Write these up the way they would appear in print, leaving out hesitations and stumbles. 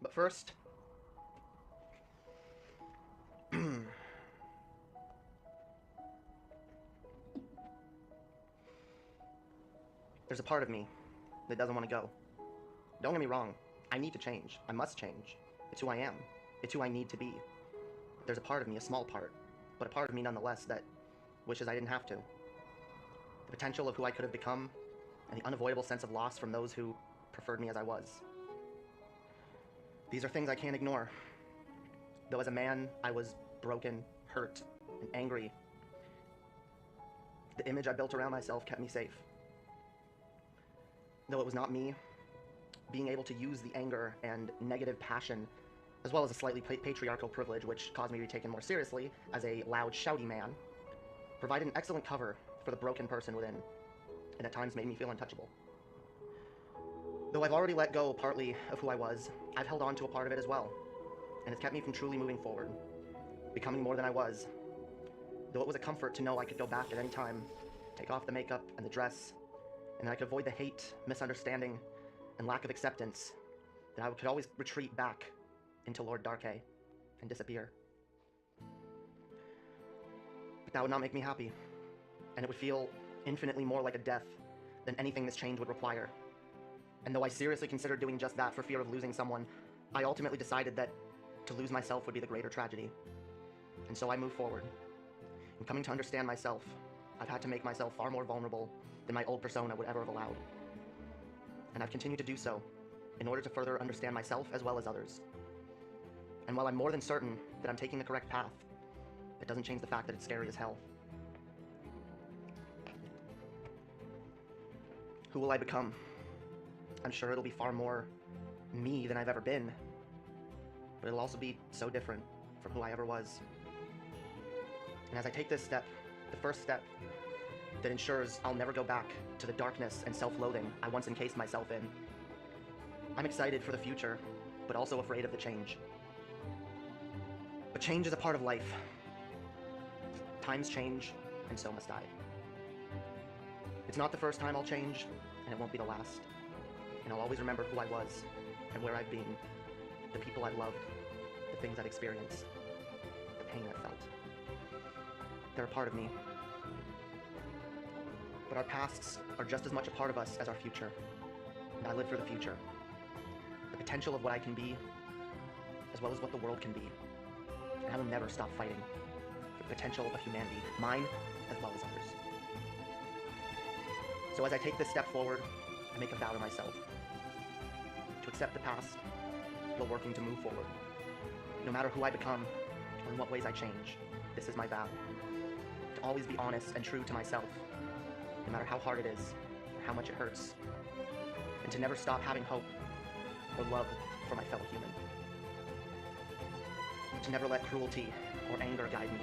But first, there's a part of me that doesn't want to go. Don't get me wrong, I need to change. I must change. It's who I am. It's who I need to be. There's a part of me, a small part, but a part of me nonetheless that wishes I didn't have to. The potential of who I could have become, and the unavoidable sense of loss from those who preferred me as I was. These are things I can't ignore. Though as a man, I was broken, hurt, and angry. The image I built around myself kept me safe. Though it was not me, being able to use the anger and negative passion, as well as a slightly patriarchal privilege which caused me to be taken more seriously as a loud, shouty man, provided an excellent cover for the broken person within, and at times made me feel untouchable. Though I've already let go partly of who I was, I've held on to a part of it as well, and it's kept me from truly moving forward, becoming more than I was. Though it was a comfort to know I could go back at any time, take off the makeup and the dress, and that I could avoid the hate, misunderstanding, and lack of acceptance, that I could always retreat back into Lord Darkhay and disappear. But that would not make me happy, and it would feel infinitely more like a death than anything this change would require. And though I seriously considered doing just that for fear of losing someone, I ultimately decided that to lose myself would be the greater tragedy. And so I moved forward. In coming to understand myself, I've had to make myself far more vulnerable than my old persona would ever have allowed. And I've continued to do so in order to further understand myself as well as others. And while I'm more than certain that I'm taking the correct path, it doesn't change the fact that it's scary as hell. Who will I become? I'm sure it'll be far more me than I've ever been, but it'll also be so different from who I ever was. And as I take this step, the first step that ensures I'll never go back to the darkness and self-loathing I once encased myself in, I'm excited for the future, but also afraid of the change. But change is a part of life. Times change, and so must I. It's not the first time I'll change, and it won't be the last. And I'll always remember who I was, and where I've been, the people I've loved, the things I've experienced, the pain I've felt. They're a part of me. But our pasts are just as much a part of us as our future. And I live for the future. The potential of what I can be, as well as what the world can be. And I will never stop fighting for the potential of humanity, mine as well as others. So as I take this step forward, I make a vow to myself. To accept the past, while working to move forward. No matter who I become, or in what ways I change, this is my vow. To always be honest and true to myself, no matter how hard it is, or how much it hurts. And to never stop having hope, or love for my fellow human. To never let cruelty or anger guide me.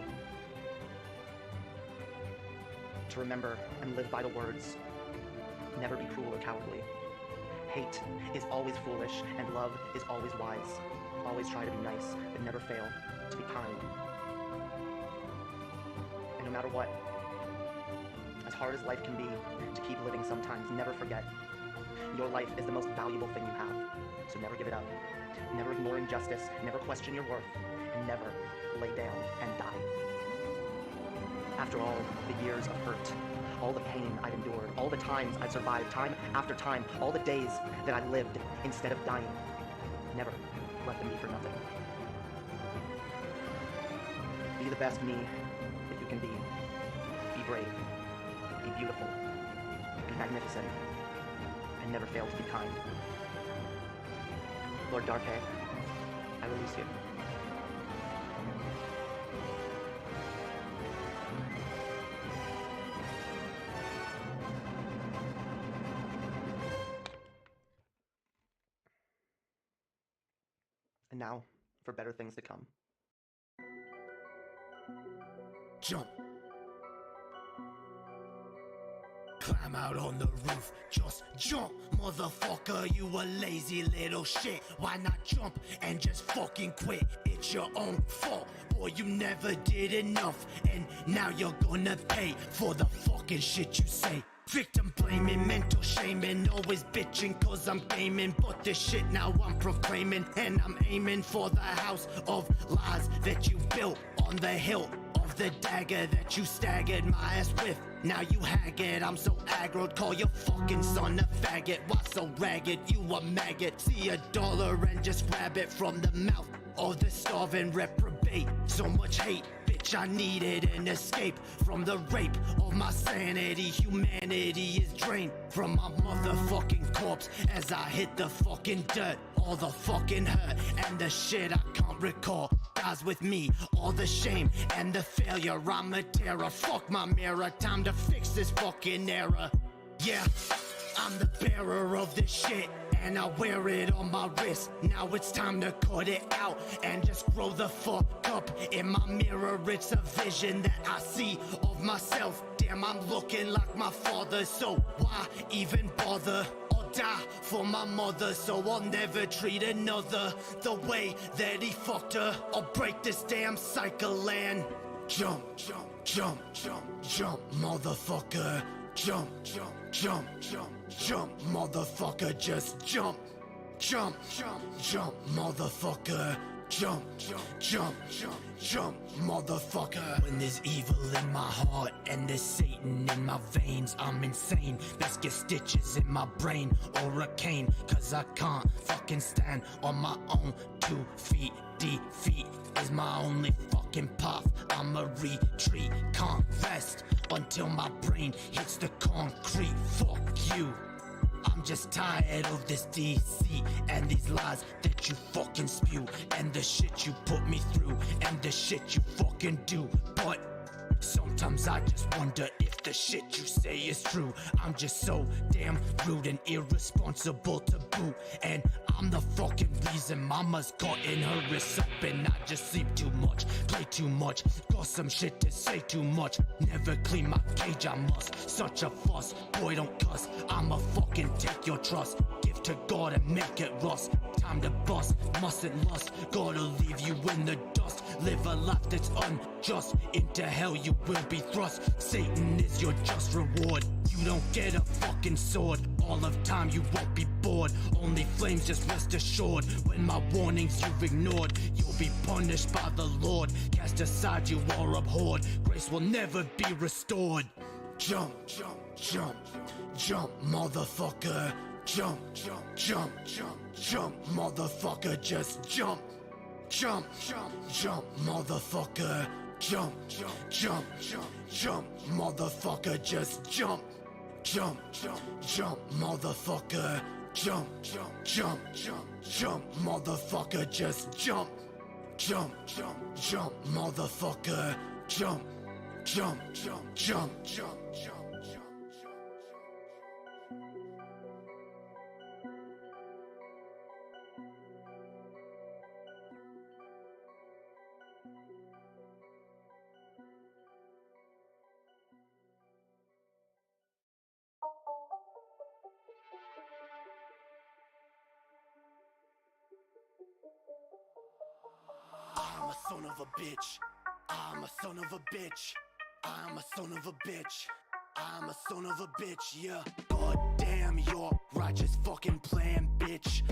To remember and live by the words, never be cruel or cowardly. Hate is always foolish, and love is always wise. Always try to be nice, but never fail to be kind. And no matter what, as hard as life can be to keep living sometimes, never forget, your life is the most valuable thing you have, so never give it up. Never ignore injustice, never question your worth, and never lay down and die. After all the years of hurt, all the pain I've endured, all the times I've survived, time after time, all the days that I lived instead of dying, never let them be for nothing. Be the best me that you can be. Be brave. Be beautiful. Be magnificent. And never fail to be kind. Lord Darkhay, I release you. And now, for better things to come. Jump. Climb out on the roof, just jump, motherfucker, you a lazy little shit. Why not jump and just fucking quit? It's your own fault, boy, you never did enough, and now you're gonna pay for the fucking shit you say. Victim blaming, mental shaming, always bitching cause I'm gaming. But this shit now I'm proclaiming, and I'm aiming for the house of lies that you built on the hill of the dagger that you staggered my ass with. Now you haggard, I'm so aggroed, call your fucking son a faggot. Why so ragged, you a maggot? See $1 and just grab it from the mouth of the starving reprobate. So much hate, bitch, I needed an escape from the rape of my sanity. Humanity is drained from my motherfucking corpse as I hit the fucking dirt. All the fucking hurt and the shit I can't recall dies with me. All the shame and the failure, I'm a terror. Fuck my mirror, time to fix this fucking error. Yeah, I'm the bearer of this shit, and I wear it on my wrist. Now it's time to cut it out and just grow the fuck up. In my mirror, it's a vision that I see of myself. Damn, I'm looking like my father, so why even bother? I'll die for my mother, so I'll never treat another the way that he fucked her. I'll break this damn cycle and jump, jump, jump, jump, jump, motherfucker. Jump, jump, jump, jump, jump, motherfucker, just jump. Jump, jump, jump, motherfucker. Jump, jump, jump, jump, jump, motherfucker. When there's evil in my heart and there's Satan in my veins, I'm insane. Best get stitches in my brain or a cane, cause I can't fucking stand on my own 2 feet. Defeat is my only fucking path. I'ma retreat, can't rest until my brain hits the concrete. Fuck you. I'm just tired of this deceit and these lies that you fucking spew, and the shit you put me through, and the shit you fucking do. But sometimes I just wonder if the shit you say is true. I'm just so damn rude and irresponsible to boot, and I'm the fucking reason mama's cutting her wrists up. And I just sleep too much, play too much, got some shit to say too much. Never clean my cage, I must. Such a fuss, boy don't cuss. I'ma fucking take your trust, give to God and make it rust. Time to bust, mustn't lust, gotta leave you in the dust. Live a life that's unjust, into hell you will be thrust. Satan is your just reward, you don't get a fucking sword. All of time you won't be bored, only flames, just rest assured. When my warnings you've ignored, you'll be punished by the Lord. Cast aside you are abhorred, grace will never be restored. Jump, jump, jump, jump, motherfucker. Jump, jump, jump, jump, jump, motherfucker, just jump. Jump, jump, jump, motherfucker. Jump, jump, jump, jump, jump, motherfucker, just jump. Jump, jump, jump, motherfucker. Jump, jump, jump, jump, jump, motherfucker, just jump. Jump, jump, jump, motherfucker. Jump, jump, jump, jump, jump, jump, jump. I'm a son of a bitch. I'm a son of a bitch. I'm a son of a bitch. I'm a son of a bitch, yeah. God damn your righteous fucking plan, bitch.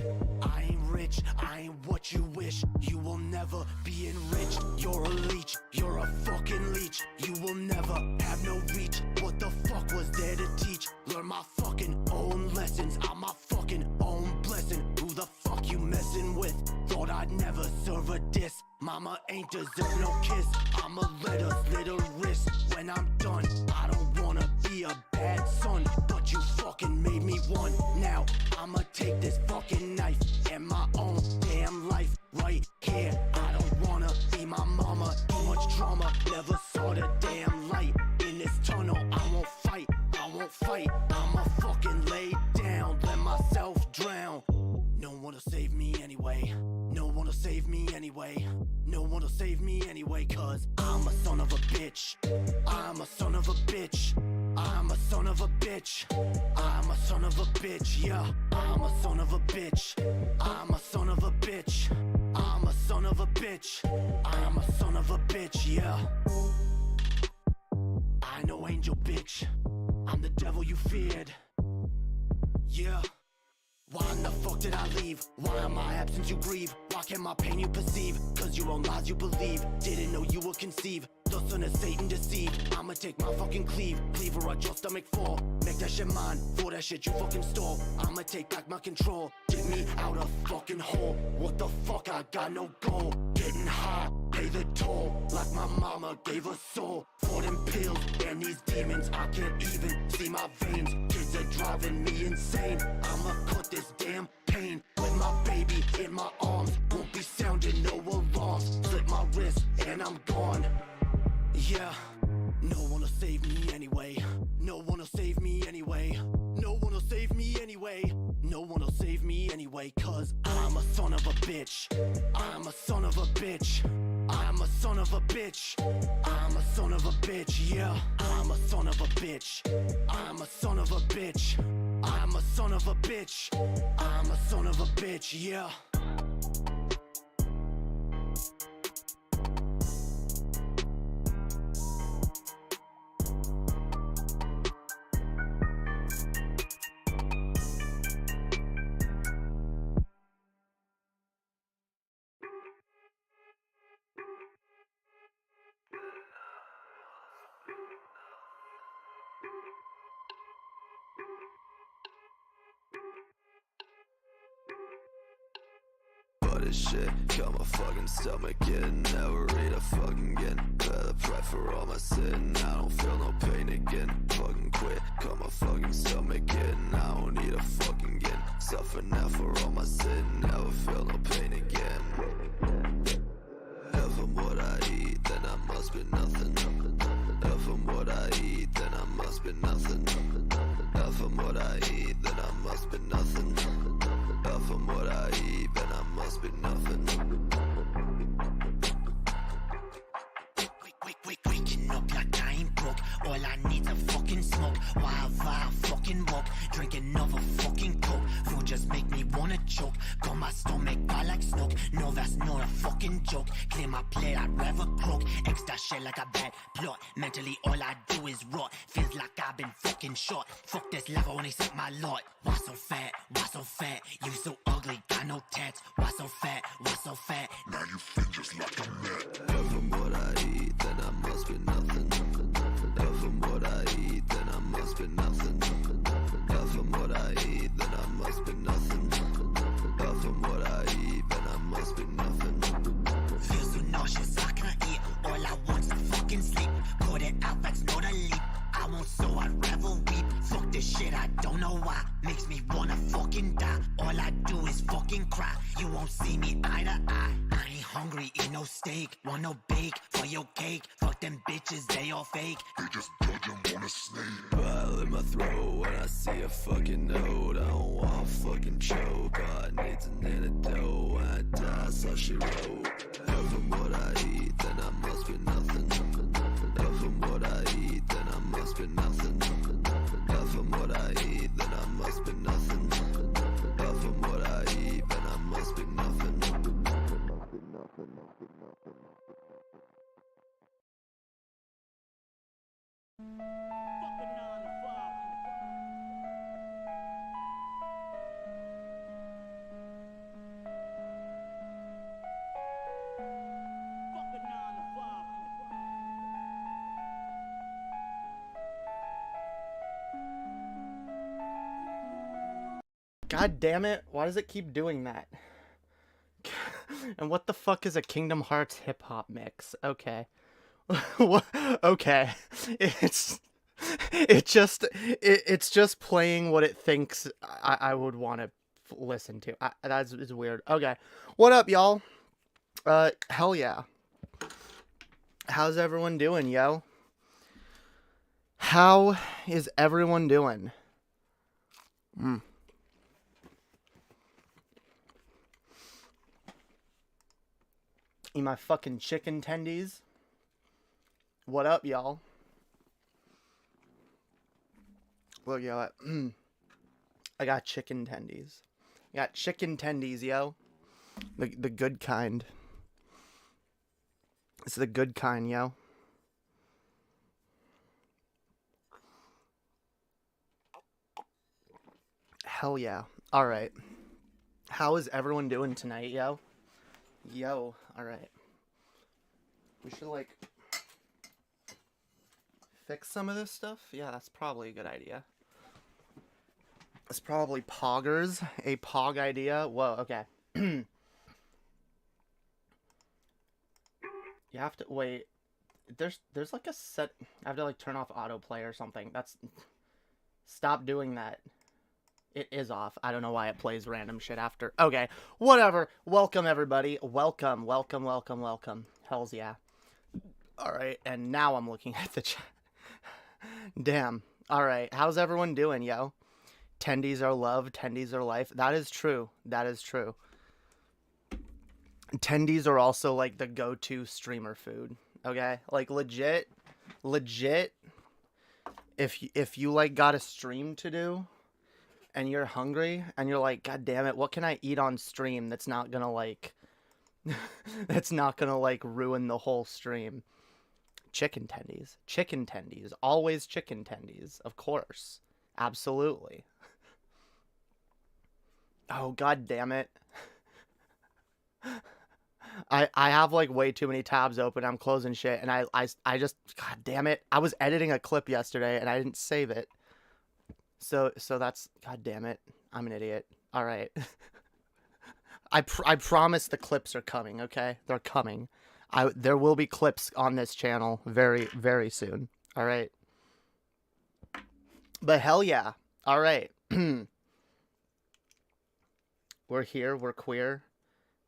I ain't rich, I ain't what you wish. You will never be enriched. You're a leech, you're a fucking leech. You will never have no reach. What the fuck was there to teach? Learn my fucking own lessons. I'm my fucking own blessing. Who the fuck you messing with? Thought I'd never serve a diss. Mama ain't deserve no kiss. I'ma let her slit her wrist when I'm done. I don't wanna be a bad son, but you fucking made me one. Now I'ma take this fucking knife and my own damn life right here. I don't wanna be my mama. Too much drama, never saw the damn light. In this tunnel, I won't fight. I won't fight. I'ma fucking lay down, let myself drown. No one will save me anyway. No one will save me anyway. No one will save me anyway, cause I'm a son of a bitch. I'm a son of a bitch. I'm a son of a bitch. I'm a son of a bitch, yeah. I'm a son of a bitch. I'm a son of a bitch. I'm a son of a bitch. I'm a son of a bitch, yeah. I know angel bitch. I'm the devil devil you feared. Yeah. Why in the fuck did I leave? Why in my absence you grieve? Why can't my pain you perceive? Cause your own lies you believe. Didn't know you would conceive. The son of Satan deceived. I'ma take my fucking cleaver at your stomach fall. Make that shit mine, for that shit you fucking stole. I'ma take back my control. Get me out of fucking hole. What the fuck, I got no goal. Getting high, pay the toll. Like my mama gave a soul. For them pills and these demons, I can't even see my veins. Kids are driving me insane. I'ma cut this damn pain with my baby in my arms. Won't be sounding no alarms. Slip my wrist and I'm gone. Yeah, no one will save me anyway. No one will save me anyway. No one will save me anyway. No one will save me anyway. Cause I'm a son of a bitch. I'm a son of a bitch. I'm a son of a bitch. I'm a son of a bitch. Yeah, I'm a son of a bitch. I'm a son of a bitch. I'm a son of a bitch. I'm a son of a bitch. Yeah. This shit got my fucking stomach in. Never eat a fucking again. Better pray for all my sin. I don't feel no pain again. Fucking quit, got my fucking stomach in. I don't need a fucking again. Suffer now for all my sin. Never feel no pain again. If I'm what I eat, then I must be nothing. If I'm what I eat, then I must be nothing. If I'm what I eat, then I must be nothing. If I'm what I eat, then I must be nothing. Waking up like I ain't broke. All I need's a fucking smoke. While I fucking walk, drink another fucking coke. Food just make me wanna choke. Got my stomach by like smoke. No, that's not a fucking joke. Clear my plate, I'd rather croak. Extra shit like a bad plot. Mentally, all I do is rot. Feels like I've been fucking shot. Fuck this love, I only set my lot. Why so fat? Why so fat? You so ugly, got no tats. Why so fat? Why so fat? Now you feel just like a man. If I'm what I eat, then I must be nothing. If I'm what I eat, then I must be nothing. If I'm what I eat, then I must be nothing. If I'm what I eat, then I must be nothing. Feel so nauseous, I can't eat. All I want's to fucking sleep. Put it out, that's not a leap. I won't, so I'd rather weep. Fuck this shit, I don't know why. Makes me wanna fucking die. All I do is fucking cry. You won't see me eye to eye. I ain't hungry, eat no steak. Want no bake for your cake. Fuck them bitches, they all fake. They just judge and want a snake. Bile in my throat when I see a fucking note. I don't want to fucking choke. All I need's an antidote. When I die, so she wrote. If I'm what I eat, then I must be nothing. If I'm what I eat, then I must be nothing. If I'm what I eat, then I must be nothing. If I'm what I eat, then I must be nothing. God damn it, why does it keep doing that? And what the fuck is a Kingdom Hearts hip-hop mix? Okay. What? Okay. It's just playing what it thinks I would want to listen to. That's weird. Okay. What up, y'all? Hell yeah. How's everyone doing, yo? How is everyone doing? Eat my fucking chicken tendies. What up, y'all? Look, yo, I got chicken tendies. I got chicken tendies, yo. The good kind. It's the good kind, yo. Hell yeah. All right. How is everyone doing tonight, yo? Yo. All right. We should, like, fix some of this stuff. Yeah, that's probably a good idea. It's probably poggers. A pog idea. Whoa, okay. You have to wait. There's like a set. I have to like turn off autoplay or something. That's stop doing that. It is off. I don't know why it plays random shit after. Okay, whatever. Welcome everybody. Welcome. Hells yeah. All right, and now I'm looking at the chat. Damn. All right, how's everyone doing, yo? Tendies are love. Tendies are life. That is true. Tendies are also like the go-to streamer food. Okay, like legit. If you like got a stream to do, and you're hungry, and you're like, God damn it, what can I eat on stream that's not gonna like, ruin the whole stream? Chicken tendies, always chicken tendies, of course, absolutely. Oh God damn it. I have like way too many tabs open. I'm closing shit, and I just, God damn it. I was editing a clip yesterday and I didn't save it. So that's, God damn it. I'm an idiot. All right. I promise the clips are coming. Okay, they're coming. There will be clips on this channel very, very soon. All right. But hell yeah. All right. We're here. We're queer.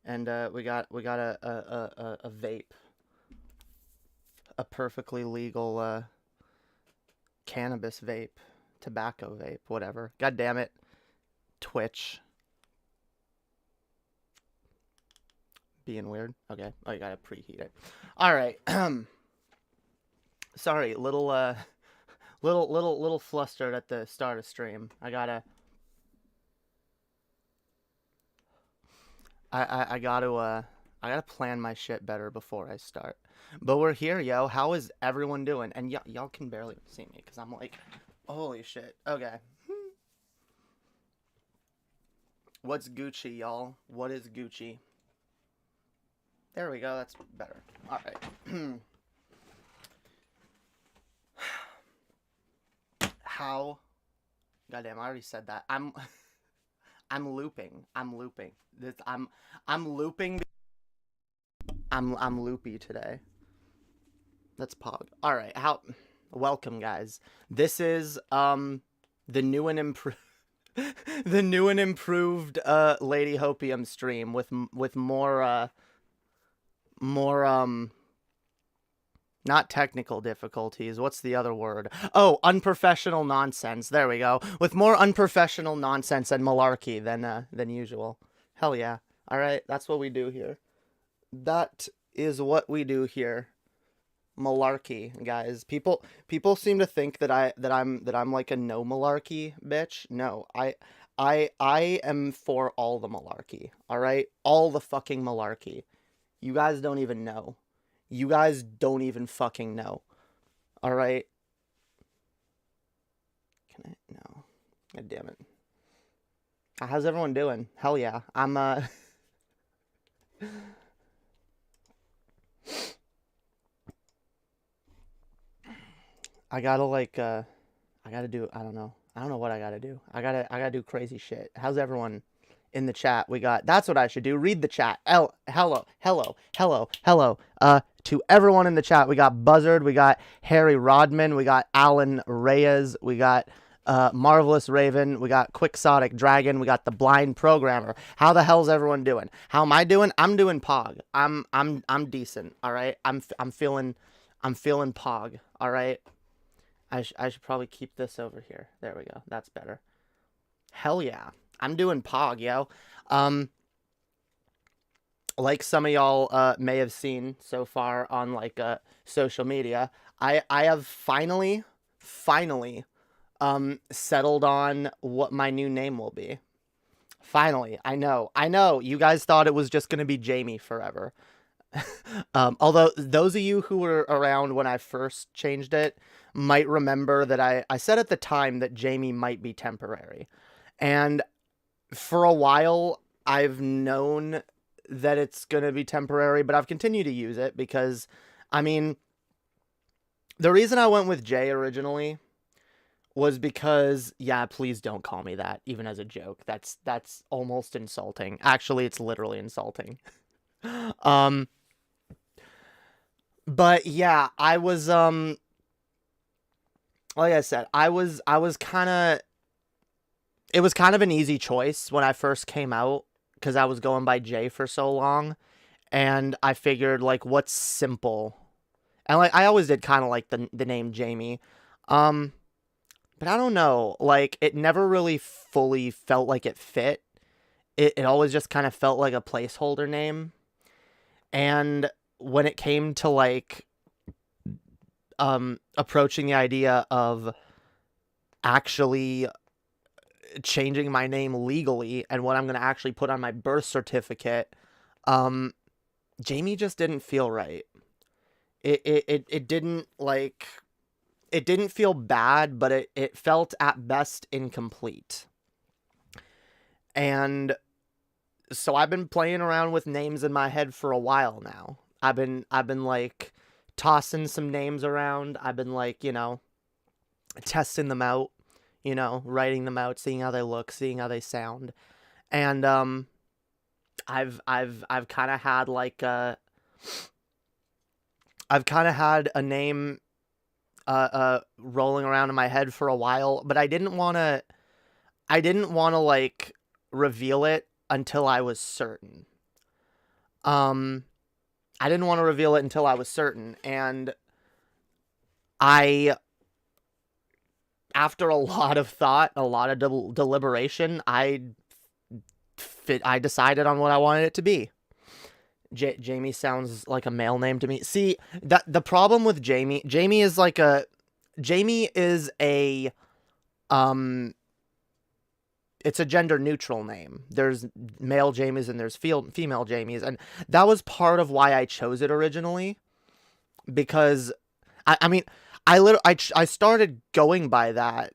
And we got a vape, a perfectly legal cannabis vape, tobacco vape, whatever. God damn it, Twitch, being weird. Okay, oh, you gotta preheat it. All right. Sorry, little flustered at the start of stream. I gotta plan my shit better before I start. But we're here, yo. How is everyone doing? And y'all can barely see me because I'm like, holy shit. Okay. What's Gucci, y'all? What is Gucci? There we go. That's better. All right. How? Goddamn, I already said that. I'm looping. I'm looping. I'm loopy today. That's pog. All right. Welcome, guys. This is the new and improved Lady Hopium stream with more not technical difficulties. What's the other word? Oh, unprofessional nonsense. There we go. With more unprofessional nonsense and malarkey than usual. Hell yeah. All right, that's what we do here. That is what we do here. Malarkey, guys. People seem to think that I'm like a no malarkey bitch. No, I am for all the malarkey. All right, all the fucking malarkey. You guys don't even know. You guys don't even fucking know. All right. Can I? No. God damn it. How's everyone doing? Hell yeah. I'm I gotta like I gotta do, I don't know what I gotta do. I gotta do crazy shit. How's everyone in the chat? We got, that's what I should do. Read the chat. Hello. To everyone in the chat, we got Buzzard, we got Harry Rodman, we got Alan Reyes, we got Marvelous Raven, we got Quixotic Dragon, we got the Blind Programmer. How the hell's everyone doing? How am I doing? I'm doing pog. I'm decent. All right. I'm feeling pog. All right. I should probably keep this over here. There we go. That's better. Hell yeah. I'm doing pog, yo. Like some of y'all may have seen so far on like social media, I have finally settled on what my new name will be. Finally. I know. You guys thought it was just going to be Jamie forever. Although those of you who were around when I first changed it might remember that I said at the time that Jamie might be temporary. And for a while, I've known that it's going to be temporary, but I've continued to use it because, I mean, the reason I went with Jay originally was because, yeah, please don't call me that, even as a joke. That's almost insulting. Actually, it's literally insulting. um, but yeah, I was like I said, I was kind of it was kind of an easy choice when I first came out because I was going by Jay for so long, and I figured like what's simple, and like I always did kind of like the name Jamie, um, but I don't know, like it never really fully felt like it fit. It always just kind of felt like a placeholder name, and when it came to like approaching the idea of actually changing my name legally and what I'm going to actually put on my birth certificate, um, Jamie just didn't feel right. It didn't like, it didn't feel bad, but it felt at best incomplete. And so I've been playing around with names in my head for a while now. I've been like tossing some names around. I've been like, you know, testing them out, you know, writing them out, seeing how they look, seeing how they sound. And I've kind of had like I've kind of had a name rolling around in my head for a while, but I didn't want to like reveal it until I was certain. Um I didn't want to reveal it until I was certain, and I, after a lot of thought, a lot of deliberation, I decided on what I wanted it to be. Jamie sounds like a male name to me. See, that the problem with Jamie is like a Jamie is a um it's a gender neutral name. There's male Jamies and there's female Jamies, and that was part of why I chose it originally, because I mean I started going by that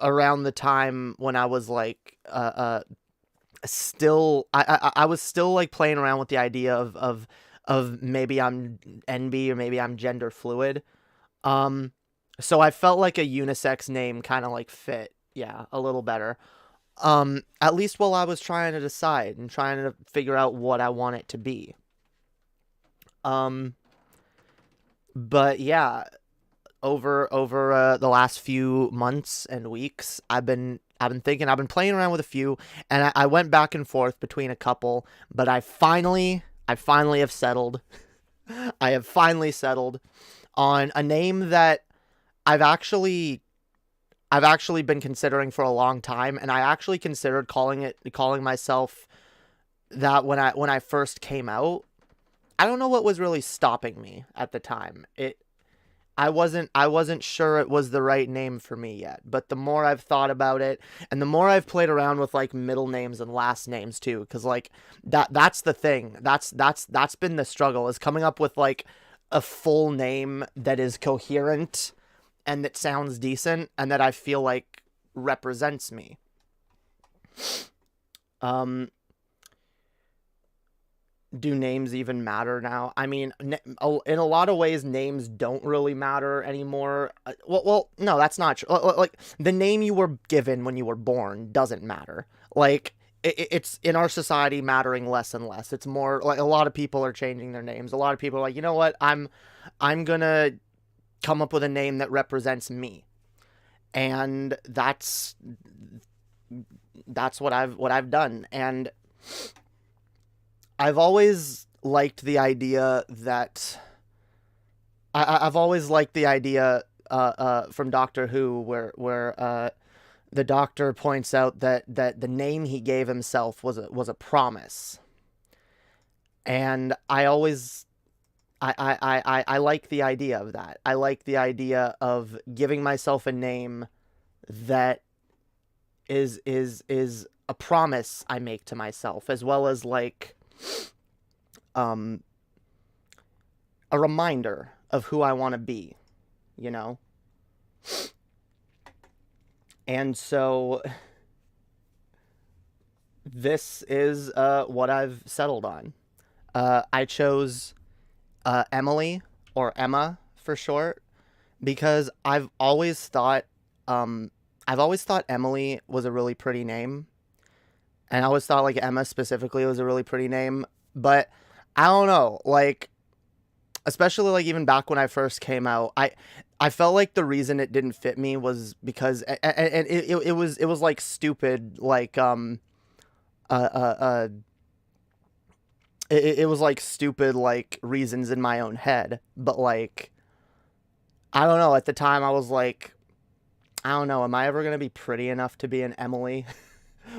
around the time when I was like still I was still like playing around with the idea of maybe I'm NB or maybe I'm gender fluid. Um so I felt like a unisex name kind of like fit, yeah, a little better. At least while I was trying to decide and trying to figure out what I want it to be. Um but yeah, over the last few months and weeks, I've been thinking, I've been playing around with a few, and I went back and forth between a couple, but I finally have settled. I have finally settled on a name that I've actually I've actually been considering for a long time, and I actually considered calling myself that when I first came out. I don't know what was really stopping me at the time. I wasn't sure it was the right name for me yet, but the more I've thought about it and the more I've played around with like middle names and last names too, cuz like that's the thing. That's been the struggle, is coming up with like a full name that is coherent and that sounds decent and that I feel like represents me. Um do names even matter now? I mean, in a lot of ways, names don't really matter anymore. No, that's not true. Like, the name you were given when you were born doesn't matter. Like, it's in our society mattering less and less. It's more like a lot of people are changing their names. A lot of people are like, you know what? I'm gonna come up with a name that represents me, and that's what I've done. And I've always liked the idea that I've always liked the idea from Doctor Who where the Doctor points out that the name he gave himself was a promise, and I always I like the idea of that. I like the idea of giving myself a name that is a promise I make to myself, as well as like um a reminder of who I want to be, you know? And so this is what I've settled on. I chose Emily, or Emma for short, because I've always thought Emily was a really pretty name, and I always thought like Emma specifically was a really pretty name. But I don't know, like, especially like even back when I first came out, I felt like the reason it didn't fit me was because and it was like stupid, like uh uh, uh it was like stupid like reasons in my own head, but like I don't know, at the time I was like, I don't know, am I ever gonna be pretty enough to be an Emily?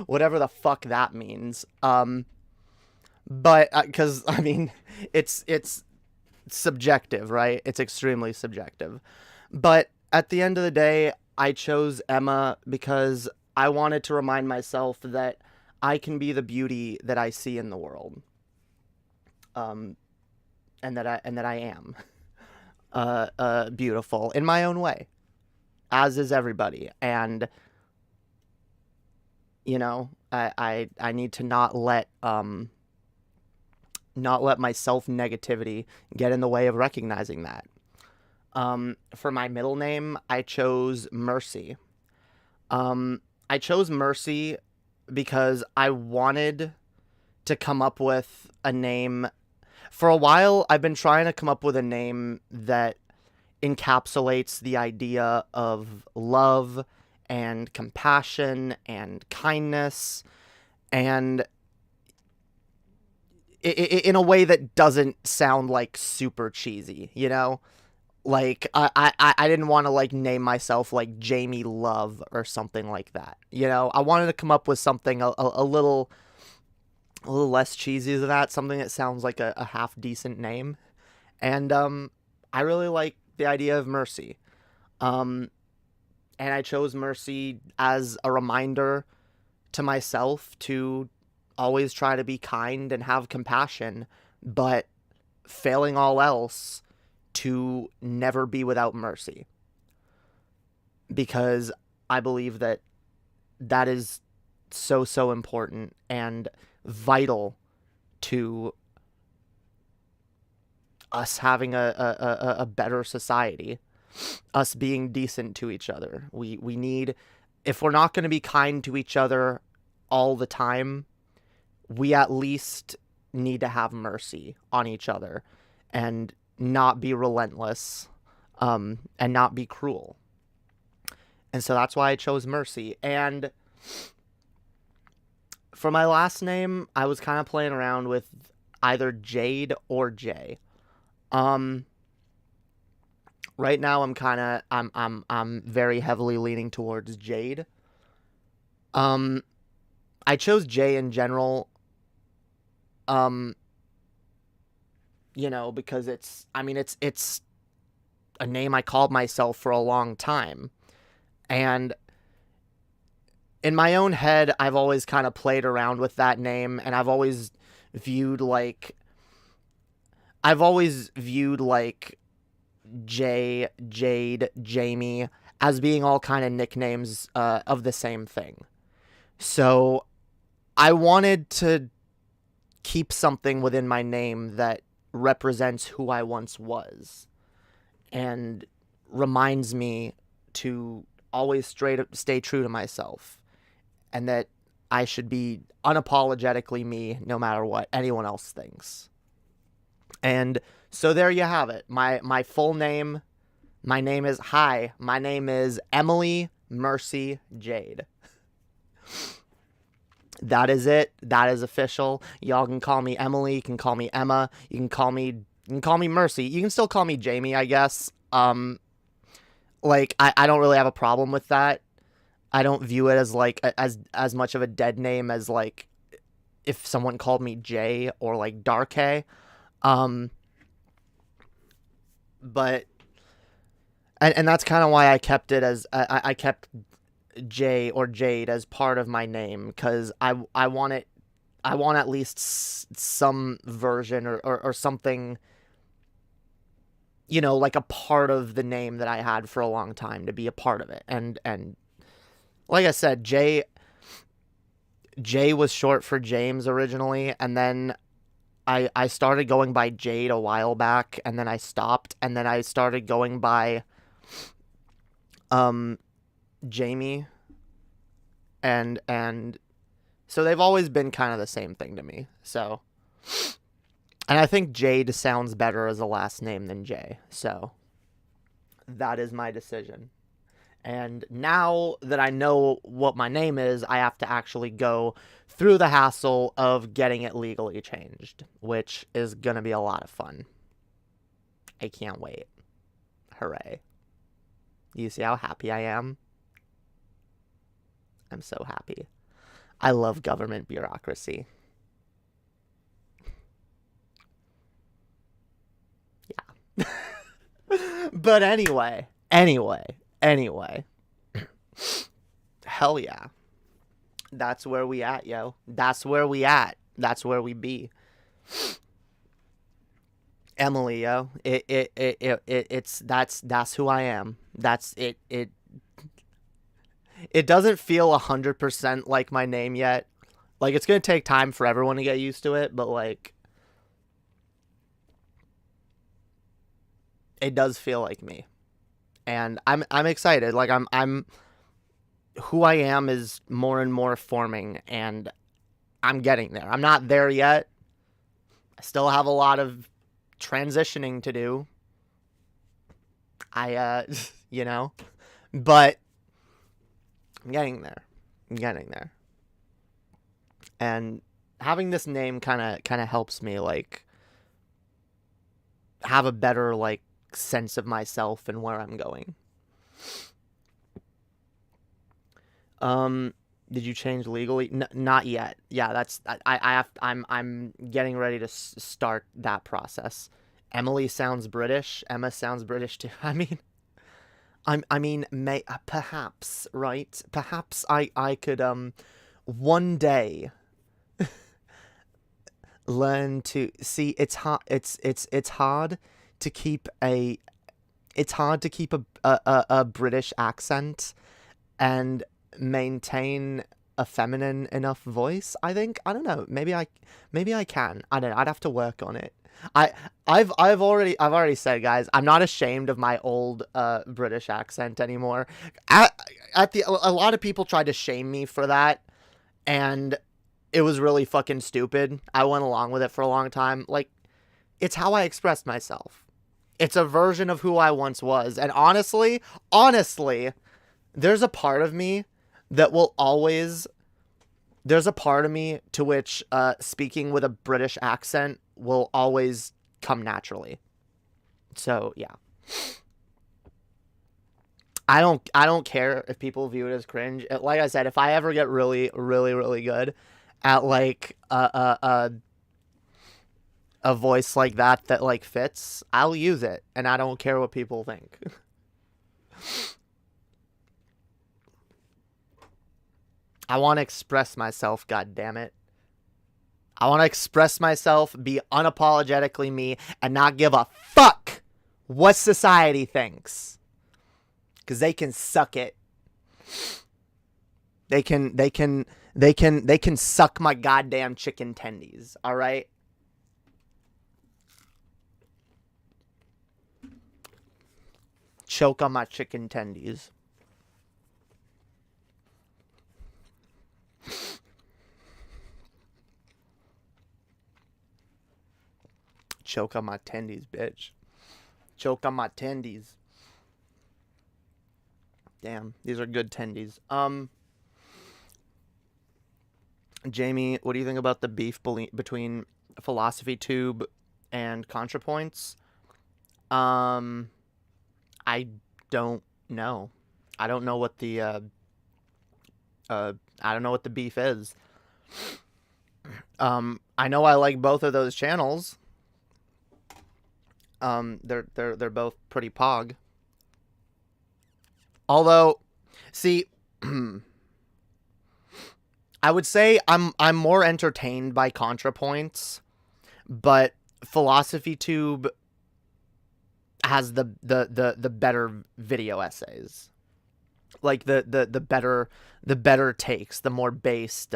Whatever the fuck that means. But because I mean, it's subjective, right? It's extremely subjective. But at the end of the day, I chose Emma because I wanted to remind myself that I can be the beauty that I see in the world. Um, and that I am beautiful in my own way, as is everybody. And I need to not let my self negativity get in the way of recognizing that. For my middle name, I chose Mercy. I chose Mercy because I wanted to come up with a name. For a while, I've been trying to come up with a name that encapsulates the idea of love and compassion and kindness, and in a way that doesn't sound like super cheesy, you know? Like I didn't want to like name myself like Jamie Love or something like that. You know, I wanted to come up with something a little less cheesy than that, something that sounds like a half decent name. And I really like the idea of Mercy. Um and I chose Mercy as a reminder to myself to always try to be kind and have compassion, but failing all else, to never be without mercy. Because I believe that that is so, so important and vital to us having a better society, us being decent to each other. We need, if we're not going to be kind to each other all the time, we at least need to have mercy on each other and not be relentless, and not be cruel. And so that's why I chose Mercy. And for my last name, I was kind of playing around with either Jade or Jay. Um, right now I'm very heavily leaning towards Jade. Um, I chose Jay in general, um, because it's a name I called myself for a long time. And in my own head, I've always kind of played around with that name, and viewed like I've always viewed like Jay, Jade, Jamie as being all kind of nicknames of the same thing. So I wanted to keep something within my name that represents who I once was and reminds me to always stay true to myself, and that I should be unapologetically me no matter what anyone else thinks. And so there you have it. My full name, my name is Emily Mercy Jade. That is it. That is official. Y'all can call me Emily. You can call me Emma. You can call me Mercy. You can still call me Jamie, I guess. Like I don't really have a problem with that. I don't view it as like as much of a dead name as like if someone called me Jay or like Darkay. But and that's kind of why I kept it as I kept Jay or Jade as part of my name, because I want it. I want at least some version or something, like a part of the name that I had for a long time to be a part of it. And like I said, J was short for James originally, and then I started going by Jade a while back, and then I stopped, and then I started going by Jamie, and so they've always been kind of the same thing to me. So, and I think Jade sounds better as a last name than Jay. So that is my decision. And now that I know what my name is, I have to actually go through the hassle of getting it legally changed, which is going to be a lot of fun. I can't wait. Hooray. You see how happy I am? I'm so happy. I love government bureaucracy. Yeah. But anyway. Hell yeah. That's where we at, yo. That's where we at. That's where we be. Emily, yo. That's who I am. That's it. It doesn't feel 100% like my name yet. Like, it's gonna take time for everyone to get used to it, but like, it does feel like me. And I'm excited. Like, I'm who I am is more and more forming, and I'm getting there. I'm not there yet. I still have a lot of transitioning to do. You know, but I'm getting there. And having this name kind of helps me, like, have a better, like, sense of myself and where I'm going. Did you change legally? Not yet. Yeah, I'm getting ready to start that process. Emily sounds British. Emma sounds British too. Perhaps, right? Perhaps I could one day learn to see. It's hard. It's hard to keep a British accent and maintain a feminine enough voice. I think. I don't know. Maybe I can. I don't know. I'd have to work on it. I've already said, guys, I'm not ashamed of my old British accent anymore. A lot of people tried to shame me for that, and it was really fucking stupid. I went along with it for a long time. Like, it's how I express myself. It's a version of who I once was. And honestly, there's a part of me that will always... There's a part of me to which speaking with a British accent will always come naturally. So, yeah. I don't care if people view it as cringe. Like I said, if I ever get really, really, really good at, like, a voice like that like fits, I'll use it, and I don't care what people think. I want to express myself, God damn it. I want to express myself, be unapologetically me, and not give a fuck what society thinks. Because they can suck it. They can suck my goddamn chicken tendies, all right? Choke on my chicken tendies. Choke on my tendies, bitch. Choke on my tendies. Damn, these are good tendies. Jamie, what do you think about the beef between Philosophy Tube and ContraPoints? I don't know. I don't know what the I don't know what the beef is. I know I like both of those channels. They're both pretty pog. Although, see, I would say I'm more entertained by ContraPoints, but Philosophy Tube has the better video essays. like the better takes, the more based,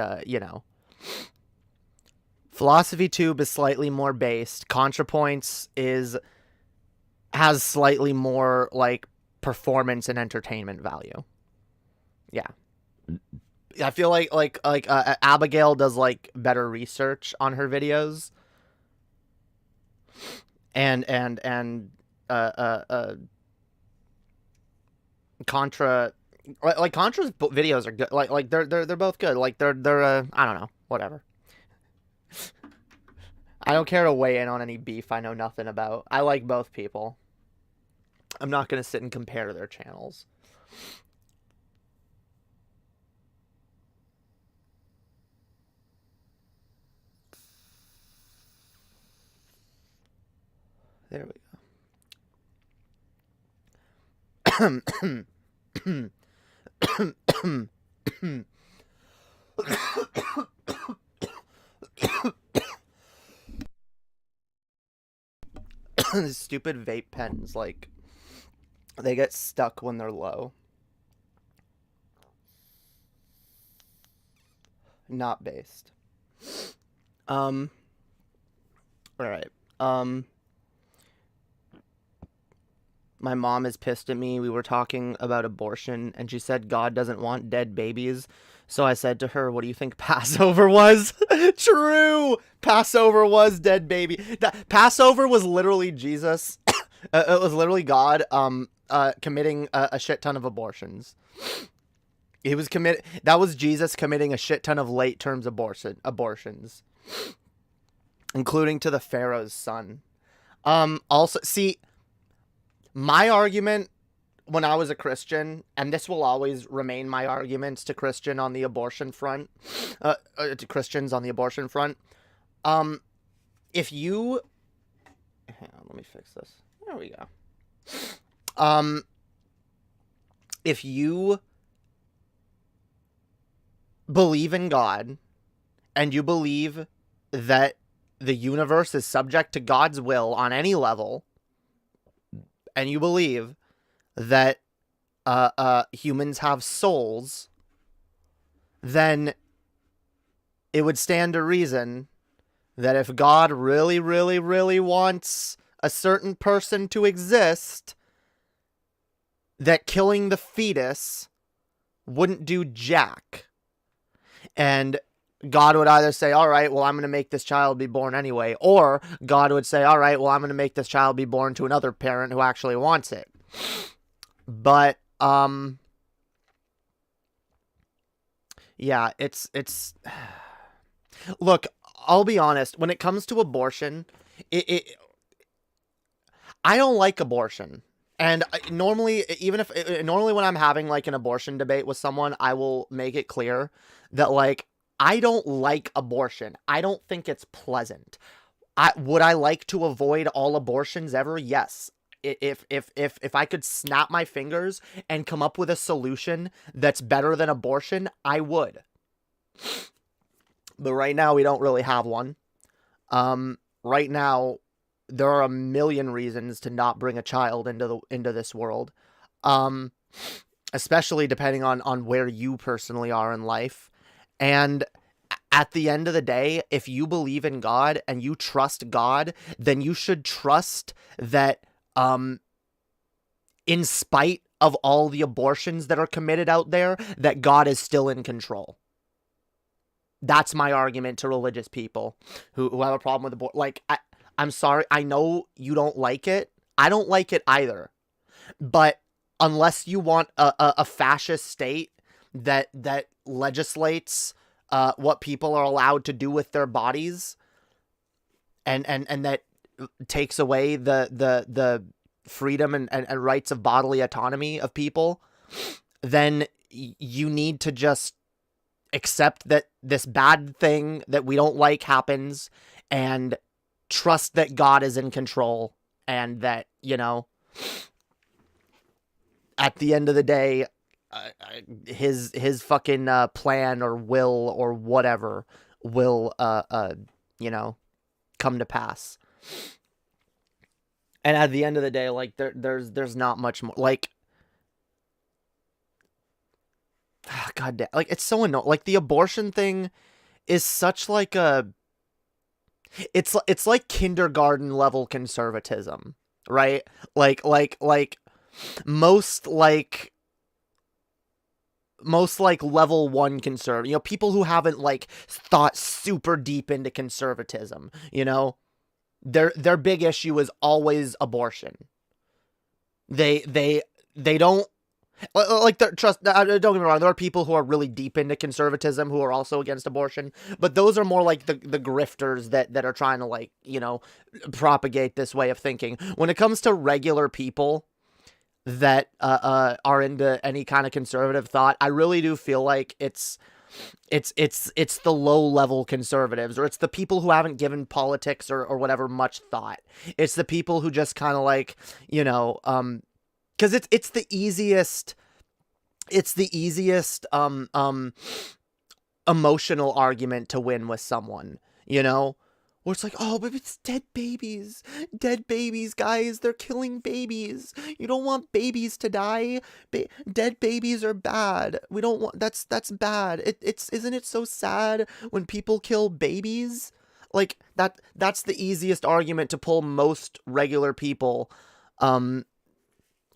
Philosophy Tube is slightly more based. ContraPoints has slightly more like performance and entertainment value. Yeah. I feel like Abigail does like better research on her videos. And Contra, like Contra's videos are good. Like they're both good. Like they're I don't know, whatever. I don't care to weigh in on any beef I know nothing about. I like both people. I'm not gonna sit and compare their channels. There we go. These stupid vape pens, like, they get stuck when they're low. Not based. Alright. My mom is pissed at me. We were talking about abortion, and she said God doesn't want dead babies. So I said to her, what do you think Passover was? True! Passover was dead baby. Passover was literally Jesus. It was literally God committing a shit ton of abortions. That was Jesus committing a shit ton of late-term abortions. Including to the Pharaoh's son. Also, see, my argument when I was a Christian, and this will always remain my arguments to Christians on the abortion front, if you, hang on, let me fix this. There we go. If you believe in God, and you believe that the universe is subject to God's will on any level, and you believe that humans have souls, then it would stand to reason that if God really, really, really wants a certain person to exist, that killing the fetus wouldn't do jack. And God would either say, all right, well, I'm going to make this child be born anyway. Or God would say, all right, well, I'm going to make this child be born to another parent who actually wants it. But, yeah, it's, look, I'll be honest, when it comes to abortion, I don't like abortion. And normally when I'm having like an abortion debate with someone, I will make it clear that like, I don't like abortion. I don't think it's pleasant. Would I like to avoid all abortions ever? Yes. If I could snap my fingers and come up with a solution that's better than abortion, I would. But right now we don't really have one. Right now there are a million reasons to not bring a child into this world. Especially depending on where you personally are in life. And at the end of the day, if you believe in God and you trust God, then you should trust that in spite of all the abortions that are committed out there, that God is still in control. That's my argument to religious people who have a problem with abortion. Like, I'm sorry, I know you don't like it. I don't like it either. But unless you want a fascist state that legislates what people are allowed to do with their bodies, and that takes away the freedom and rights of bodily autonomy of people, then you need to just accept that this bad thing that we don't like happens and trust that God is in control, and that, you know, at the end of the day, his fucking plan or will or whatever will you know, come to pass. And at the end of the day, like there's not much more. Like, God damn, like, it's so annoying. Like, the abortion thing is such like a, it's like kindergarten level conservatism, right? Like most like level 1 conservative, you know, people who haven't like thought super deep into conservatism, you know, their big issue is always abortion. They don't like, trust, don't get me wrong, there are people who are really deep into conservatism who are also against abortion, but those are more like the grifters that are trying to, like, you know, propagate this way of thinking. When it comes to regular people that are into any kind of conservative thought, I really do feel like it's the low level conservatives, or it's the people who haven't given politics or whatever much thought. It's the people who just kind of, like, you know, because it's the easiest emotional argument to win with someone, you know, where it's like, oh, but it's dead babies, guys, they're killing babies. You don't want babies to die. Dead babies are bad. We don't want, that's bad. Isn't it so sad when people kill babies? Like, that's the easiest argument to pull most regular people. And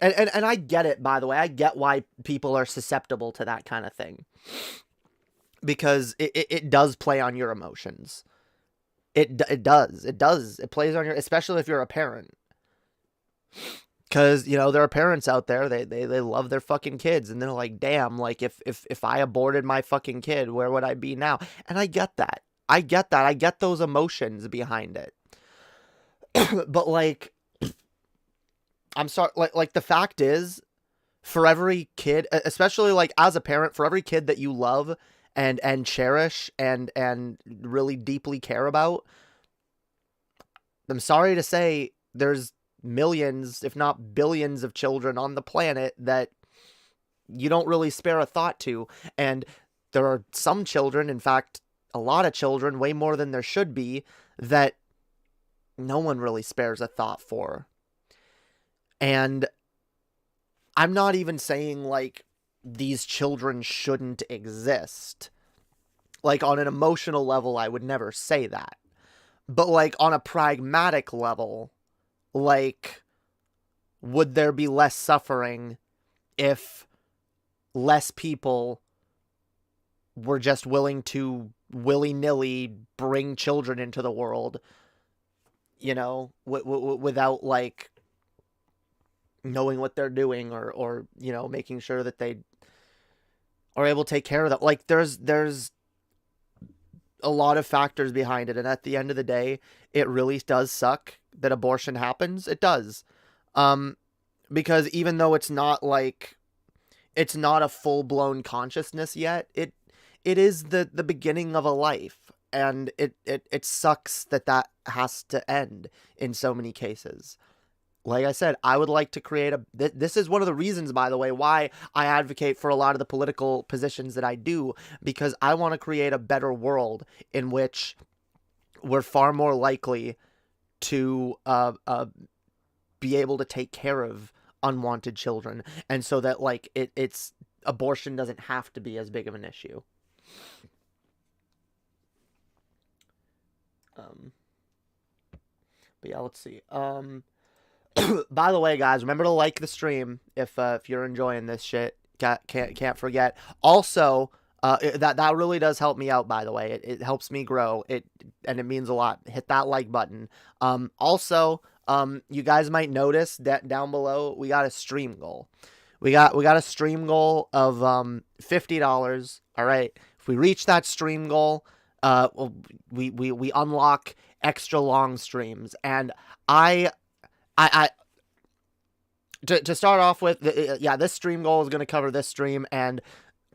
I get it, by the way. I get why people are susceptible to that kind of thing, because it does play on your emotions. It does. It plays on your, especially if you're a parent. Because, you know, there are parents out there, they love their fucking kids, and they're like, damn, like, if I aborted my fucking kid, where would I be now? And I get that. I get those emotions behind it. But, like, I'm sorry, like the fact is, for every kid, especially, like, as a parent, for every kid that you love and cherish and really deeply care about, I'm sorry to say, there's millions, if not billions, of children on the planet that you don't really spare a thought to. And there are some children, in fact, a lot of children, way more than there should be, that no one really spares a thought for. And I'm not even saying, like, these children shouldn't exist. Like, on an emotional level, I would never say that. But, like, on a pragmatic level, like, would there be less suffering if less people were just willing to willy-nilly bring children into the world, you know, without, like, knowing what they're doing, or, you know, making sure that they are able to take care of them. Like, there's a lot of factors behind it, and at the end of the day, it really does suck that abortion happens. It does. Because even though it's not a full-blown consciousness yet, it is the beginning of a life, and it sucks that has to end in so many cases. Like I said, I would like to create this is one of the reasons, by the way, why I advocate for a lot of the political positions that I do, because I want to create a better world in which we're far more likely to be able to take care of unwanted children, and so that, like, it's abortion doesn't have to be as big of an issue. But yeah, let's see. By the way, guys, remember to like the stream if you're enjoying this shit. Can't forget. Also, that really does help me out, by the way. It helps me grow. And it means a lot. Hit that like button. Also, you guys might notice that down below we got a stream goal. We got a stream goal of $50. All right. If we reach that stream goal, we unlock extra long streams. And to start off with, this stream goal is going to cover this stream and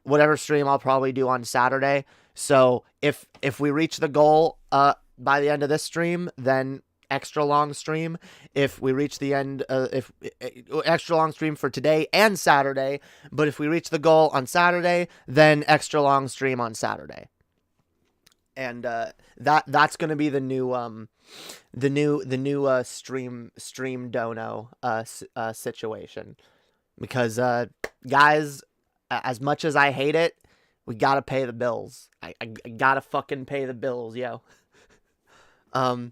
whatever stream I'll probably do on Saturday. So if we reach the goal by the end of this stream, then extra long stream. If we reach the end, if extra long stream for today and Saturday, but if we reach the goal on Saturday, then extra long stream on Saturday. And that's going to be the new stream dono situation, because guys, as much as I hate it, We gotta pay the bills. I gotta fucking pay the bills, yo. My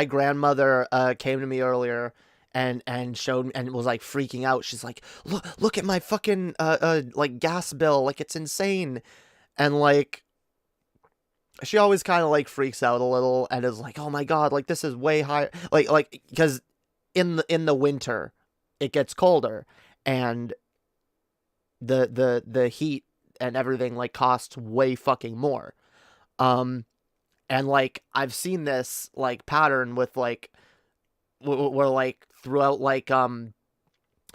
grandmother came to me earlier and showed me and was like freaking out. She's like, look at my fucking like gas bill, like it's insane. And like she always kind of like freaks out a little and is like, oh my god, like this is way higher, like because in the winter it gets colder and the heat and everything like costs way fucking more. And like I've seen this like pattern with like where like throughout like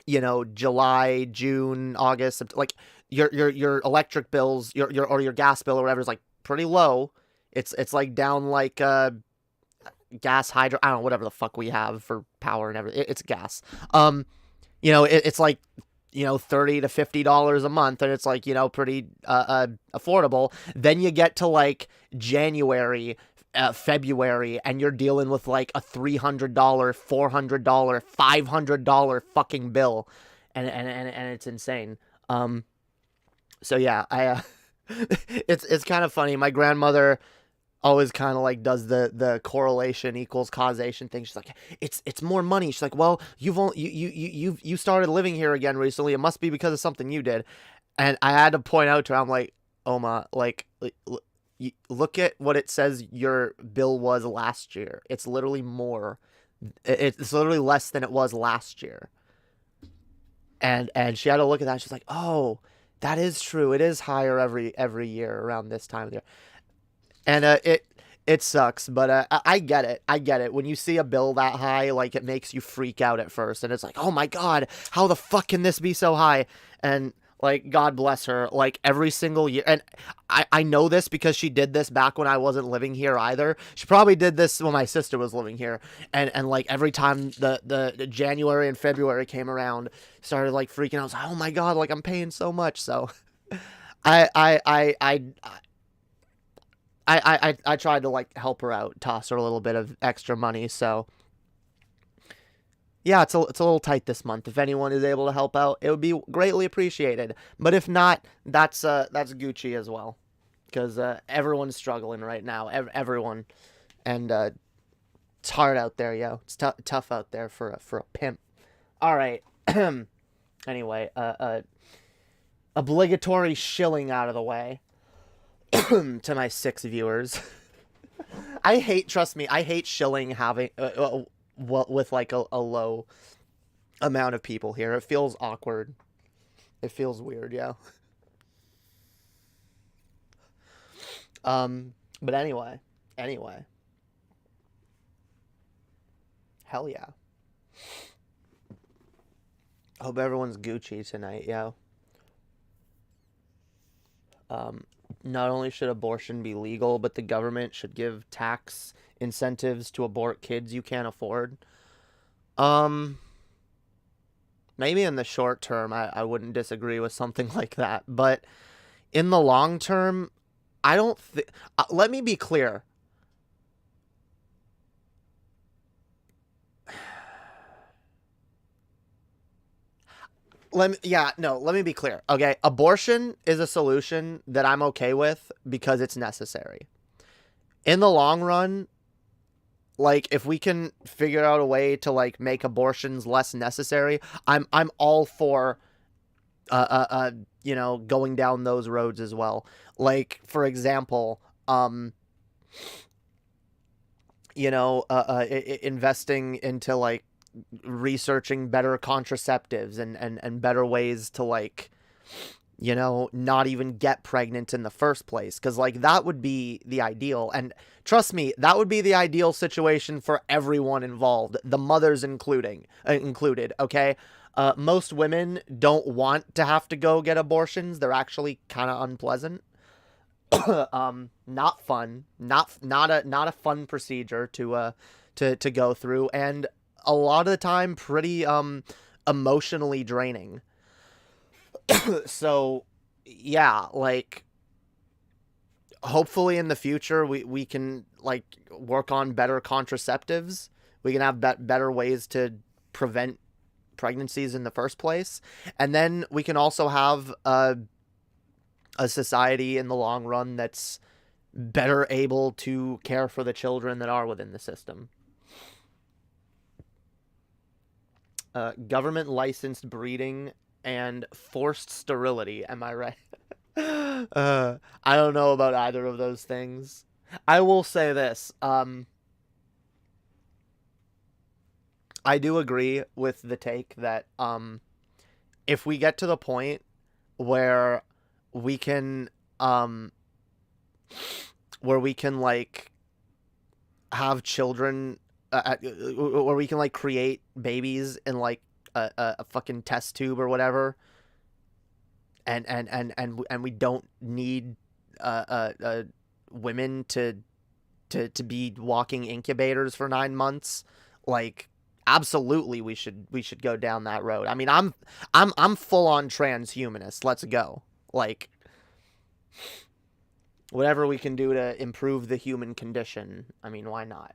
you know, July, June, August, like your electric bills, your gas bill or whatever is like pretty low. It's like down like gas hydro, I don't know, whatever the fuck we have for power and everything. It's gas. You know, it's like, you know, $30 to $50 a month, and it's like, you know, pretty affordable. Then you get to like January, February, and you're dealing with like a $300, $400, $500 fucking bill, and it's insane. So yeah, I it's kind of funny. My grandmother always kind of like does the correlation equals causation thing. She's like, it's more money. She's like, well, you started living here again recently. It must be because of something you did. And I had to point out to her, I'm like, Oma, like look at what it says your bill was last year. It's literally more. It's literally less than it was last year. And she had to look at that. She's like, oh, that is true. It is higher every year around this time of year. And it sucks, but I get it. I get it. When you see a bill that high, like, it makes you freak out at first. And it's like, oh my god, how the fuck can this be so high? And, like, God bless her, like, every single year. And I know this because she did this back when I wasn't living here either. She probably did this when my sister was living here. And like, every time the January and February came around, started, like, freaking out. I was like, oh my god, like, I'm paying so much. So I tried to like help her out, toss her a little bit of extra money. So yeah, it's a little tight this month. If anyone is able to help out, it would be greatly appreciated. But if not, that's Gucci as well, because everyone's struggling right now. Everyone, and it's hard out there, yo. It's tough out there for a pimp. All right. Anyway, obligatory shilling out of the way. To my 6 viewers. Trust me, I hate shilling having with like a low amount of people here. It feels awkward. It feels weird, yeah. But anyway. Hell yeah. Hope everyone's Gucci tonight, yo. Not only should abortion be legal, but the government should give tax incentives to abort kids you can't afford. Maybe in the short term, I wouldn't disagree with something like that. But in the long term, I don't think... let me be clear. Let me be clear. Okay, abortion is a solution that I'm okay with because it's necessary. In the long run, like, if we can figure out a way to like make abortions less necessary, I'm all for you know, going down those roads as well. Like, for example, you know, investing into like researching better contraceptives and better ways to, like, you know, not even get pregnant in the first place, because like that would be the ideal. And trust me, that would be the ideal situation for everyone involved, the mothers included. Okay, most women don't want to have to go get abortions. They're actually kind of unpleasant. Not fun, not a fun procedure to go through, and a lot of the time pretty emotionally draining. So yeah, like, hopefully in the future we can like work on better contraceptives. We can have better ways to prevent pregnancies in the first place, and then we can also have a society in the long run that's better able to care for the children that are within the system. Government licensed breeding and forced sterility. Am I right? I don't know about either of those things. I will say this. I do agree with the take that if we get to the point where we can like have children, or we can like create babies in like a fucking test tube or whatever, and we don't need women to be walking incubators for 9 months, like absolutely we should go down that road. I mean, I'm full on transhumanist. Let's go. Like, whatever we can do to improve the human condition, I mean, why not?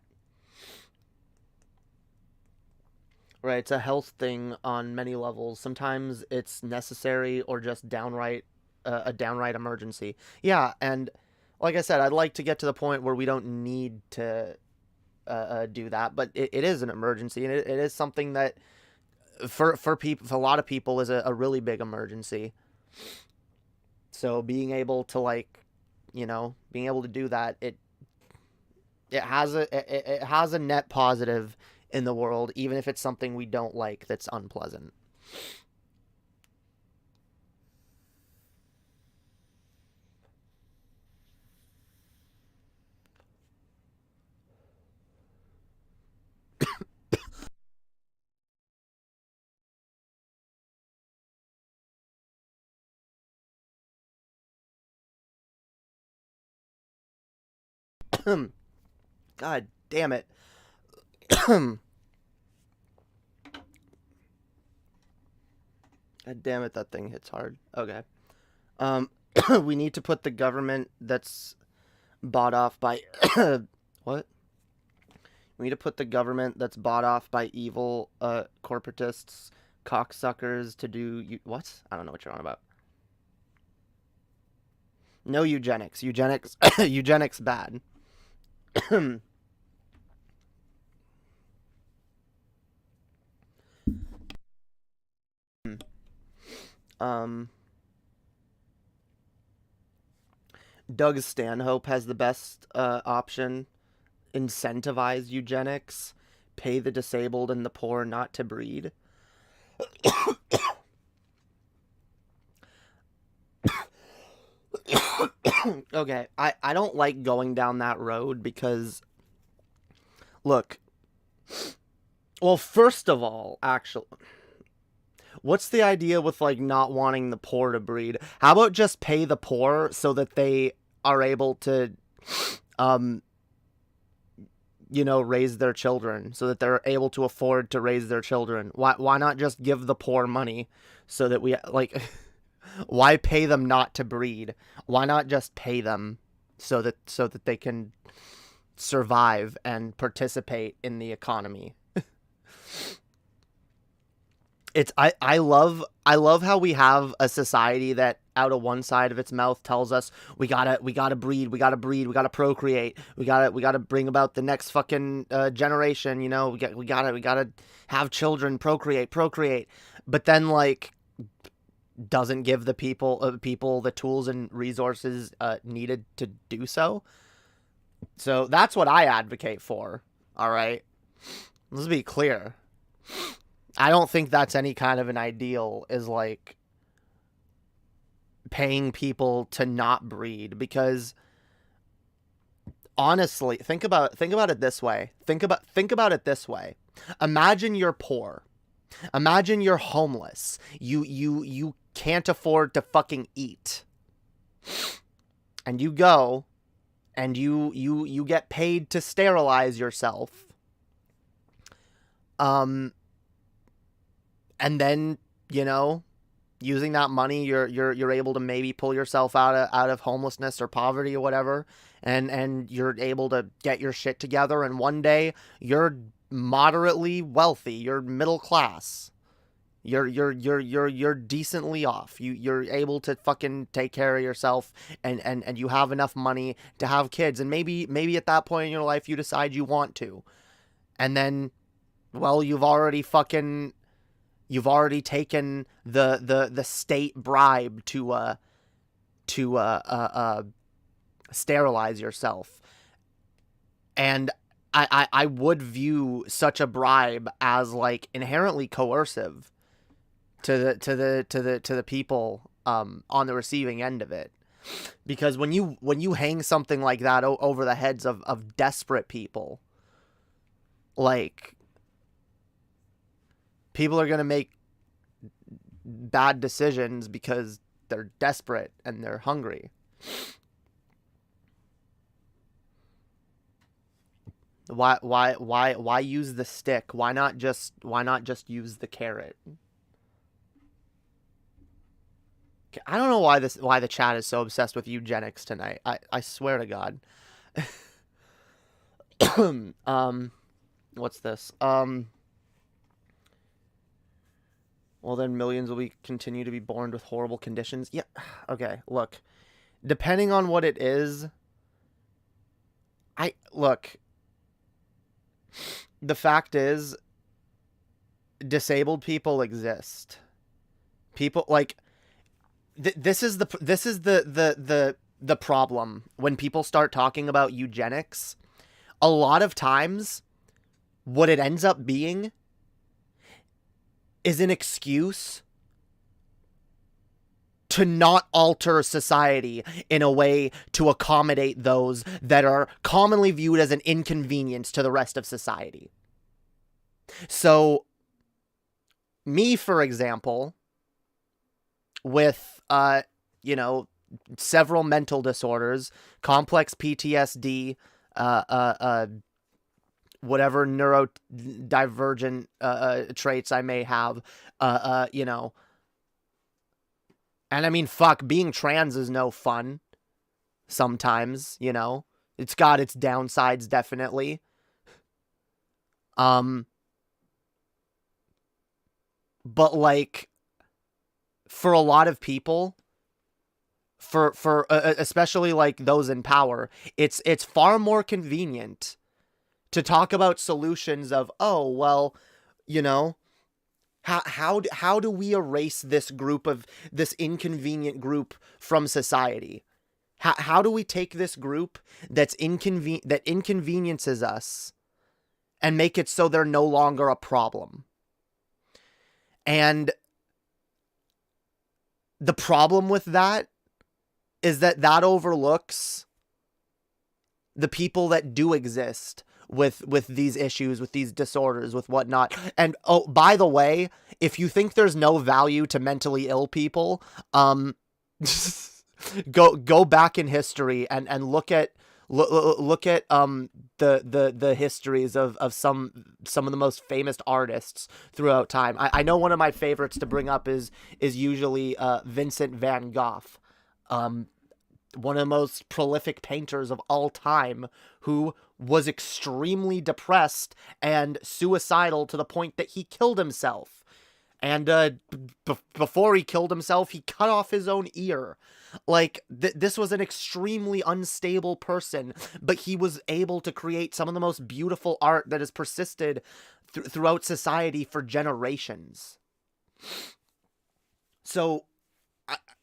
Right, it's a health thing on many levels. Sometimes it's necessary or just downright a downright emergency. Yeah, and like I said, I'd like to get to the point where we don't need to do that, but it is an emergency, and it is something that for people, for a lot of people, is a really big emergency. So being able to, like, being able to do that, it has a net positive in the world, even if it's something we don't like that's unpleasant. God damn it. God damn it, that thing hits hard. Okay. We need to put the government that's bought off by what? We need to put the government that's bought off by evil corporatists, cocksuckers to do what? I don't know what you're on about. No eugenics. Eugenics bad. Doug Stanhope has the best option. Incentivize eugenics. Pay the disabled and the poor not to breed. Okay, I don't like going down that road because, look, well, first of all, actually, what's the idea with, like, not wanting the poor to breed? How about just pay the poor so that they are able to, raise their children, so that they're able to afford to raise their children? Why not just give the poor money so that we, like, why pay them not to breed? Why not just pay them so that they can survive and participate in the economy? I love how we have a society that out of one side of its mouth tells us we gotta breed, we gotta procreate, we gotta bring about the next fucking generation, we gotta have children, procreate, but then, like, doesn't give the people the tools and resources needed to do so. So that's what I advocate for. All right, let's be clear. I don't think that's any kind of an ideal, is like paying people to not breed, because honestly, think about it this way. Think about it this way. Imagine you're poor. Imagine you're homeless. You can't afford to fucking eat. And you go and you get paid to sterilize yourself. And then, using that money, you're able to maybe pull yourself out of homelessness or poverty or whatever, and you're able to get your shit together, and one day you're moderately wealthy, you're middle class, You're decently off. You're able to fucking take care of yourself, and you have enough money to have kids, and maybe at that point in your life you decide you want to. And then, well, you've already taken the state bribe to sterilize yourself. And I would view such a bribe as like inherently coercive to the people on the receiving end of it. Because when you hang something like that over the heads of desperate people, like, people are going to make bad decisions because they're desperate and they're hungry. Why use the stick? Why not just use the carrot? I don't know why the chat is so obsessed with eugenics tonight. I swear to God. What's this? Well, then millions will continue to be born with horrible conditions. Yeah. Okay. Look, depending on what it is, the fact is, disabled people exist. People like this is the problem when people start talking about eugenics. A lot of times, what it ends up being is an excuse to not alter society in a way to accommodate those that are commonly viewed as an inconvenience to the rest of society. So, me, for example, with, several mental disorders, complex PTSD, whatever neurodivergent traits I may have, and I mean, fuck, being trans is no fun sometimes, it's got its downsides, definitely. But like, for a lot of people, for especially like those in power, it's far more convenient to talk about solutions of, oh, well, how do we erase this inconvenient group from society? How do we take this group that inconveniences us and make it so they're no longer a problem? And the problem with that is that overlooks the people that do exist with these issues, with these disorders, with whatnot. And, oh, by the way, if you think there's no value to mentally ill people, go back in history and look at the histories of some of the most famous artists throughout time. I know one of my favorites to bring up is usually Vincent van Gogh, one of the most prolific painters of all time, who was extremely depressed and suicidal to the point that he killed himself. And before he killed himself, he cut off his own ear. Like, this was an extremely unstable person, but he was able to create some of the most beautiful art that has persisted throughout society for generations. So,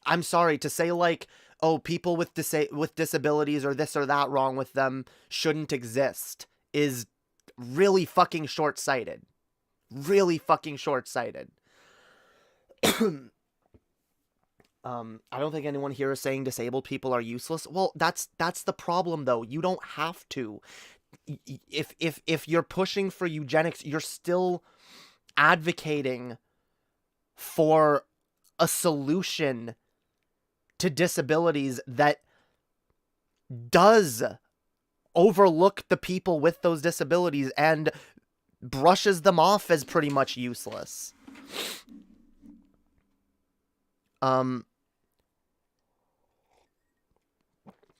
I'm sorry to say, like, oh, people with disabilities or this or that wrong with them shouldn't exist is really fucking short-sighted. Really fucking short-sighted. I don't think anyone here is saying disabled people are useless. Well, that's the problem, though. You don't have to. If you're pushing for eugenics, you're still advocating for a solution to disabilities that does overlook the people with those disabilities and brushes them off as pretty much useless.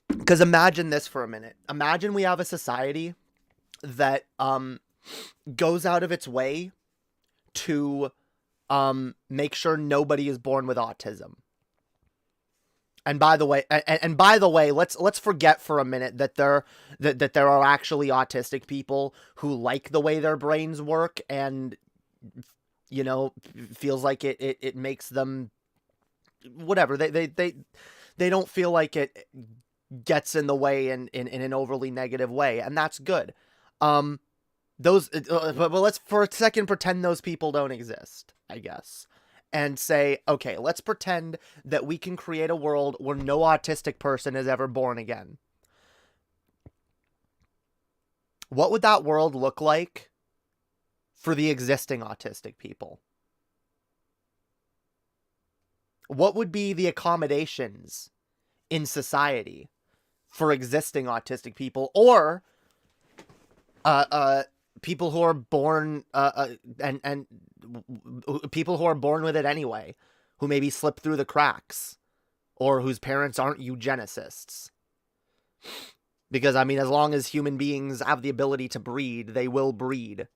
Because imagine this for a minute. Imagine we have a society that goes out of its way to make sure nobody is born with autism. And by the way, let's forget for a minute that there are actually autistic people who like the way their brains work, and feels like it makes them whatever. They don't feel like it gets in the way in an overly negative way, and that's good. But let's for a second pretend those people don't exist, I guess. And say, okay, let's pretend that we can create a world where no autistic person is ever born again. What would that world look like for the existing autistic people? What would be the accommodations in society for existing autistic people, or people who are born and people who are born with it anyway, who maybe slip through the cracks, or whose parents aren't eugenicists? Because, I mean, as long as human beings have the ability to breed, they will breed.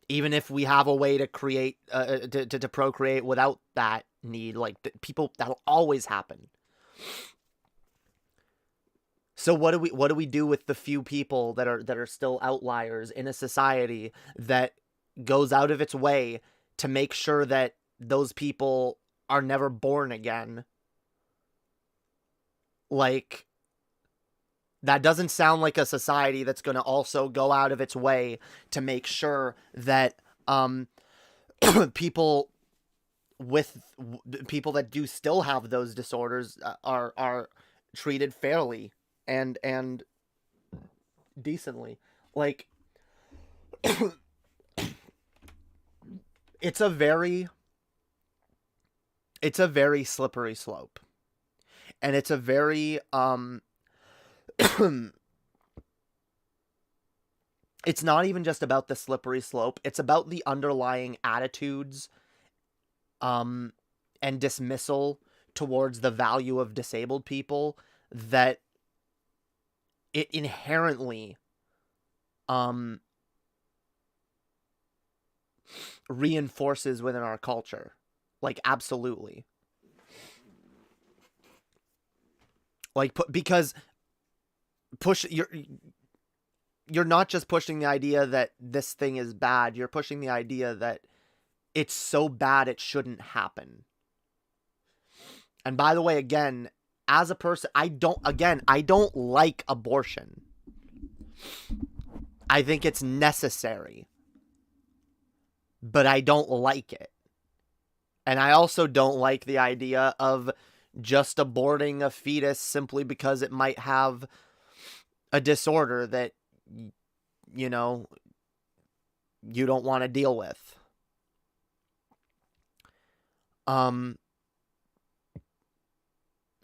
Even if we have a way to create, to procreate without that need, like, people, that'll always happen. So what do we do with the few people that are still outliers in a society that goes out of its way to make sure that those people are never born again? Like, that doesn't sound like a society that's going to also go out of its way to make sure that people that do still have those disorders are treated fairly and decently. Like, it's a very slippery slope. And it's a very it's not even just about the slippery slope, it's about the underlying attitudes and dismissal towards the value of disabled people that it inherently reinforces within our culture. Like, absolutely. Like, because you're not just pushing the idea that this thing is bad, you're pushing the idea that it's so bad it shouldn't happen. And by the way, again, as a person, I don't like abortion. I think it's necessary, but I don't like it. And I also don't like the idea of just aborting a fetus simply because it might have a disorder that, you don't want to deal with.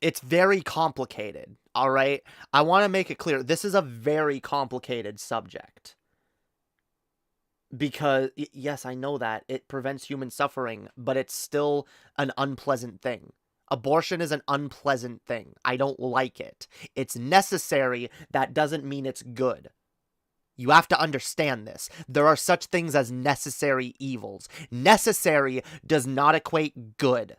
It's very complicated, all right? I want to make it clear, this is a very complicated subject. Because, yes, I know that it prevents human suffering, but it's still an unpleasant thing. Abortion is an unpleasant thing. I don't like it. It's necessary. That doesn't mean it's good. You have to understand this. There are such things as necessary evils. Necessary does not equate good.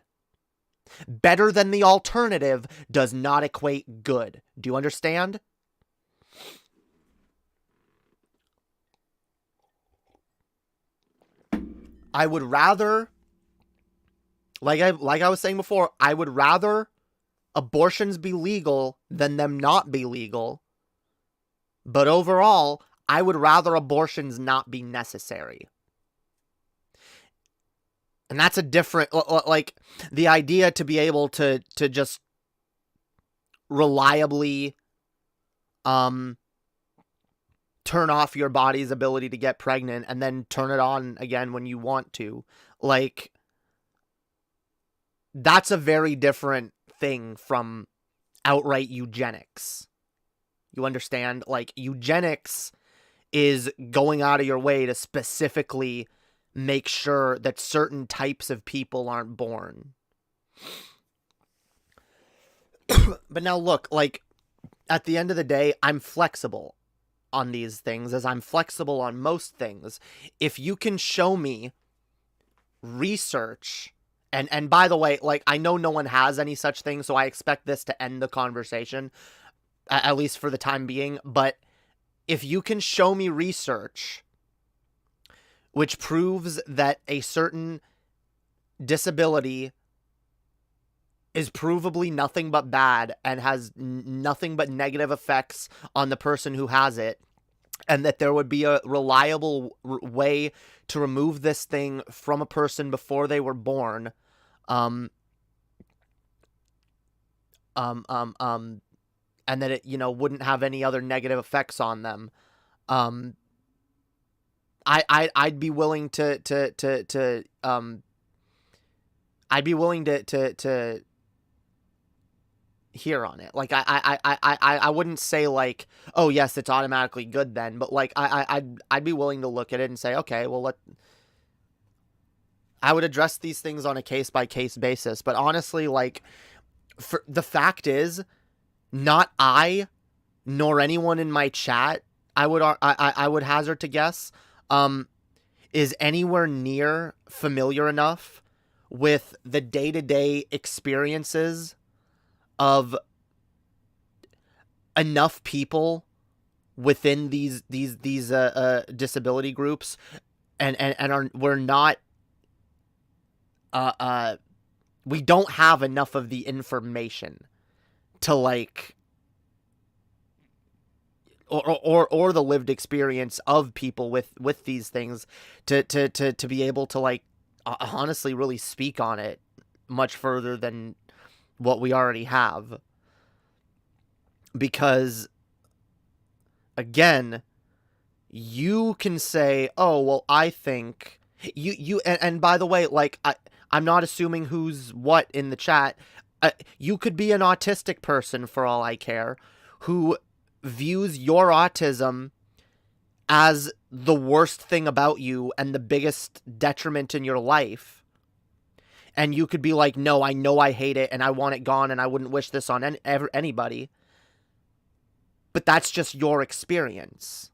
Better than the alternative does not equate good. Do you understand? I would rather, like I was saying before, I would rather abortions be legal than them not be legal. But overall, I would rather abortions not be necessary. And that's a different, like, the idea to be able to just reliably turn off your body's ability to get pregnant and then turn it on again when you want to. Like, that's a very different thing from outright eugenics. You understand? Like, eugenics is going out of your way to specifically make sure that certain types of people aren't born. But now look, like, at the end of the day, I'm flexible on these things, as I'm flexible on most things. If you can show me research, and by the way, like, I know no one has any such thing, so I expect this to end the conversation, at least for the time being, but if you can show me research which proves that a certain disability is provably nothing but bad and has nothing but negative effects on the person who has it, and that there would be a reliable way to remove this thing from a person before they were born, and that it, wouldn't have any other negative effects on them, I'd be willing to hear on it. Like, I wouldn't say, like, oh yes, it's automatically good then, but like, I'd be willing to look at it and say, okay, well, I would address these things on a case-by-case basis. But honestly, like, the fact is, not I, nor anyone in my chat, I would hazard to guess, is anywhere near familiar enough with the day-to-day experiences of enough people within these disability groups, and we're not, we don't have enough of the information to, like, or the lived experience of people with these things to be able to, like, honestly really speak on it much further than what we already have. Because, again, you can say, oh, well, I think and by the way, like, I'm not assuming who's what in the chat. You could be an autistic person, for all I care, who views your autism as the worst thing about you and the biggest detriment in your life. And you could be like, no, I know I hate it and I want it gone and I wouldn't wish this on anybody. But that's just your experience.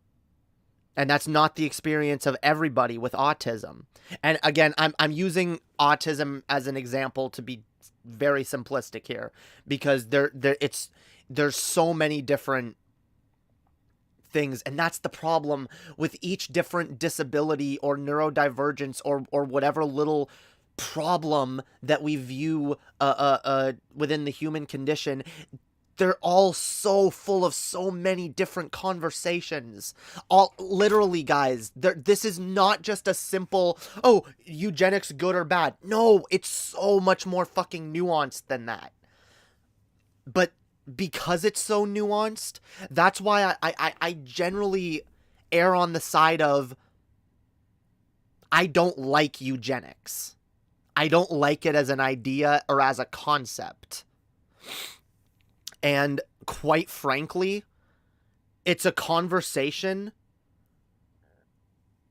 And that's not the experience of everybody with autism. And again, I'm using autism as an example to be very simplistic here, because there's so many different things, and that's the problem with each different disability or neurodivergence or whatever little problem that we view within the human condition. They're all so full of so many different conversations. All literally, guys, this is not just a simple, oh, eugenics good or bad. No, it's so much more fucking nuanced than that. But because it's so nuanced, that's why I generally err on the side of, I don't like eugenics. I don't like it as an idea or as a concept. And quite frankly, it's a conversation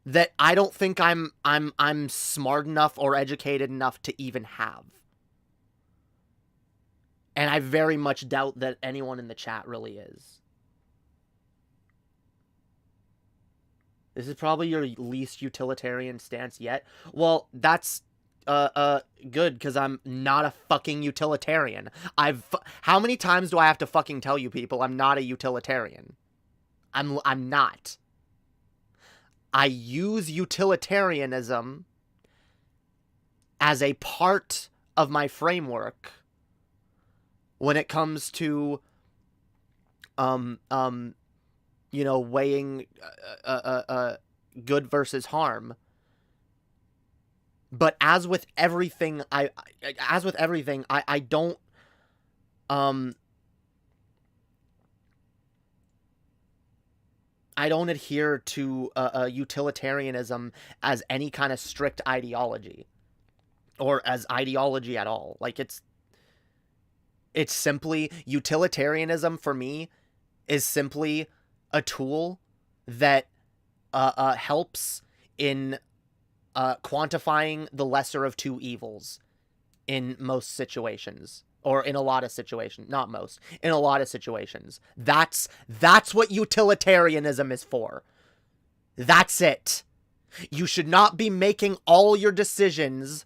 that I don't think I'm smart enough or educated enough to even have. And I very much doubt that anyone in the chat really is. This is probably your least utilitarian stance yet. Well, that's good, because I'm not a fucking utilitarian. How many times do I have to fucking tell you people I'm not a utilitarian? I'm not. I use utilitarianism as a part of my framework when it comes to weighing good versus harm. But as with everything, I don't adhere to utilitarianism as any kind of strict ideology, or as ideology at all. Like, it's simply, utilitarianism for me is simply a tool that helps in quantifying the lesser of two evils in most situations, or in a lot of situations. Not most, in a lot of situations. That's what utilitarianism is for. That's it. You should not be making all your decisions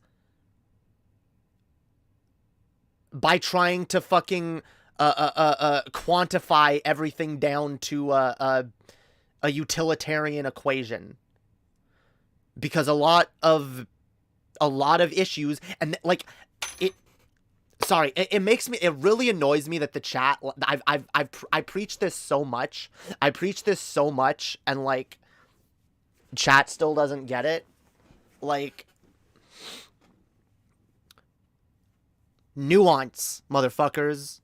by trying to fucking quantify everything down to a utilitarian equation. Because a lot of issues, and like it really annoys me that the chat, I preach this so much, and like chat still doesn't get it. Like, nuance, motherfuckers.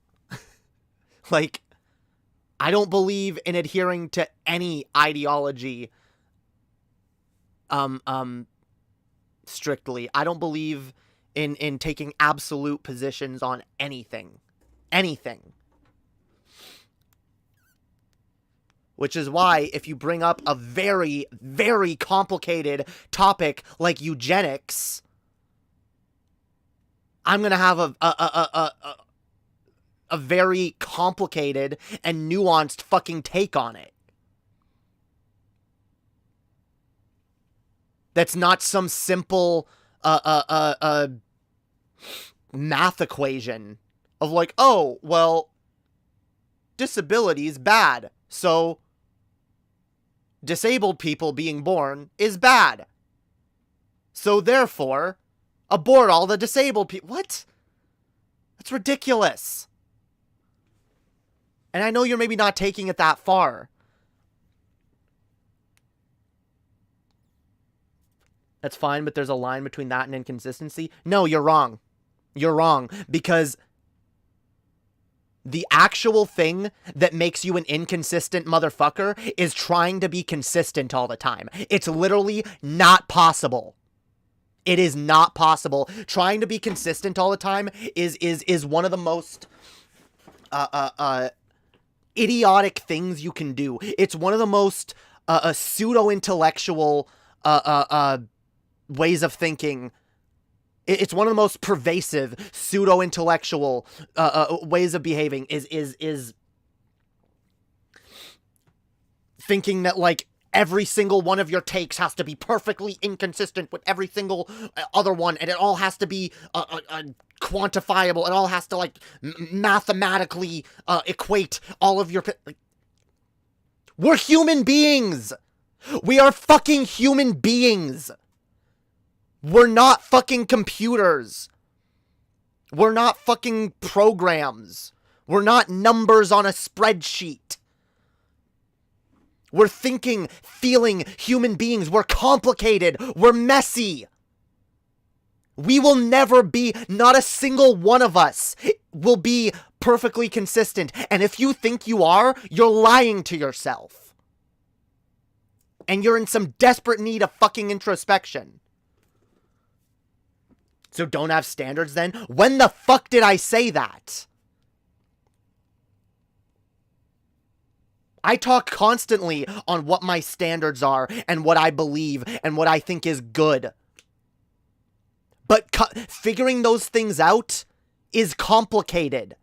Like, I don't believe in adhering to any ideology strictly. I don't believe in taking absolute positions on anything. Which is why, if you bring up a very, very complicated topic like eugenics, I'm gonna have a very complicated and nuanced fucking take on it. That's not some simple math equation of like, oh, well, disability is bad, so disabled people being born is bad. So therefore, abort all the disabled people. What? That's ridiculous. And I know you're maybe not taking it that far. That's fine, but there's a line between that and inconsistency. No, you're wrong. You're wrong, because the actual thing that makes you an inconsistent motherfucker is trying to be consistent all the time. It's literally not possible. It is not possible. Trying to be consistent all the time is one of the most idiotic things you can do. It's one of the most pseudo-intellectual ways of thinking. It's one of the most pervasive pseudo-intellectual ways of behaving is thinking that, like, every single one of your takes has to be perfectly inconsistent with every single other one, and it all has to be quantifiable. It all has to, like, mathematically equate all of your... We're human beings! We are fucking human beings! We're not fucking computers. We're not fucking programs. We're not numbers on a spreadsheet. We're thinking, feeling human beings. We're complicated. We're messy. We will never be, not a single one of us will be perfectly consistent. And if you think you are, you're lying to yourself. And you're in some desperate need of fucking introspection. So don't have standards then? When the fuck did I say that? I talk constantly on what my standards are and what I believe and what I think is good. But figuring those things out is complicated.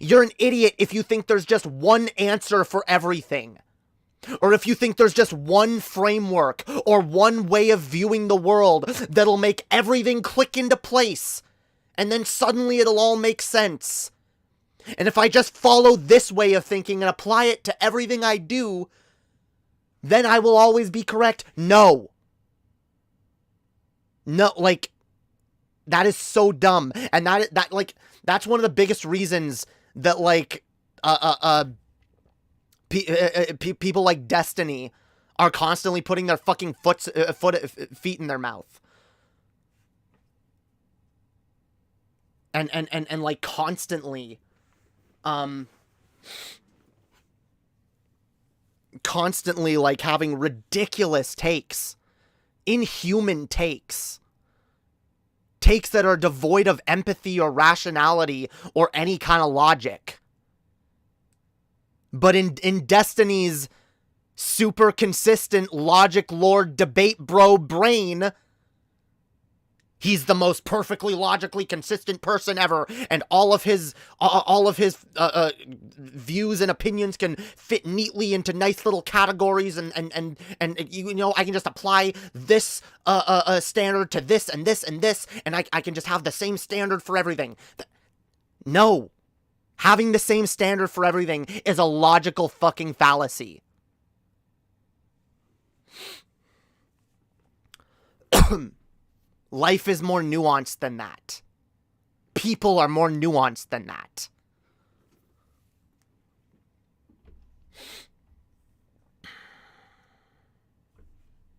You're an idiot if you think there's just one answer for everything. Or if you think there's just one framework or one way of viewing the world that'll make everything click into place. And then suddenly it'll all make sense. And if I just follow this way of thinking and apply it to everything I do, then I will always be correct. No. No, like, that is so dumb. And that like, that's one of the biggest reasons that, like, people like Destiny are constantly putting their fucking feet in their mouth. And like constantly like having ridiculous takes, inhuman takes that are devoid of empathy or rationality or any kind of logic. But in Destiny's super consistent logic lord debate bro brain, He's the most perfectly logically consistent person ever, and all of his views and opinions can fit neatly into nice little categories, and you know, I can just apply this standard to this and this and this, and I can just have the same standard for everything. No. Having the same standard for everything is a logical fucking fallacy. Life is more nuanced than that. People are more nuanced than that.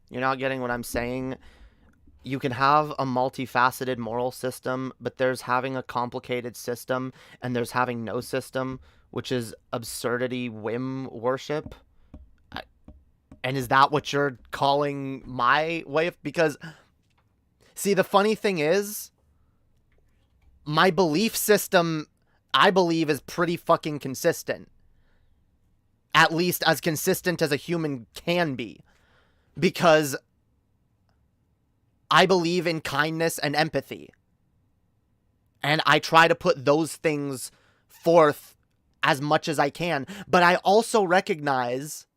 You're not getting what I'm saying? You can have a multifaceted moral system, but there's having a complicated system, and there's having no system, which is absurdity, whim worship. And is that what you're calling my way of... Because, see, the funny thing is, my belief system, I believe, is pretty fucking consistent. At least as consistent as a human can be. Because I believe in kindness and empathy. And I try to put those things forth as much as I can. But I also recognize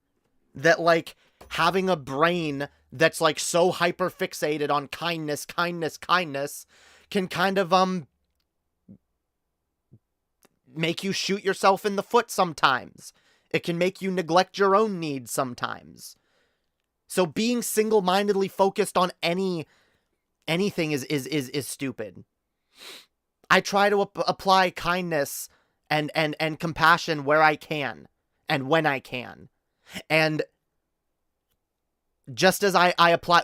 that, like, having a brain that's, like, so hyper fixated on kindness can kind of, make you shoot yourself in the foot sometimes. It can make you neglect your own needs sometimes. So being single-mindedly focused on anything is stupid. I try to apply kindness and compassion where I can and when I can. And just as I apply,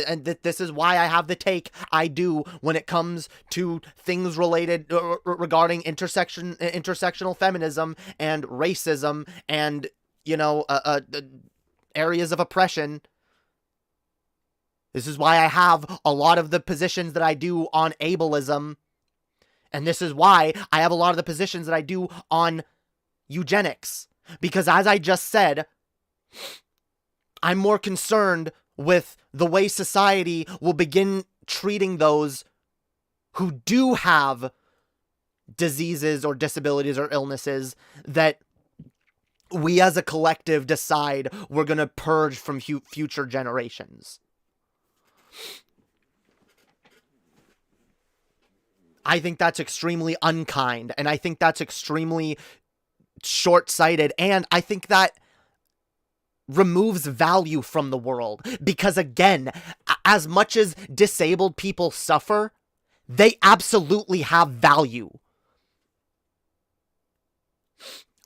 and this is why I have the take I do when it comes to things related regarding intersectional feminism and racism and, you know, areas of oppression. This is why I have a lot of the positions that I do on ableism. And this is why I have a lot of the positions that I do on eugenics. Because as I just said, I'm more concerned with the way society will begin treating those who do have diseases or disabilities or illnesses that we as a collective decide we're going to purge from future generations. I think that's extremely unkind, and I think that's extremely short-sighted, and I think that removes value from the world. Because again, as much as disabled people suffer, they absolutely have value.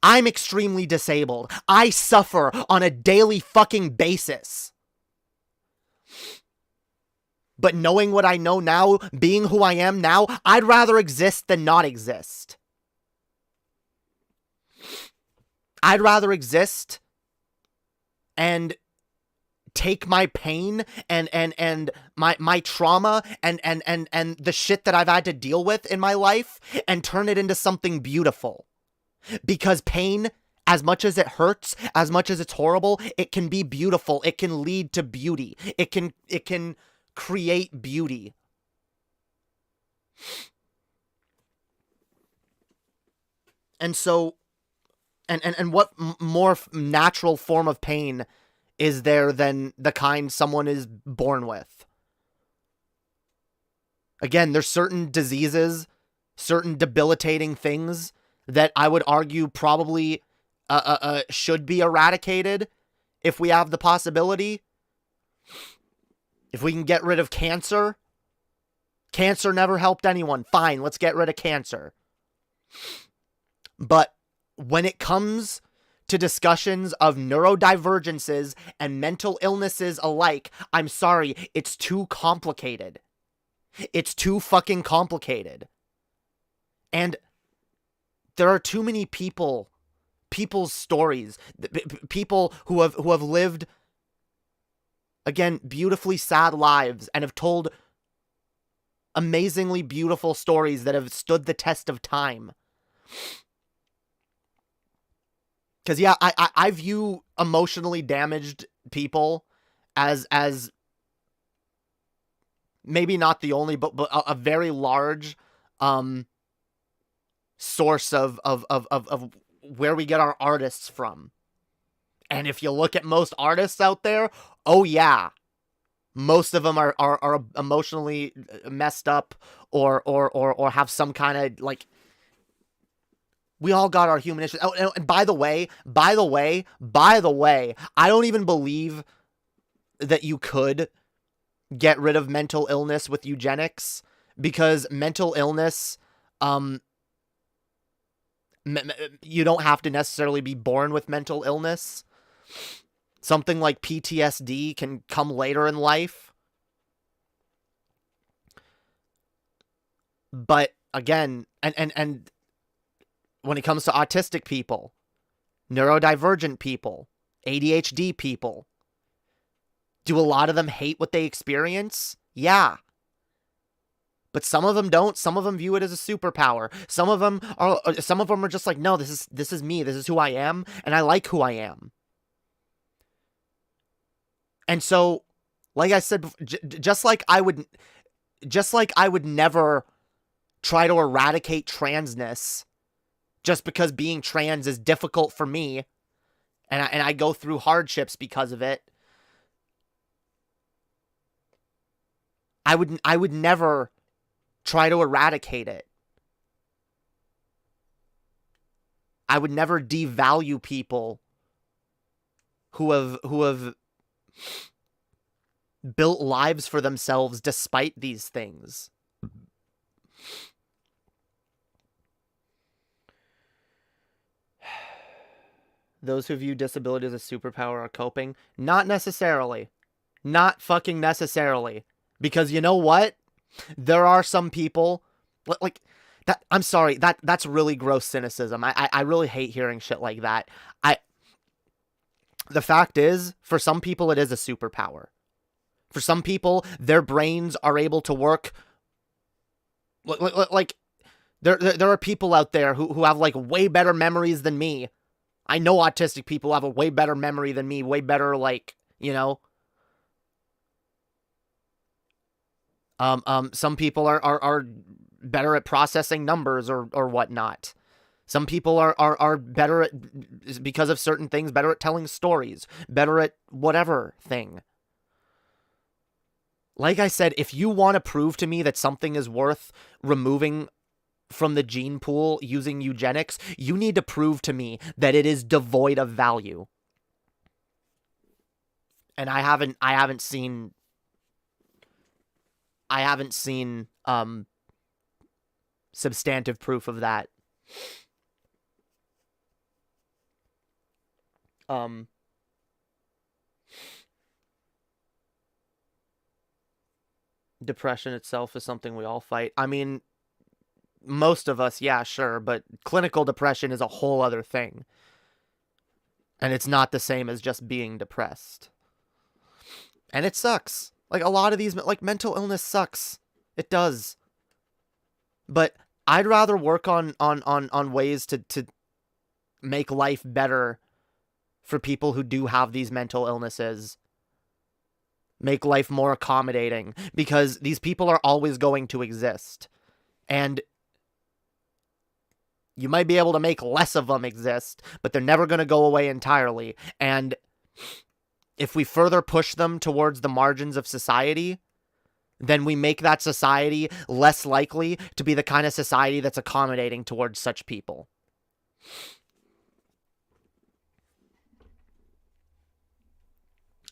I'm extremely disabled. I suffer on a daily fucking basis. But knowing what I know now, being who I am now, I'd rather exist than not exist. I'd rather exist and take my pain and my trauma and the shit that I've had to deal with in my life and turn it into something beautiful. Because pain, as much as it hurts, as much as it's horrible, it can be beautiful. It can lead to beauty. It can create beauty. And so, and what more natural form of pain is there than the kind someone is born with? Again, there's certain diseases, certain debilitating things that I would argue probably should be eradicated if we have the possibility. If we can get rid of cancer. Cancer never helped anyone. Fine, let's get rid of cancer. But when it comes to discussions of neurodivergences and mental illnesses alike, I'm sorry, it's too complicated. It's too fucking complicated. And there are too many people's stories, people who have lived, again, beautifully sad lives and have told amazingly beautiful stories that have stood the test of time. Because, yeah, I view emotionally damaged people as maybe not the only, but a very large source of where we get our artists from. And if you look at most artists out there, oh yeah, most of them are emotionally messed up or have some kind of, like, we all got our human issues. Oh, and by the way, I don't even believe that you could get rid of mental illness with eugenics, because mental illness, you don't have to necessarily be born with mental illness. Something like PTSD can come later in life. But again, and when it comes to autistic people, neurodivergent people, ADHD people, do a lot of them hate what they experience? Yeah. But some of them don't. Some of them view it as a superpower. Some of them are just like, no, this is me. This is who I am, and I like who I am. And so, like I said, just like I would never try to eradicate transness just because being trans is difficult for me, and I go through hardships because of it. I would never try to eradicate it. I would never devalue people who have built lives for themselves despite these things. Those who view disability as a superpower are coping. Not necessarily. Not fucking necessarily. Because you know what? There are some people, like, that, I'm sorry, that's really gross cynicism. I really hate hearing shit like that. The fact is, for some people, it is a superpower. For some people, their brains are able to work, like, there are people out there who have, like, way better memories than me. I know autistic people have a way better memory than me, way better, like, you know. Some people are better at processing numbers or whatnot. Some people are better at, because of certain things, better at telling stories, better at whatever thing. Like I said, if you want to prove to me that something is worth removing from the gene pool using eugenics, you need to prove to me that it is devoid of value. And I haven't seen substantive proof of that. Depression itself is something we all fight. I mean, most of us, yeah, sure, but clinical depression is a whole other thing. And it's not the same as just being depressed. And it sucks. Like, a lot of these, like, mental illness sucks. It does. But I'd rather work on ways to make life better for people who do have these mental illnesses. Make life more accommodating, because these people are always going to exist. And you might be able to make less of them exist, but they're never going to go away entirely. And if we further push them towards the margins of society, then we make that society less likely to be the kind of society that's accommodating towards such people.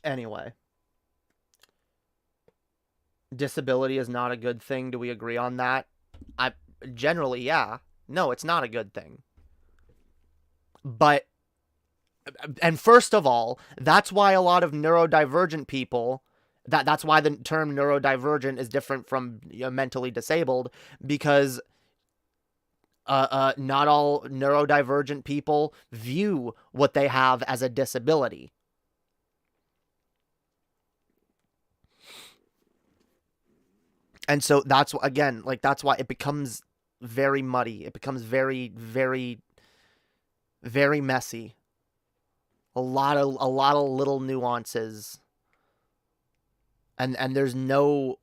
Anyway. Disability is not a good thing. Do we agree on that? Generally, yeah. No, it's not a good thing. But, and first of all, that's why a lot of neurodivergent people, that's why the term neurodivergent is different from, you know, mentally disabled, because not all neurodivergent people view what they have as a disability. And so that's, again, like, that's why it becomes very muddy. It becomes very, very, very messy. A lot of little nuances. And there's no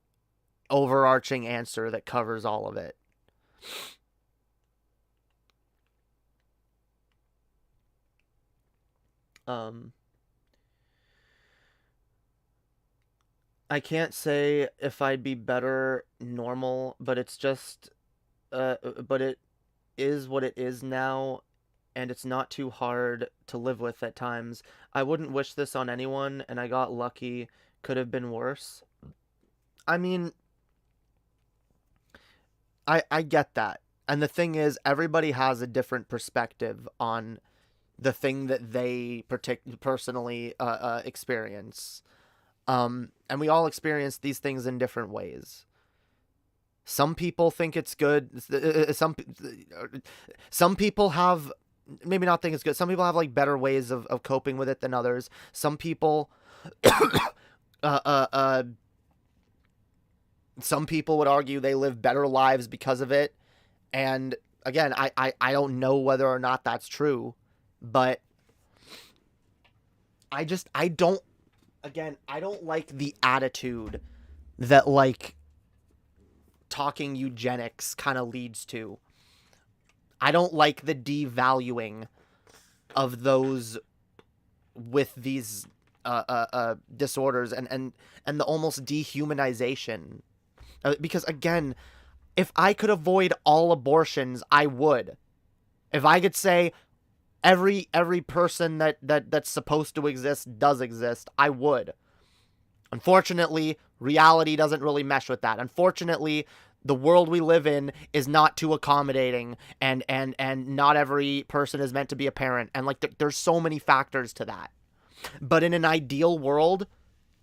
overarching answer that covers all of it. I can't say if I'd be better normal, but it's just, but it is what it is now, and it's not too hard to live with at times. I wouldn't wish this on anyone, and I got lucky. Could have been worse. I mean, I get that. And the thing is, everybody has a different perspective on the thing that they personally experience. And we all experience these things in different ways. Some people think it's good. Some people have, maybe not think it's good. Some people have like better ways of coping with it than others. Some people, some people would argue they live better lives because of it. And again, I don't know whether or not that's true, but I don't like the attitude that like talking eugenics kind of leads to. I don't like the devaluing of those with these disorders and the almost dehumanization. Because again, if I could avoid all abortions, I would. If I could say every person that's supposed to exist does exist, I would. Unfortunately, reality doesn't really mesh with that. Unfortunately, the world we live in is not too accommodating, and not every person is meant to be a parent, and like there's so many factors to that. But in an ideal world,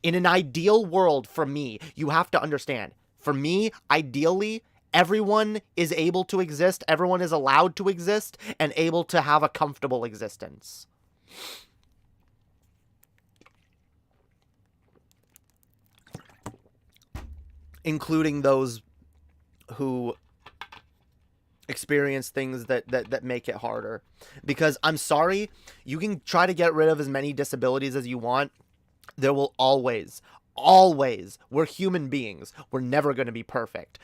for me, you have to understand, for me, ideally, everyone is able to exist, everyone is allowed to exist, and able to have a comfortable existence. Including those who experience things that make it harder. Because I'm sorry, you can try to get rid of as many disabilities as you want. There will always, we're human beings. We're never going to be perfect.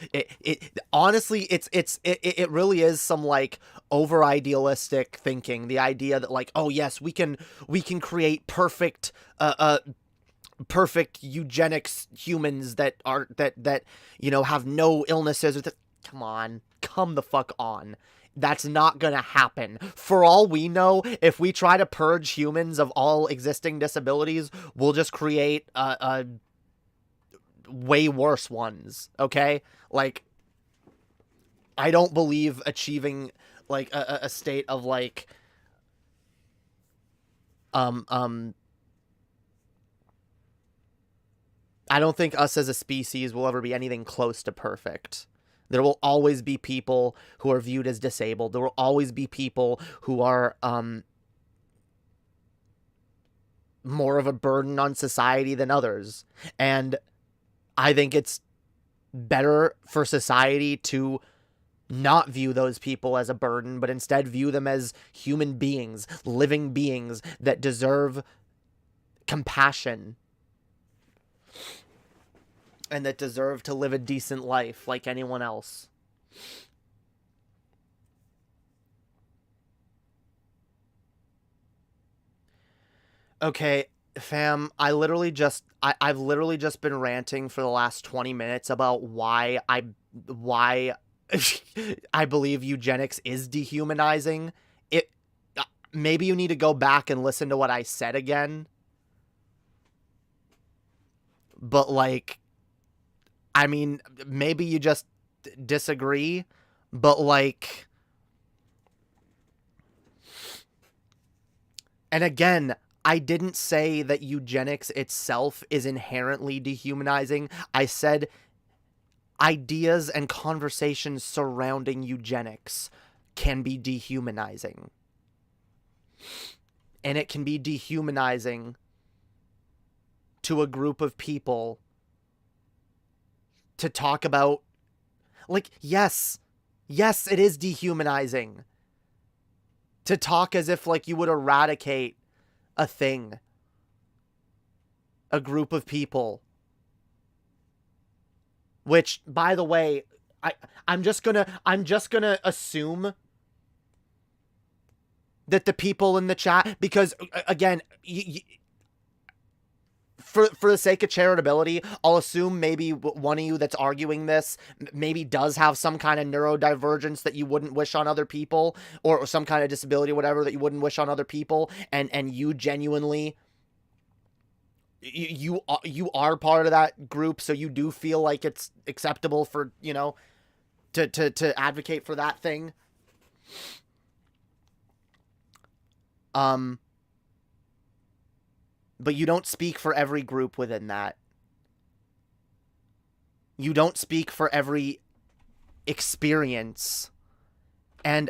Honestly, it really is some like over idealistic thinking. The idea that like, oh yes, we can create perfect eugenics humans that you know have no illnesses. Come the fuck on. That's not gonna happen. For all we know, if we try to purge humans of all existing disabilities, we'll just create way worse ones. Okay, like I don't believe achieving like a state of like I don't think us as a species will ever be anything close to perfect. There will always be people who are viewed as disabled. There will always be people who are more of a burden on society than others. And I think it's better for society to not view those people as a burden, but instead view them as human beings, living beings that deserve compassion and that deserve to live a decent life like anyone else. Okay, fam, I've literally just been ranting for the last 20 minutes about why I believe eugenics is dehumanizing. Maybe you need to go back and listen to what I said again. But like, I mean, maybe you just disagree, but like, and again, I didn't say that eugenics itself is inherently dehumanizing. I said ideas and conversations surrounding eugenics can be dehumanizing. And it can be dehumanizing to a group of people to talk about, like, yes, it is dehumanizing to talk as if, like, you would eradicate a thing, a group of people. Which, by the way, I'm just gonna assume that the people in the chat, because again, for the sake of charitability, I'll assume maybe one of you that's arguing this maybe does have some kind of neurodivergence that you wouldn't wish on other people, or some kind of disability or whatever that you wouldn't wish on other people, and you genuinely, you are part of that group, so you do feel like it's acceptable for, you know, to advocate for that thing. But you don't speak for every group within that. You don't speak for every experience. And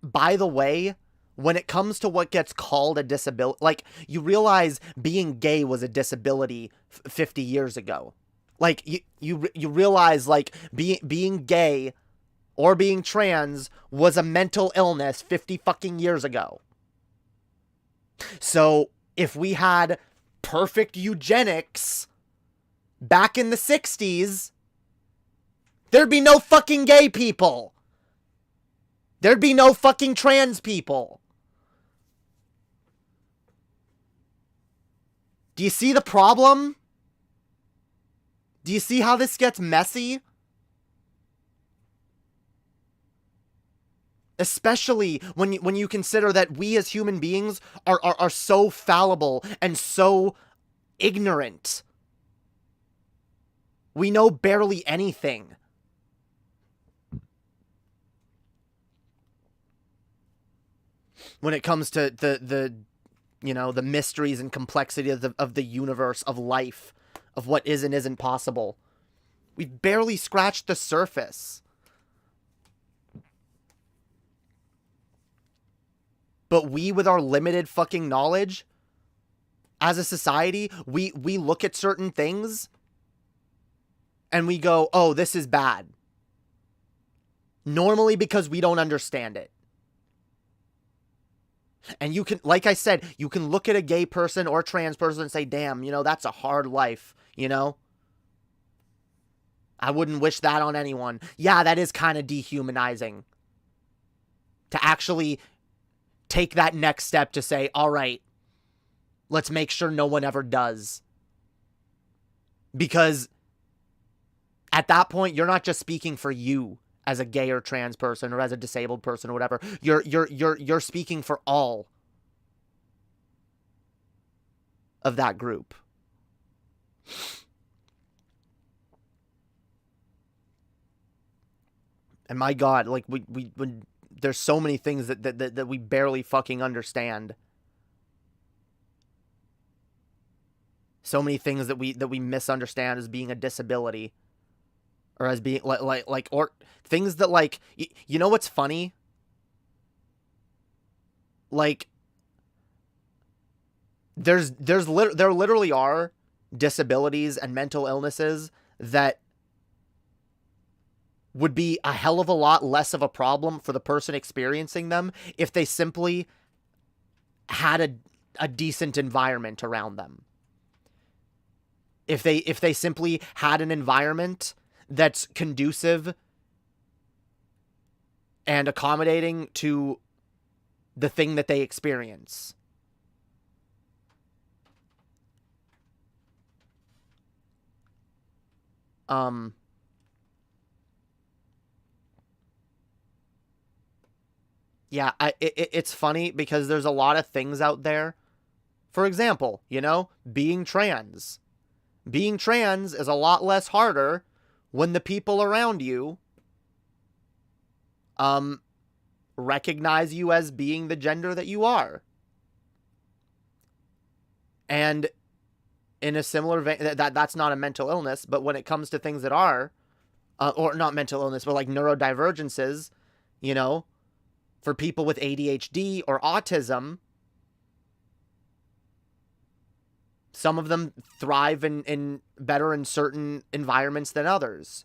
by the way, when it comes to what gets called a disability, like, you realize being gay was a disability 50 years ago. Like, you realize, like, being gay or being trans was a mental illness 50 fucking years ago. So if we had perfect eugenics back in the 60s, there'd be no fucking gay people. There'd be no fucking trans people. Do you see the problem? Do you see how this gets messy? Especially when you consider that we as human beings are so fallible and so ignorant. We know barely anything. When it comes to the you know, the mysteries and complexity of the universe, of life, of what is and isn't possible. We've barely scratched the surface. But we, with our limited fucking knowledge, as a society, we look at certain things and we go, oh, this is bad. Normally because we don't understand it. And you can, like I said, you can look at a gay person or a trans person and say, damn, you know, that's a hard life, you know? I wouldn't wish that on anyone. Yeah, that is kind of dehumanizing. To actually take that next step to say, all right, let's make sure no one ever does. Because at that point, you're not just speaking for you as a gay or trans person or as a disabled person or whatever. You're speaking for all of that group. And my God, like when there's so many things that we barely fucking understand. So many things that we misunderstand as being a disability, or as being like or things that, like, you know what's funny? Like, there literally are disabilities and mental illnesses that would be a hell of a lot less of a problem for the person experiencing them if they simply had a decent environment around them. If they simply had an environment that's conducive and accommodating to the thing that they experience. Yeah, it's funny because there's a lot of things out there. For example, you know, being trans. Being trans is a lot less harder when the people around you recognize you as being the gender that you are. And in a similar vein, that's not a mental illness, but when it comes to things that are, or not mental illness, but like neurodivergences, you know, for people with ADHD or autism, some of them thrive in better in certain environments than others.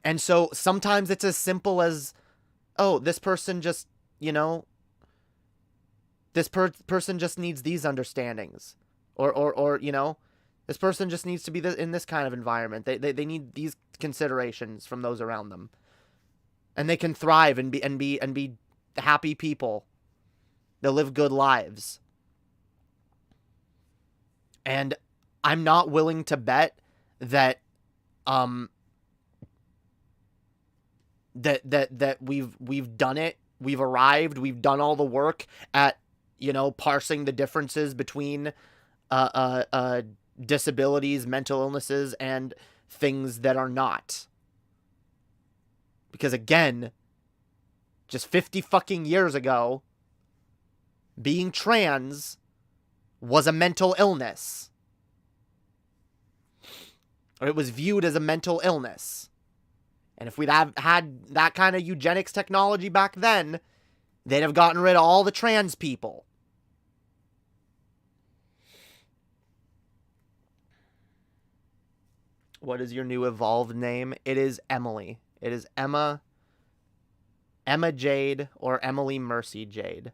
And so sometimes it's as simple as, oh, this person just, you know, this person just needs these understandings. Or you know, This person just needs to be in this kind of environment. They need these considerations from those around them. And they can thrive and be happy people. They'll live good lives. And I'm not willing to bet that that we've done it. We've arrived. We've done all the work at, parsing the differences between disabilities, mental illnesses, and things that are not. Because again, just 50 fucking years ago, being trans was a mental illness. Or it was viewed as a mental illness. And if we'd have had that kind of eugenics technology back then, they'd have gotten rid of all the trans people. What is your new evolved name? It is Emily. It is Emma Jade or Emily Mercy Jade.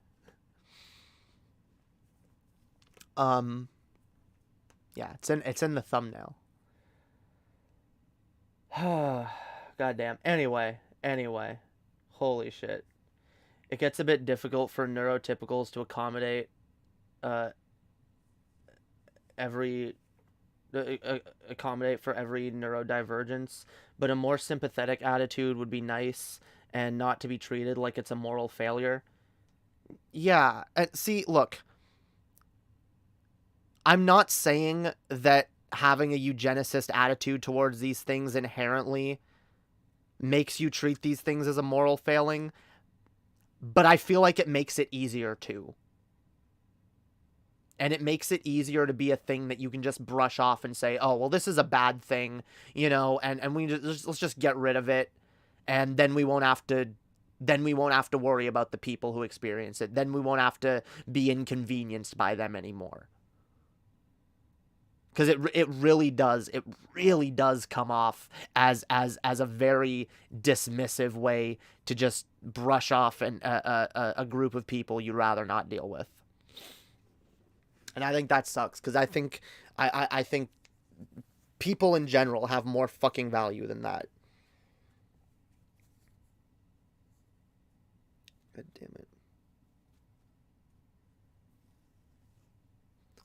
Yeah, it's in the thumbnail. Goddamn. Anyway. Holy shit. It gets a bit difficult for neurotypicals to accommodate accommodate for every neurodivergence, but a more sympathetic attitude would be nice and not to be treated like it's a moral failure. Yeah, see, look, I'm not saying that having a eugenicist attitude towards these things inherently makes you treat these things as a moral failing, but I feel like it makes it easier to. And it makes it easier to be a thing that you can just brush off and say, oh, well, this is a bad thing, and let's just get rid of it, and then we won't have to worry about the people who experience it. Then we won't have to be inconvenienced by them anymore. Because it really does come off as a very dismissive way to just brush off a group of people you'd rather not deal with. And I think that sucks, because I think people in general have more fucking value than that. God damn it.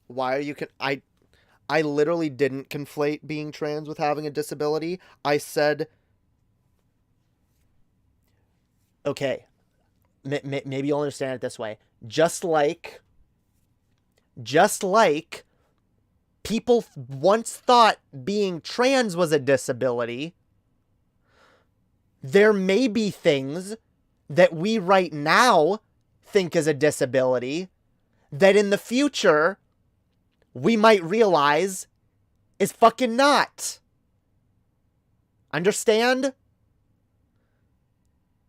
Why are you I literally didn't conflate being trans with having a disability. I said, okay, maybe you'll understand it this way. Just like people once thought being trans was a disability, there may be things that we right now think is a disability that in the future we might realize is fucking not. Understand?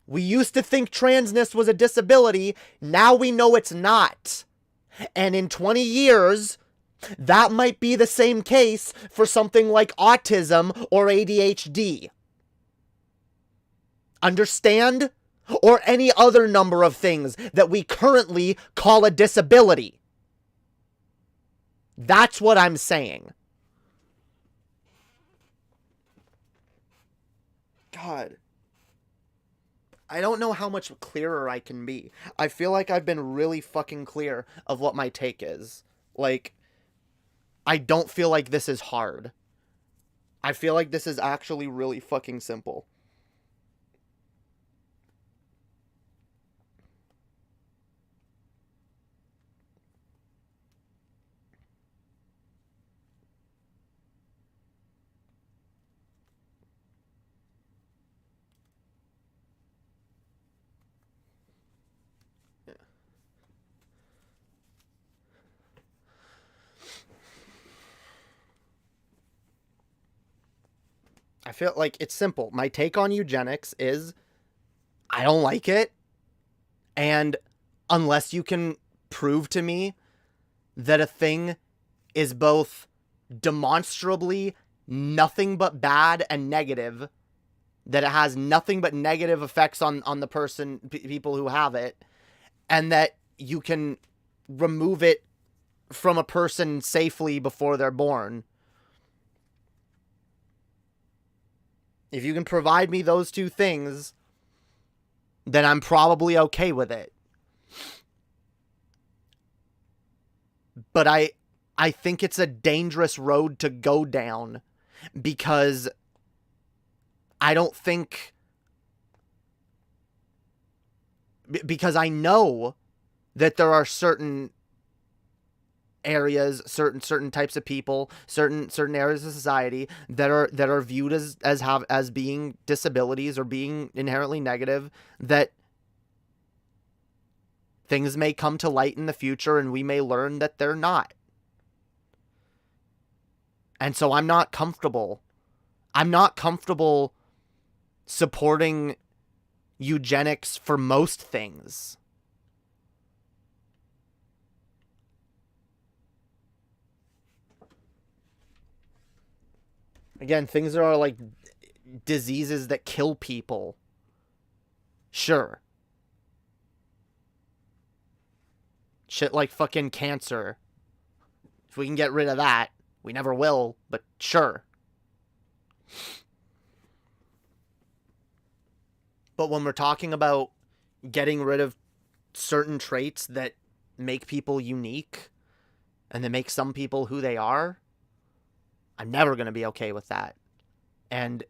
We used to think transness was a disability. Now we know it's not. And in 20 years, that might be the same case for something like autism or ADHD. Understand? Or any other number of things that we currently call a disability. That's what I'm saying. God. I don't know how much clearer I can be. I feel like I've been really fucking clear of what my take is. Like, I don't feel like this is hard. I feel like this is actually really fucking simple. I feel like it's simple. My take on eugenics is I don't like it. And unless you can prove to me that a thing is both demonstrably nothing but bad and negative, that it has nothing but negative effects on the people who have it, and that you can remove it from a person safely before they're born, If you can provide me those two things, then I'm probably okay with it. But I think it's a dangerous road to go down, because I don't think, because I know that there are certain areas, certain types of people, certain areas of society that are viewed as being disabilities or being inherently negative, that things may come to light in the future and we may learn that they're not. And so I'm not comfortable supporting eugenics for most things. Again, things that are like diseases that kill people. Sure. Shit like fucking cancer. If we can get rid of that, we never will, but sure. But when we're talking about getting rid of certain traits that make people unique and that make some people who they are, I'm never going to be okay with that. And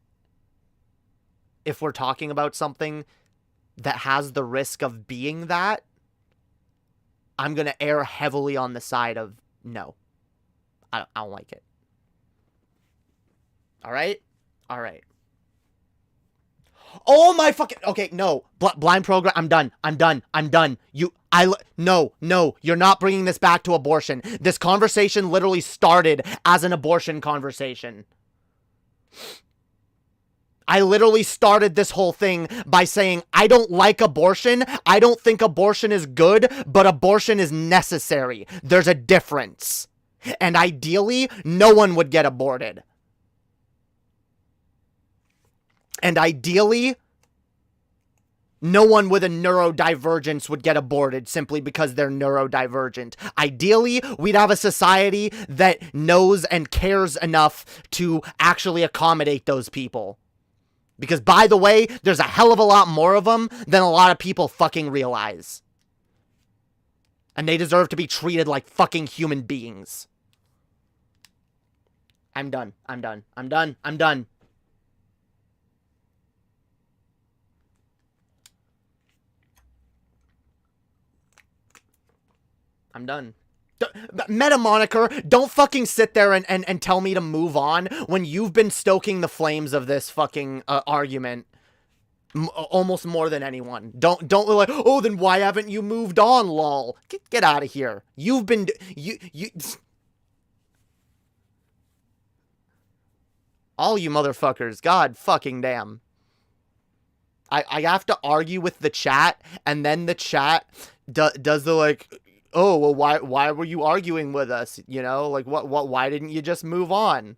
if we're talking about something that has the risk of being that, I'm going to err heavily on the side of no. I don't like it. All right? All right. Oh my fucking... Okay, no. Blind program. I'm done. No. You're not bringing this back to abortion. This conversation literally started as an abortion conversation. I literally started this whole thing by saying, I don't like abortion. I don't think abortion is good, but abortion is necessary. There's a difference. And ideally, no one would get aborted. And ideally, no one with a neurodivergence would get aborted simply because they're neurodivergent. Ideally, we'd have a society that knows and cares enough to actually accommodate those people. Because, by the way, there's a hell of a lot more of them than a lot of people fucking realize. And they deserve to be treated like fucking human beings. I'm done. I'm done. Meta moniker, don't fucking sit there and tell me to move on when you've been stoking the flames of this fucking argument almost more than anyone. Don't be like, oh, then why haven't you moved on, lol. Get out of here. You've been... All you motherfuckers, god fucking damn. I have to argue with the chat, and then the chat does the like... Oh, well, why were you arguing with us? You know, like, why didn't you just move on?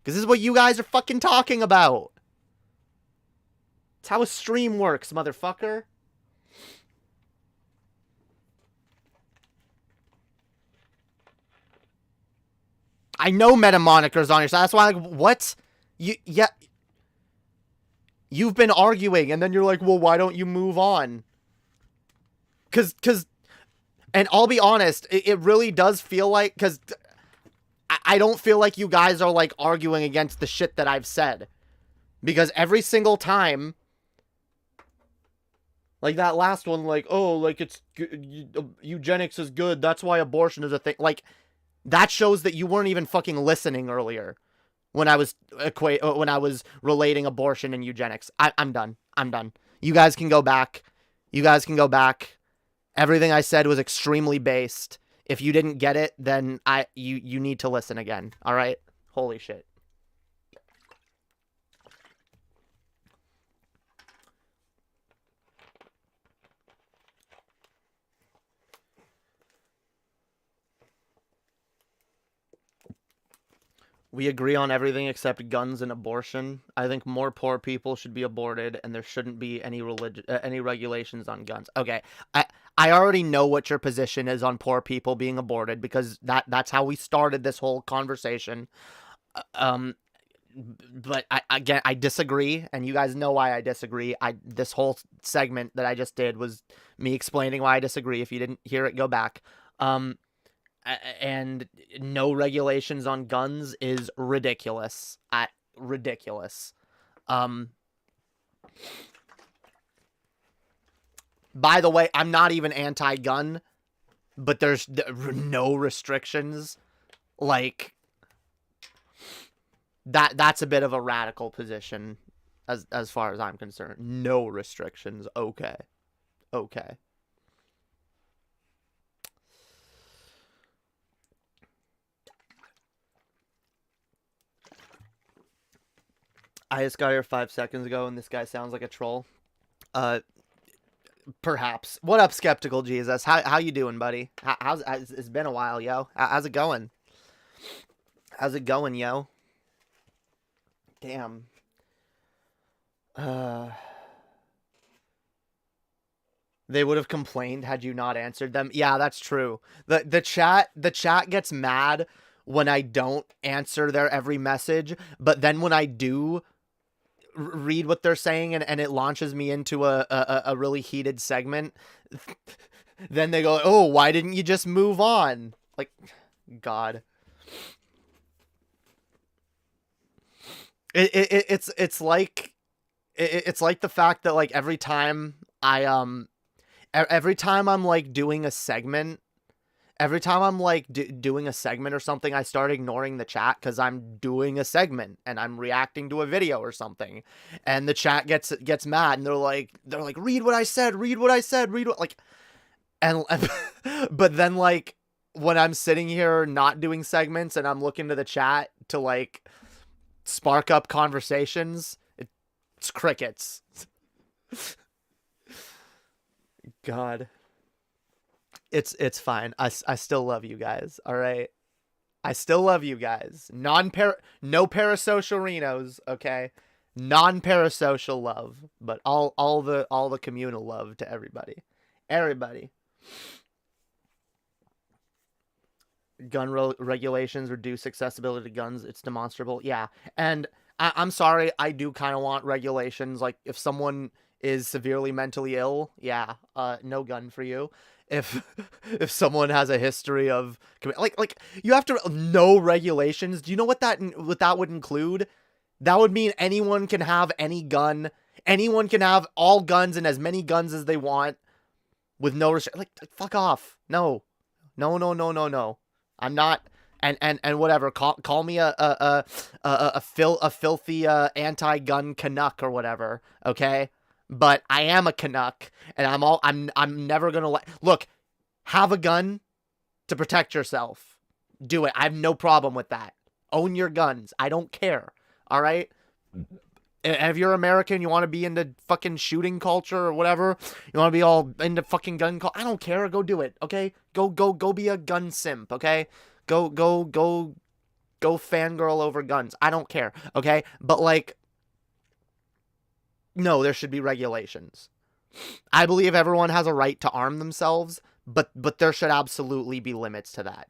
Because this is what you guys are fucking talking about. It's how a stream works, motherfucker. I know meta moniker's on your side. That's why, like, what? You've been arguing, and then you're like, well, why don't you move on? Because, and I'll be honest, it really does feel like, because I don't feel like you guys are, like, arguing against the shit that I've said. Because every single time, like that last one, like, oh, like, it's, eugenics is good, that's why abortion is a thing. Like, that shows that you weren't even fucking listening earlier when I was relating abortion and eugenics. I'm done. You guys can go back. Everything I said was extremely based. If you didn't get it, then you need to listen again. All right? Holy shit. We agree on everything except guns and abortion. I think more poor people should be aborted, and there shouldn't be any regulations on guns. Okay, I already know what your position is on poor people being aborted, because that's how we started this whole conversation. but I disagree, and you guys know why I disagree. This whole segment that I just did was me explaining why I disagree. If you didn't hear it, go back. And no regulations on guns is ridiculous. Ridiculous. By the way, I'm not even anti-gun, but there's no restrictions. Like, that's a bit of a radical position as far as I'm concerned. No restrictions. Okay. I just got here 5 seconds ago, and this guy sounds like a troll. Perhaps. What up, Skeptical Jesus? How you doing, buddy? It's been a while, yo. How's it going? How's it going, yo? Damn. They would have complained had you not answered them. Yeah, that's true. The chat gets mad when I don't answer their every message, but then when I do read what they're saying and it launches me into a really heated segment, then they go, "Oh, why didn't you just move on?" Like, God. It's like the fact that, like, every time I'm like doing a segment, every time I'm like doing a segment or something, I start ignoring the chat because I'm doing a segment and I'm reacting to a video or something, and the chat gets mad and they're like, read what I said, like, and but then, like, when I'm sitting here not doing segments and I'm looking to the chat to, like, spark up conversations, it's crickets. God. It's fine. I still love you guys, all right? I still love you guys. No parasocial Renos, okay? Non-parasocial love, but all the communal love to everybody. Everybody. Gun regulations reduce accessibility to guns. It's demonstrable. Yeah. And I'm sorry, I do kind of want regulations. Like, if someone is severely mentally ill, yeah, no gun for you. If someone has a history of, like you have to know regulations. Do you know what that would include? That would mean anyone can have any gun. Anyone can have all guns and as many guns as they want with no restriction. Like, fuck off. No. I'm not. And whatever. Call me a filthy anti-gun Canuck or whatever. Okay. But I am a Canuck, and I'm never gonna look. Have a gun to protect yourself. Do it. I have no problem with that. Own your guns. I don't care. All right. If you're American, you want to be into fucking shooting culture or whatever, you want to be all into fucking gun culture, I don't care. Go do it. Okay. Go be a gun simp. Okay. Go fangirl over guns. I don't care. Okay. But, like, no, there should be regulations. I believe everyone has a right to arm themselves, but there should absolutely be limits to that.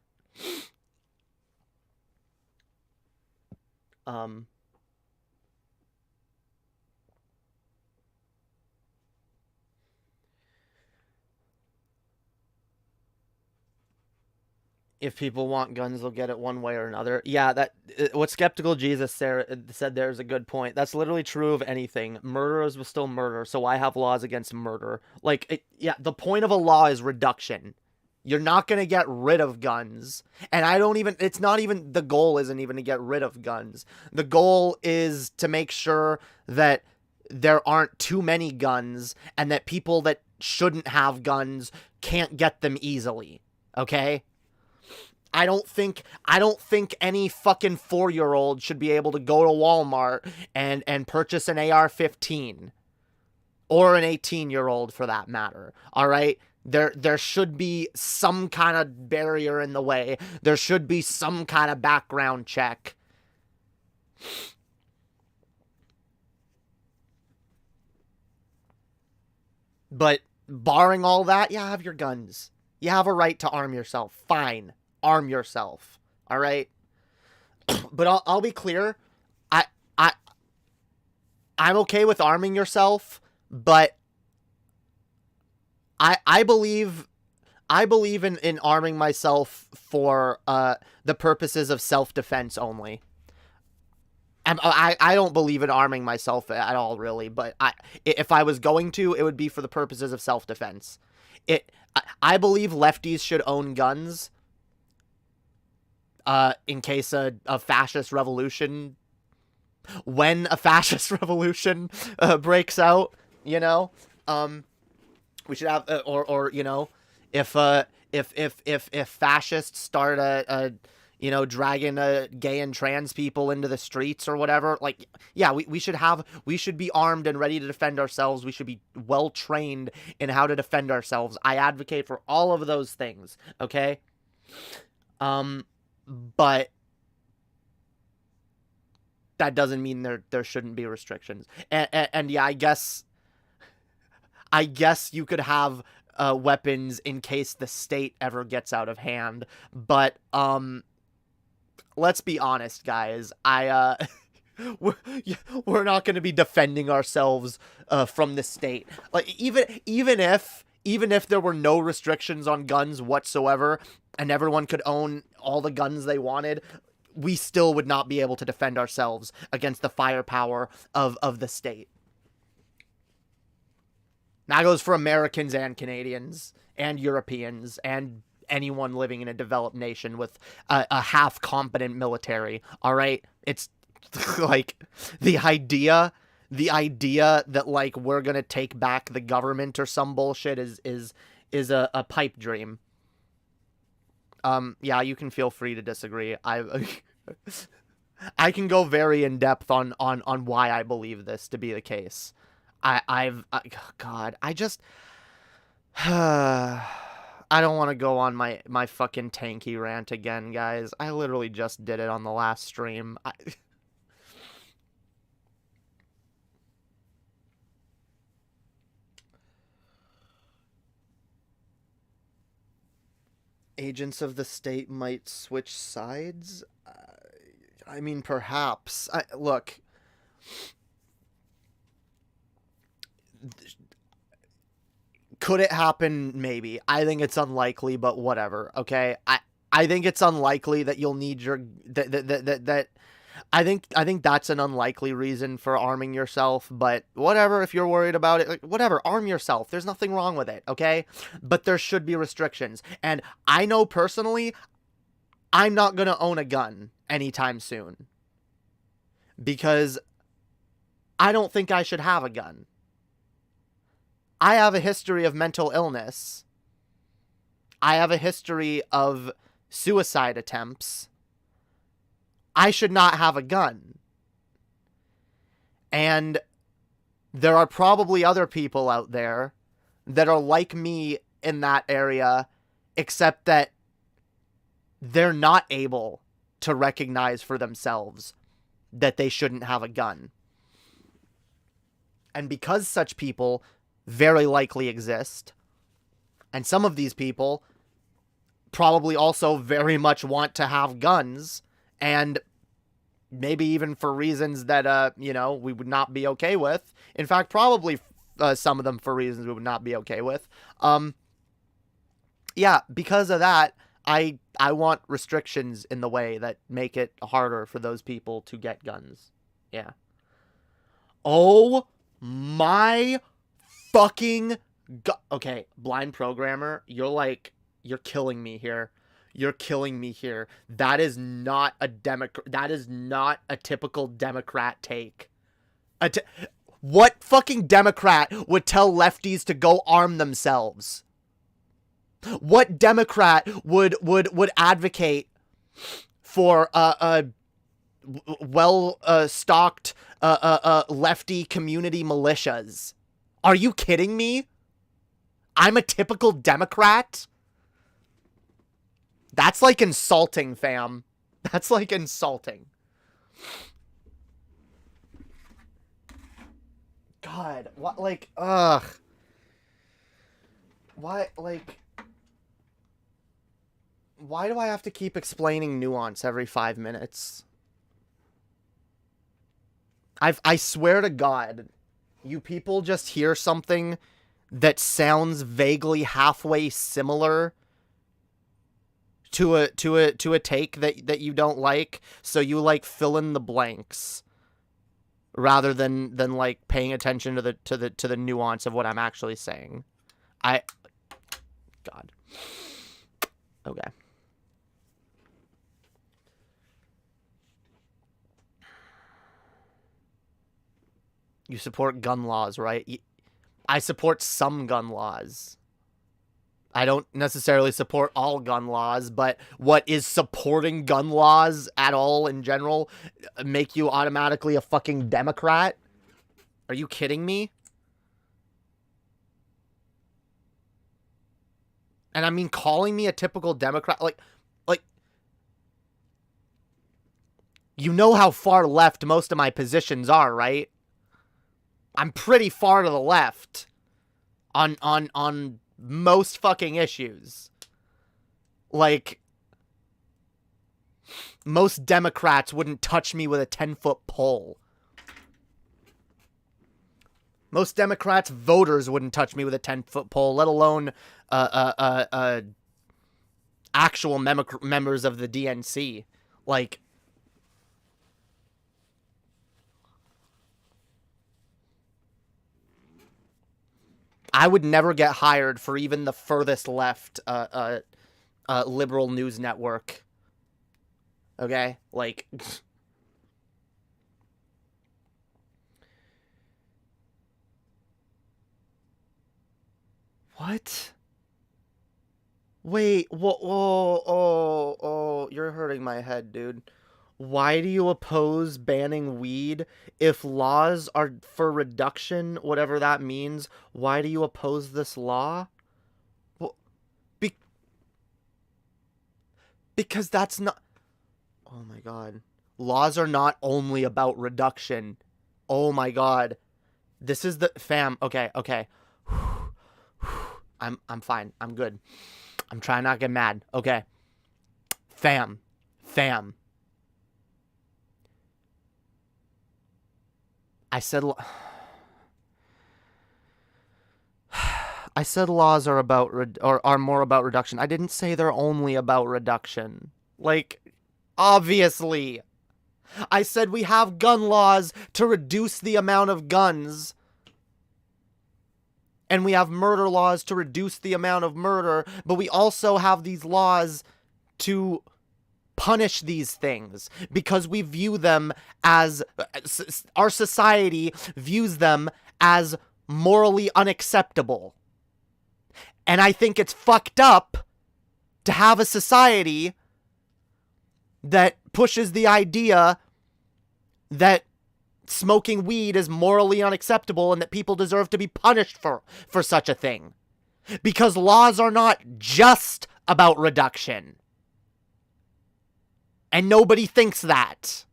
If people want guns, they'll get it one way or another. Yeah, that what Skeptical Jesus said there is a good point. That's literally true of anything. Murderers will still murder, so why have laws against murder? Like, yeah, the point of a law is reduction. You're not going to get rid of guns. And it's not even, the goal isn't even to get rid of guns. The goal is to make sure that there aren't too many guns and that people that shouldn't have guns can't get them easily. Okay? I don't think any fucking 4-year-old should be able to go to Walmart and purchase an AR-15 or an 18-year-old for that matter. All right? There should be some kind of barrier in the way. There should be some kind of background check. But barring all that, yeah, have your guns. You have a right to arm yourself. Fine. Arm yourself. All right? But I'll be clear. I I'm okay with arming yourself, but I believe in arming myself for the purposes of self-defense only. I don't believe in arming myself at all, really, but if I was going to, it would be for the purposes of self-defense. I believe lefties should own guns in case a fascist revolution, when a fascist revolution breaks out, you know? We should have, or you know, if fascists start a dragging gay and trans people into the streets or whatever, like, yeah, we should be armed and ready to defend ourselves. We should be well trained in how to defend ourselves. I advocate for all of those things, okay? But that doesn't mean there shouldn't be restrictions. And yeah, I guess you could have weapons in case the state ever gets out of hand, but let's be honest, guys. We're not going to be defending ourselves from the state. Like, even if there were no restrictions on guns whatsoever and everyone could own all the guns they wanted, we still would not be able to defend ourselves against the firepower of the state. That goes for Americans and Canadians and Europeans and anyone living in a developed nation with a half-competent military, all right? It's like the idea that, like, we're gonna take back the government or some bullshit is a pipe dream. Yeah, you can feel free to disagree. I can go very in depth on why I believe this to be the case. God, I just I don't want to go on my fucking tanky rant again, guys. I literally just did it on the last stream. Agents of the state might switch sides? I mean, perhaps. Look. Could it happen? Maybe. I think it's unlikely, but whatever, okay? I think it's unlikely that you'll need your... I think that's an unlikely reason for arming yourself, but whatever, if you're worried about it, like, whatever, arm yourself. There's nothing wrong with it, okay? But there should be restrictions. And I know personally, I'm not going to own a gun anytime soon. Because I don't think I should have a gun. I have a history of mental illness. I have a history of suicide attempts. I should not have a gun. And there are probably other people out there that are like me in that area, except that they're not able to recognize for themselves that they shouldn't have a gun. And because such people very likely exist, and some of these people probably also very much want to have guns, and maybe even for reasons that, we would not be okay with. In fact, probably some of them for reasons we would not be okay with. Yeah, because of that, I want restrictions in the way that make it harder for those people to get guns. Yeah. Oh my fucking God. Okay, blind programmer, you're killing me here. You're killing me here. That is not a that is not a typical Democrat take. What fucking Democrat would tell lefties to go arm themselves? What Democrat would advocate for stocked lefty community militias? Are you kidding me? I'm a typical Democrat? That's like insulting, fam. That's like insulting. God, what, like, ugh. Why, like, why do I have to keep explaining nuance every 5 minutes? I swear to God, you people just hear something that sounds vaguely halfway similar to a take that you don't like, so you like fill in the blanks rather than like paying attention to the nuance of what I'm actually saying. God. Okay. You support gun laws, right? I support some gun laws. I don't necessarily support all gun laws, but what is supporting gun laws at all in general make you automatically a fucking Democrat? Are you kidding me? And I mean, calling me a typical Democrat, like, you know how far left most of my positions are, right? I'm pretty far to the left on most fucking issues. Like, most Democrats wouldn't touch me with a 10-foot pole. Most Democrats voters wouldn't touch me with a 10-foot pole, let alone actual members of the DNC. Like, I would never get hired for even the furthest left liberal news network. Okay? Like, what? Wait, whoa, oh, you're hurting my head, dude. Why do you oppose banning weed? If laws are for reduction, whatever that means, why do you oppose this law? Well, because that's not... Oh my god. Laws are not only about reduction. Oh my god. This is the... Fam, okay. I'm fine. I'm good. I'm trying not to get mad. Okay. Fam. I said laws are about are more about reduction. I didn't say they're only about reduction. Like, obviously. I said we have gun laws to reduce the amount of guns. And we have murder laws to reduce the amount of murder, but we also have these laws to punish these things because we view them as, our society views them as morally unacceptable. And I think it's fucked up to have a society that pushes the idea that smoking weed is morally unacceptable and that people deserve to be punished for such a thing. Because laws are not just about reduction. And nobody thinks that.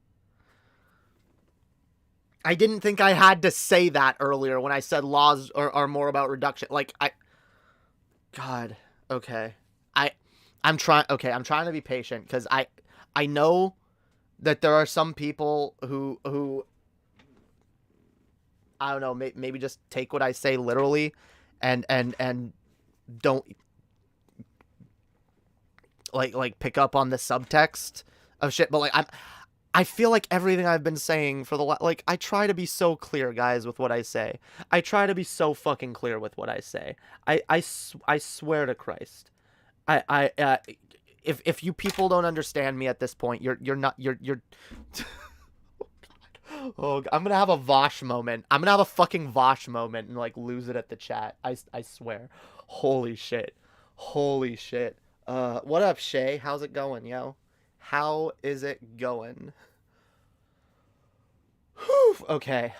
I didn't think I had to say that earlier when I said laws are more about reduction. Like, God, okay. I'm trying to be patient because I know that there are some people who I don't know, maybe just take what I say literally and don't like pick up on the subtext of shit, but like I feel like everything I've been saying for the I try to be so clear, guys, with what I say. I try to be so fucking clear with what I say. I swear to Christ. If you people don't understand me at this point, you're not Oh, I'm gonna have a Vosh moment. I'm gonna have a fucking Vosh moment and like lose it at the chat. I swear. Holy shit. What up, Shay? How's it going, yo? How is it going? Whew. Okay.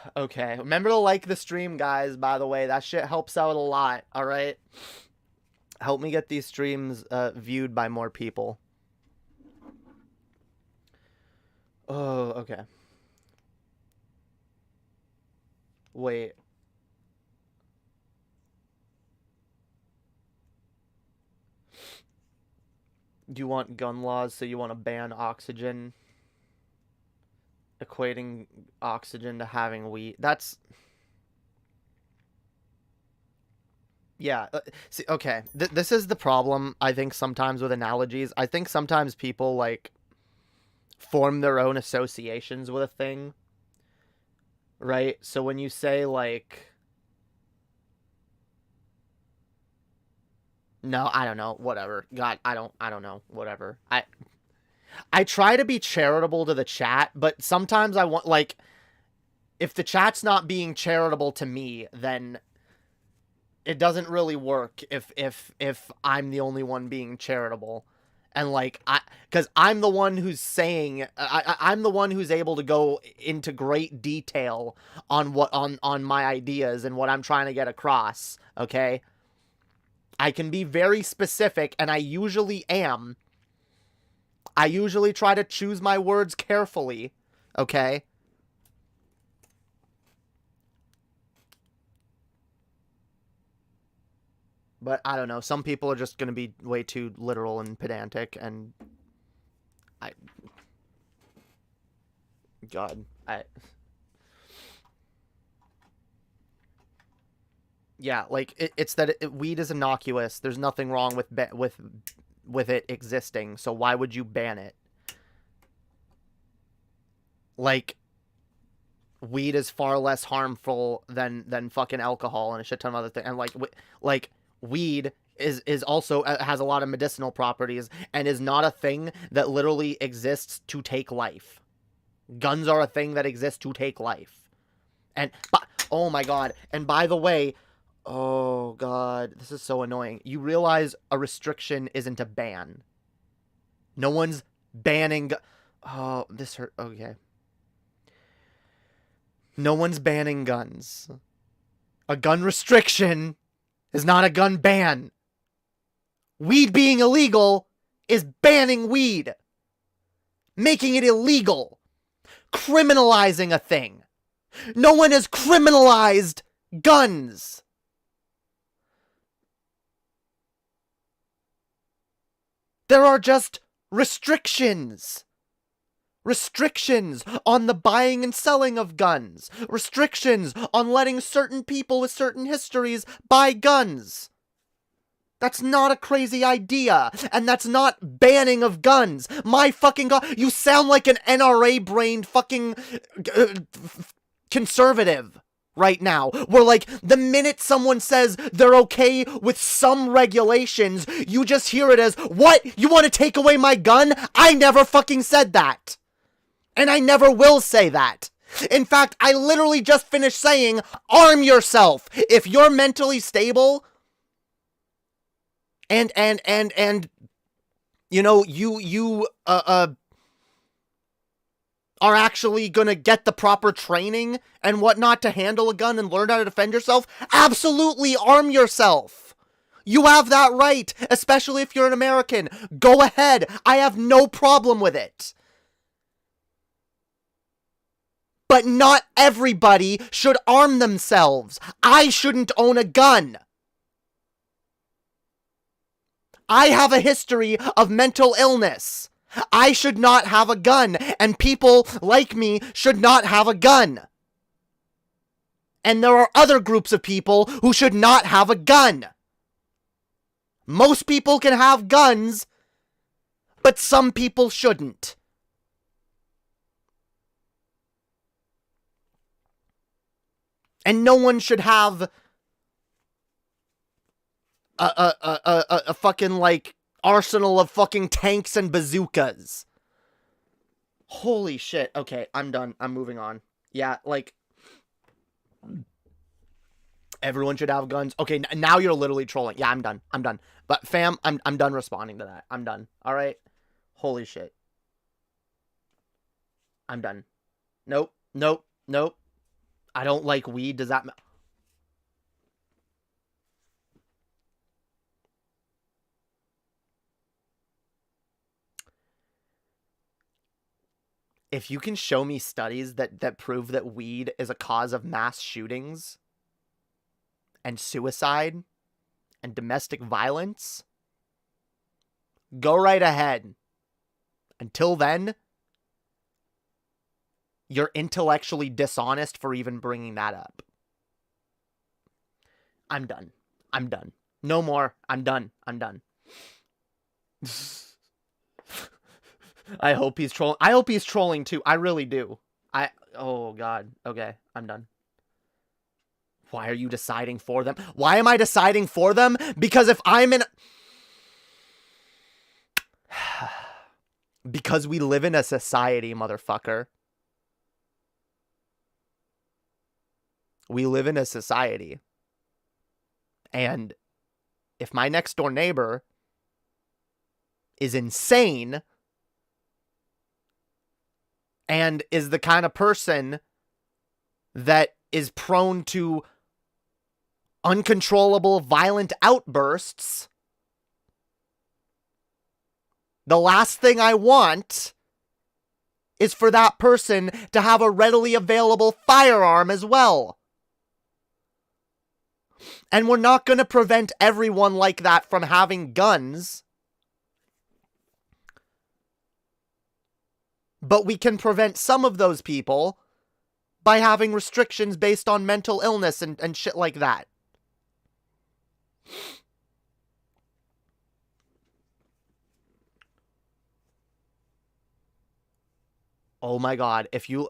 Remember to like the stream, guys, by the way. That shit helps out a lot, alright? Help me get these streams viewed by more people. Oh, okay. Wait. Do you want gun laws, so you want to ban oxygen? Equating oxygen to having weed. That's... Yeah. See, okay. This is the problem, I think, sometimes with analogies. I think sometimes people, like, form their own associations with a thing. Right? So when you say, like... No, I don't know. Whatever. God, I don't know. Whatever. I try to be charitable to the chat, but sometimes I want, like, if the chat's not being charitable to me, then it doesn't really work if I'm the only one being charitable. And, like, because I'm the one who's saying, I'm the one who's able to go into great detail on on my ideas and what I'm trying to get across, okay? I can be very specific, and I usually am. I usually try to choose my words carefully, okay? But I don't know. Some people are just going to be way too literal and pedantic, and God, yeah, like it's that weed is innocuous. There's nothing wrong with it existing. So why would you ban it? Like, weed is far less harmful than fucking alcohol and a shit ton of other things. And like weed is also has a lot of medicinal properties and is not a thing that literally exists to take life. Guns are a thing that exists to take life. And oh my God. And by the way, oh God, this is so annoying. You realize a restriction isn't a ban. No one's banning. Oh, this hurt. Okay. No one's banning guns. A gun restriction is not a gun ban. Weed being illegal is banning weed. Making it illegal. Criminalizing a thing. No one has criminalized guns. There are just restrictions. Restrictions on the buying and selling of guns. Restrictions on letting certain people with certain histories buy guns. That's not a crazy idea, and that's not banning of guns. My fucking God, you sound like an NRA-brained fucking conservative right now. Where, like, the minute someone says they're okay with some regulations, you just hear it as, what? You want to take away my gun? I never fucking said that. And I never will say that. In fact, I literally just finished saying, arm yourself. If you're mentally stable, and you know, you are actually gonna get the proper training and whatnot to handle a gun and learn how to defend yourself, absolutely arm yourself. You have that right, especially if you're an American. Go ahead. I have no problem with it. But not everybody should arm themselves. I shouldn't own a gun. I have a history of mental illness. I should not have a gun, and people like me should not have a gun. And there are other groups of people who should not have a gun. Most people can have guns, but some people shouldn't. And no one should have a fucking, like, arsenal of fucking tanks and bazookas. Holy shit. Okay, I'm done. I'm moving on. Yeah, like, everyone should have guns. Okay, now you're literally trolling. Yeah, I'm done. I'm done. But fam, I'm done responding to that. I'm done. All right? Holy shit. I'm done. Nope. Nope. Nope. I don't like weed. Does that... If you can show me studies that prove that weed is a cause of mass shootings and suicide and domestic violence, go right ahead. Until then, You're intellectually dishonest for even bringing that up. I'm done. I'm done. No more. I'm done. I'm done. I hope he's trolling. I hope he's trolling too. I really do. Oh God. Okay. I'm done. Why are you deciding for them? Why am I deciding for them? Because if I'm in... Because we live in a society, motherfucker. We live in a society. And if my next door neighbor is insane and is the kind of person that is prone to uncontrollable violent outbursts, the last thing I want is for that person to have a readily available firearm as well. And we're not going to prevent everyone like that from having guns. But we can prevent some of those people by having restrictions based on mental illness and shit like that. Oh my God, if you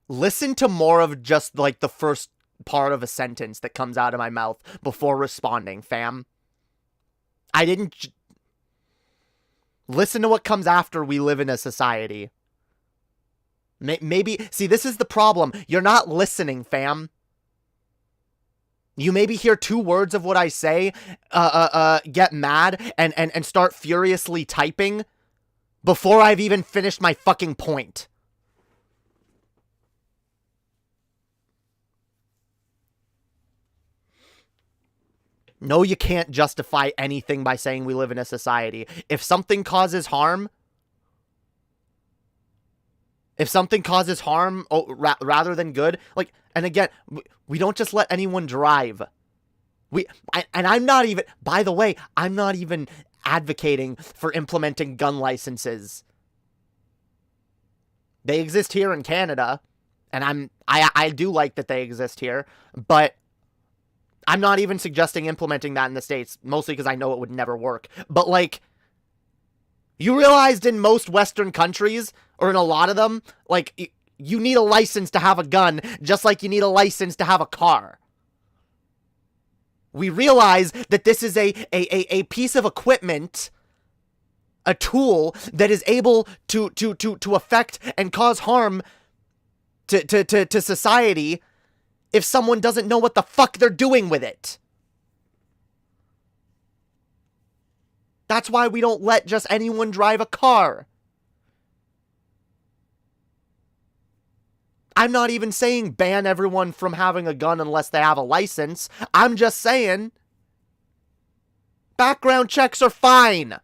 listen to more of just like the first part of a sentence that comes out of my mouth before responding, fam. I didn't... Listen to what comes after we live in a society. Maybe... See, this is the problem. You're not listening, fam. You maybe hear 2 words of what I say, get mad, and start furiously typing before I've even finished my fucking point. No, you can't justify anything by saying we live in a society. If something causes harm, rather than good, like, and again, we don't just let anyone drive. And I'm not even, by the way, I'm not even advocating for implementing gun licenses. They exist here in Canada, and I do like that they exist here, but I'm not even suggesting implementing that in the States, mostly because I know it would never work. But, like, you realized in most Western countries, or in a lot of them, like, you need a license to have a gun, just like you need a license to have a car. We realize that this is a piece of equipment, a tool that is able to affect and cause harm to society if someone doesn't know what the fuck they're doing with it. That's why we don't let just anyone drive a car. I'm not even saying ban everyone from having a gun unless they have a license. I'm just saying background checks are fine.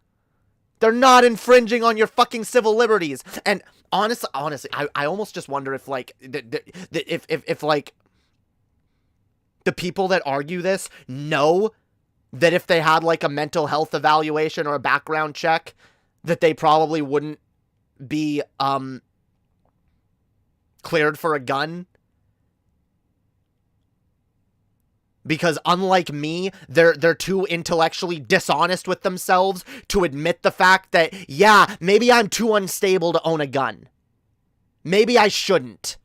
They're not infringing on your fucking civil liberties. And honestly, I almost just wonder if, like, if like, the people that argue this know that if they had, like, a mental health evaluation or a background check, that they probably wouldn't be, cleared for a gun. Because unlike me, they're too intellectually dishonest with themselves to admit the fact that, yeah, maybe I'm too unstable to own a gun. Maybe I shouldn't.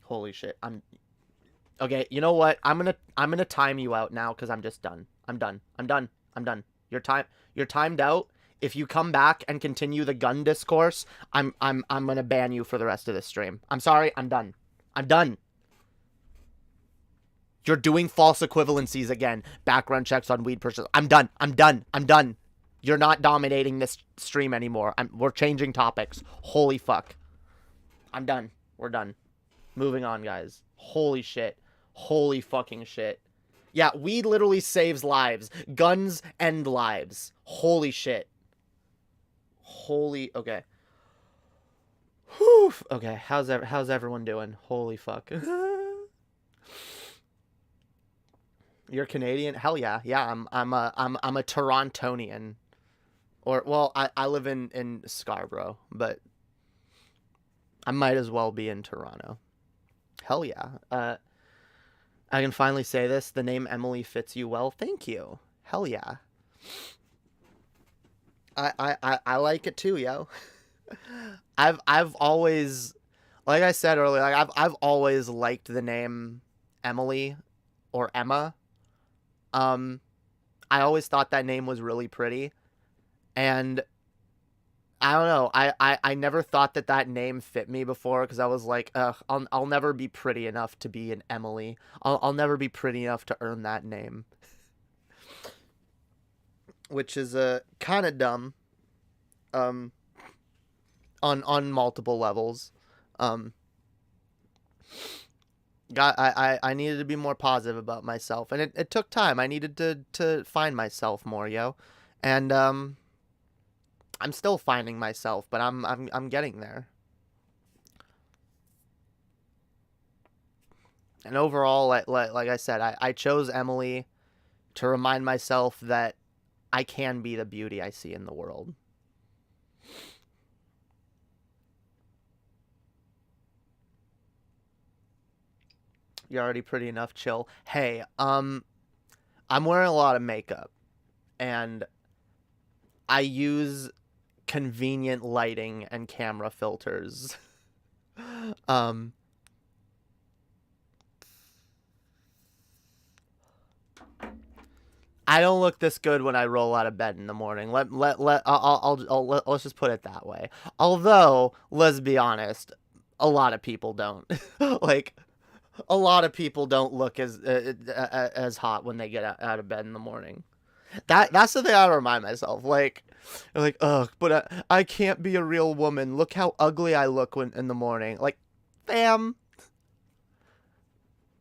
Holy shit. Okay, you know what? I'm gonna time you out now because I'm just done. I'm done. You're timed out. If you come back and continue the gun discourse, I'm gonna ban you for the rest of this stream. I'm sorry, I'm done. I'm done. You're doing false equivalencies again. Background checks on weed purchase. I'm done. You're not dominating this stream anymore. We're changing topics. Holy fuck. I'm done. We're done. Moving on, guys. Holy shit. Holy fucking shit. Yeah, weed literally saves lives. Guns end lives. Holy shit. Holy... Okay. Whew. Okay, how's everyone doing? Holy fuck. You're Canadian? Hell yeah. Yeah, I'm a Torontonian. Or, well, I live in Scarborough, but I might as well be in Toronto. Hell yeah. I can finally say this. The name Emily fits you well. Thank you. Hell yeah. I like it too, yo. I've always, like I said earlier, like I've always liked the name Emily or Emma. Um, I always thought that name was really pretty, and I don't know. I never thought that that name fit me before because I was like, ugh, I'll never be pretty enough to be an Emily. I'll never be pretty enough to earn that name, which is kind of dumb. Um, on multiple levels. Um, I needed to be more positive about myself, and it took time. I needed to find myself more, yo, and I'm still finding myself, but I'm getting there. And overall, like I said, I chose Emily to remind myself that I can be the beauty I see in the world. You're already pretty enough, chill. Hey, I'm wearing a lot of makeup, and I use convenient lighting and camera filters. um, I don't look this good when I roll out of bed in the morning. Let's just put it that way. Although, let's be honest, a lot of people don't. Like, a lot of people don't look as hot when they get out of bed in the morning. That's the thing I remind myself. Like, ugh, but I can't be a real woman. Look how ugly I look when in the morning. Like, fam.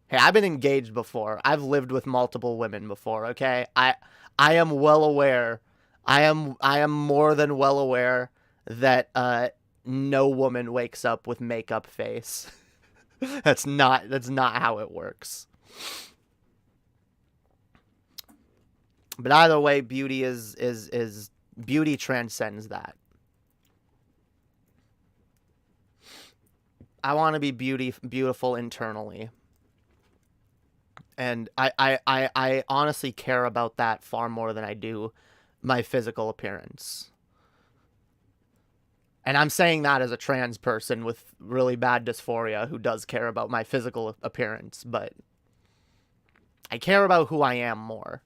Hey, I've been engaged before. I've lived with multiple women before, okay? I am well aware. I am more than well aware that no woman wakes up with makeup face. That's not how it works. But either way, beauty is beauty transcends that. I want to be beautiful internally. And I honestly care about that far more than I do my physical appearance. And I'm saying that as a trans person with really bad dysphoria who does care about my physical appearance, but I care about who I am more.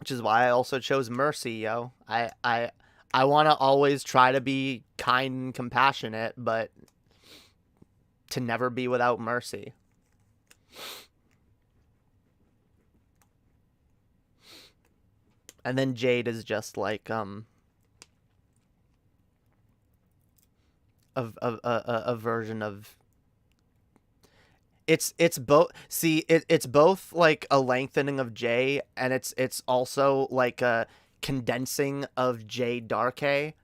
Which is why I also chose mercy, yo. I want to always try to be kind and compassionate, but to never be without mercy. And then Jade is just like a version of it's both. See, it's both like a lengthening of J, and it's also like a condensing of J Dark-A.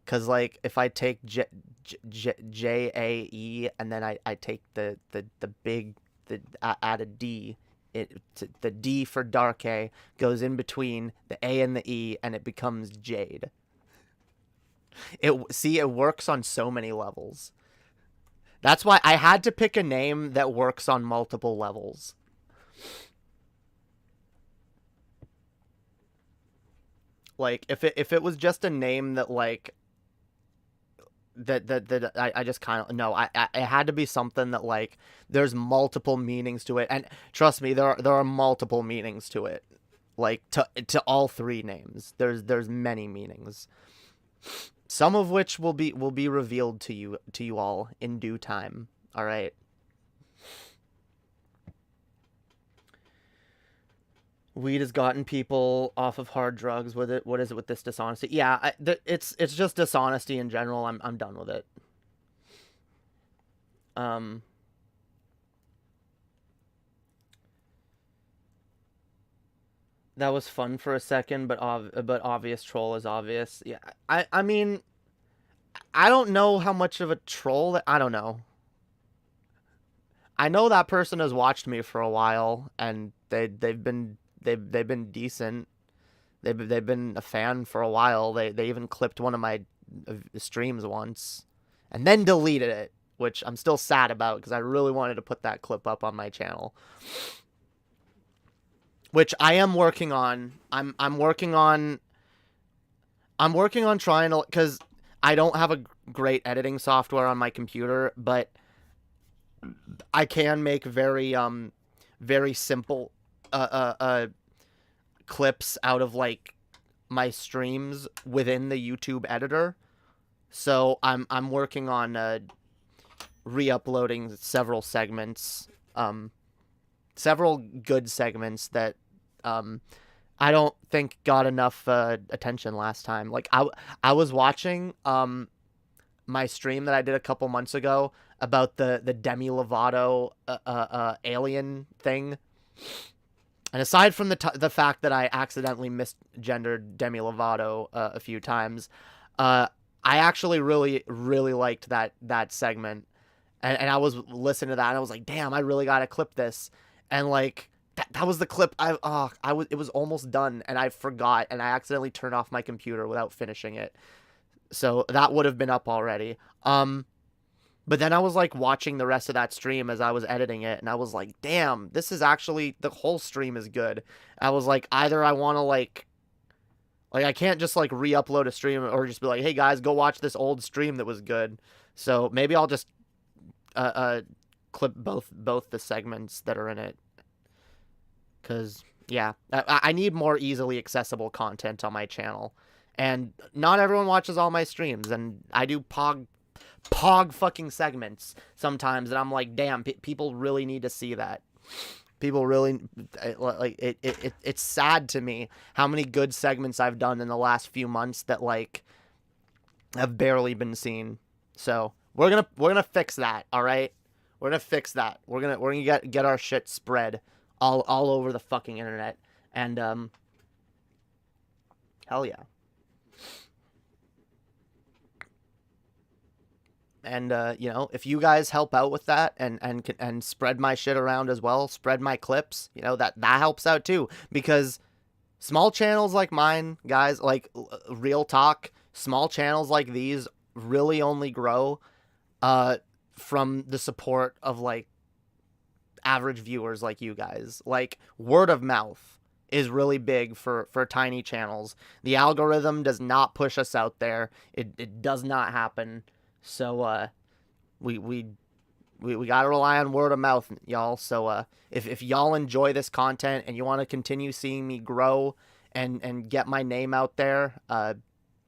Cause like if I take J-A-E and then I take the big add a D, the D for Dark-A goes in between the A and the E and it becomes Jade. It works on so many levels. That's why I had to pick a name that works on multiple levels. Like if it was just a name that like that I just kind of no, I it had to be something that like there's multiple meanings to it, and trust me, there are multiple meanings to it, like to all three names. There's many meanings, some of which will be revealed to you all in due time. All right. Weed has gotten people off of hard drugs with it. What is it with this dishonesty? Yeah, it's just dishonesty in general. I'm done with it. That was fun for a second, but obvious troll is obvious. Yeah, I mean, I don't know how much of a troll I don't know. I know that person has watched me for a while, and they've been they've been decent. They've been a fan for a while. They even clipped one of my streams once, and then deleted it, which I'm still sad about because I really wanted to put that clip up on my channel. Which I am working on. I'm working on trying to, because I don't have a great editing software on my computer, but I can make very simple clips out of like my streams within the YouTube editor. So I'm working on re-uploading several segments, several good segments that I don't think got enough attention last time. Like I was watching my stream that I did a couple months ago about the Demi Lovato alien thing. And aside from the fact that I accidentally misgendered Demi Lovato a few times, I actually really liked that segment. And I was listening to that and I was like, damn, I really got to clip this. And like that was the clip. It was almost done and I forgot and I accidentally turned off my computer without finishing it. So that would have been up already. But then I was like watching the rest of that stream as I was editing it and I was like, damn, this is actually, the whole stream is good. I was like, either I want to like I can't just like re-upload a stream or just be like, hey guys, go watch this old stream that was good. So maybe I'll just clip both the segments that are in it. Cause yeah, I need more easily accessible content on my channel. And not everyone watches all my streams, and I do pog fucking segments sometimes, and I'm like, damn, people really need to see that. People really, like, it's sad to me how many good segments I've done in the last few months that, like, have barely been seen. So, we're gonna fix that, alright? We're gonna fix that. We're gonna get our shit spread all over the fucking internet. And, hell yeah. And, you know, if you guys help out with that and spread my shit around as well, spread my clips, you know, that helps out too. Because small channels like mine, guys, like, real talk, small channels like these really only grow from the support of, like, average viewers like you guys. Like, word of mouth is really big for tiny channels. The algorithm does not push us out there. It does not happen. So, we gotta rely on word of mouth, y'all. So, if y'all enjoy this content and you want to continue seeing me grow and get my name out there,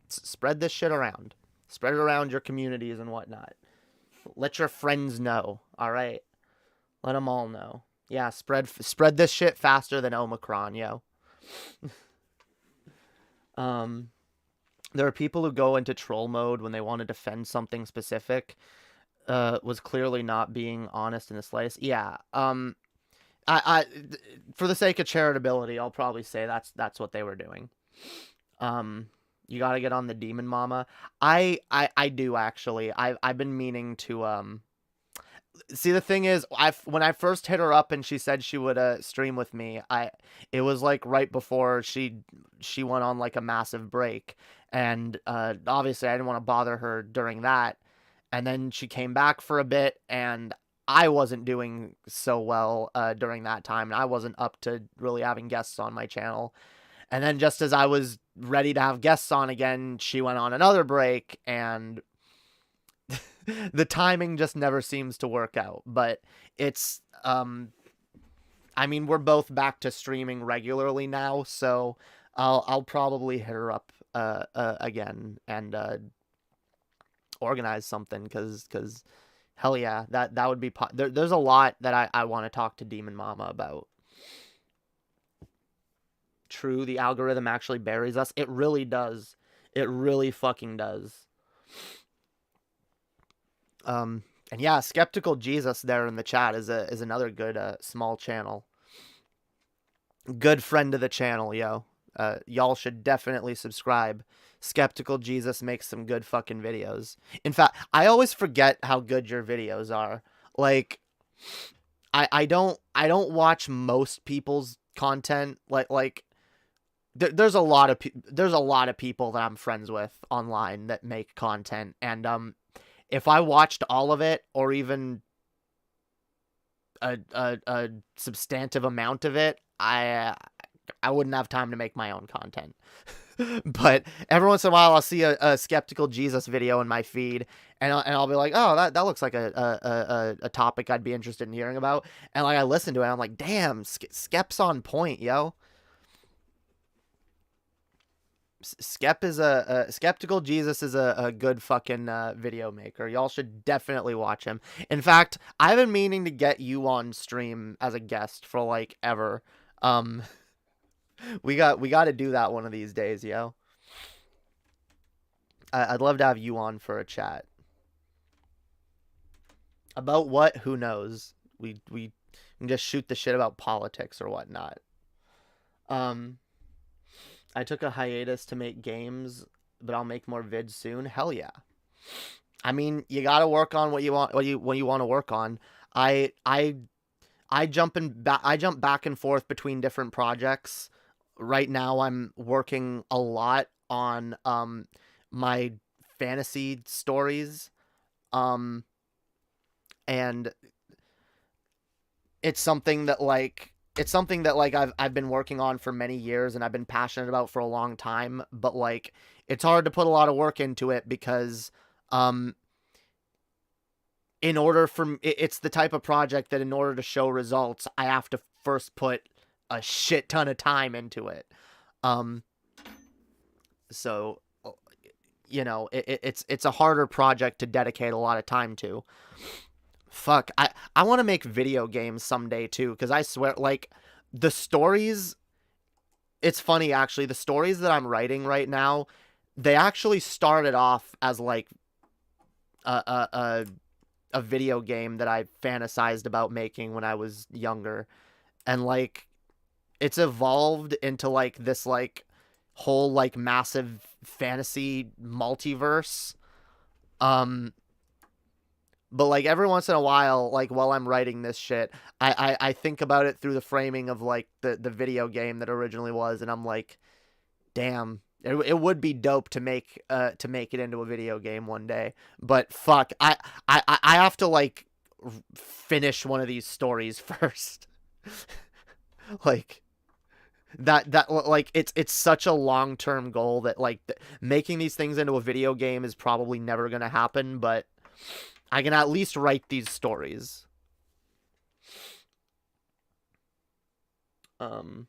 spread this shit around. Spread it around your communities and whatnot. Let your friends know, alright? Let them all know. Yeah, spread this shit faster than Omicron, yo. There are people who go into troll mode when they want to defend something specific. Was clearly not being honest in the slightest. Yeah. I for the sake of charitability, I'll probably say that's what they were doing. You gotta get on the Demon Mama. I do actually. I've been meaning to see, the thing is, when I first hit her up and she said she would stream with me, it was like right before she went on like a massive break, and obviously I didn't want to bother her during that. And then she came back for a bit, and I wasn't doing so well during that time, and I wasn't up to really having guests on my channel. And then just as I was ready to have guests on again, she went on another break, and the timing just never seems to work out. But it's, I mean, we're both back to streaming regularly now, so I'll probably hit her up again and organize something, because hell yeah, that would be there's a lot that I want to talk to Demon Mama about. True, the algorithm actually buries us. It really does. It really fucking does. And yeah, Skeptical Jesus there in the chat is another good small channel. Good friend of the channel, yo. Y'all should definitely subscribe. Skeptical Jesus makes some good fucking videos. In fact, I always forget how good your videos are. Like, I don't watch most people's content. There's a lot of people that I'm friends with online that make content, and if I watched all of it, or even a substantive amount of it, I wouldn't have time to make my own content. But every once in a while, I'll see a Skeptical Jesus video in my feed, and I'll be like, oh, that looks like a topic I'd be interested in hearing about. And like I listen to it, I'm like, damn, Skep's on point, yo. Skeptical Jesus is a good fucking video maker. Y'all should definitely watch him. In fact, I've been meaning to get you on stream as a guest for like ever. We got to do that one of these days, yo. I'd love to have you on for a chat. About what? Who knows? We can just shoot the shit about politics or whatnot. I took a hiatus to make games, but I'll make more vids soon. Hell yeah. I mean, you gotta work on what you want to work on. I jump back and forth between different projects. Right now, I'm working a lot on my fantasy stories, and it's something that I've been working on for many years and I've been passionate about for a long time, but like it's hard to put a lot of work into it because it's the type of project that in order to show results, I have to first put a shit ton of time into it. So you know, it's a harder project to dedicate a lot of time to. Fuck, I want to make video games someday too, because I swear, like, the stories, it's funny actually, the stories that I'm writing right now, they actually started off as like a video game that I fantasized about making when I was younger, and like it's evolved into like this like whole like massive fantasy multiverse. But, like, every once in a while, like, while I'm writing this shit, I think about it through the framing of, like, the video game that originally was, and I'm like, damn, it would be dope to make it into a video game one day. But, fuck, I have to, like, finish one of these stories first. Like, like, it's such a long-term goal that, like, making these things into a video game is probably never gonna happen, but I can at least write these stories. The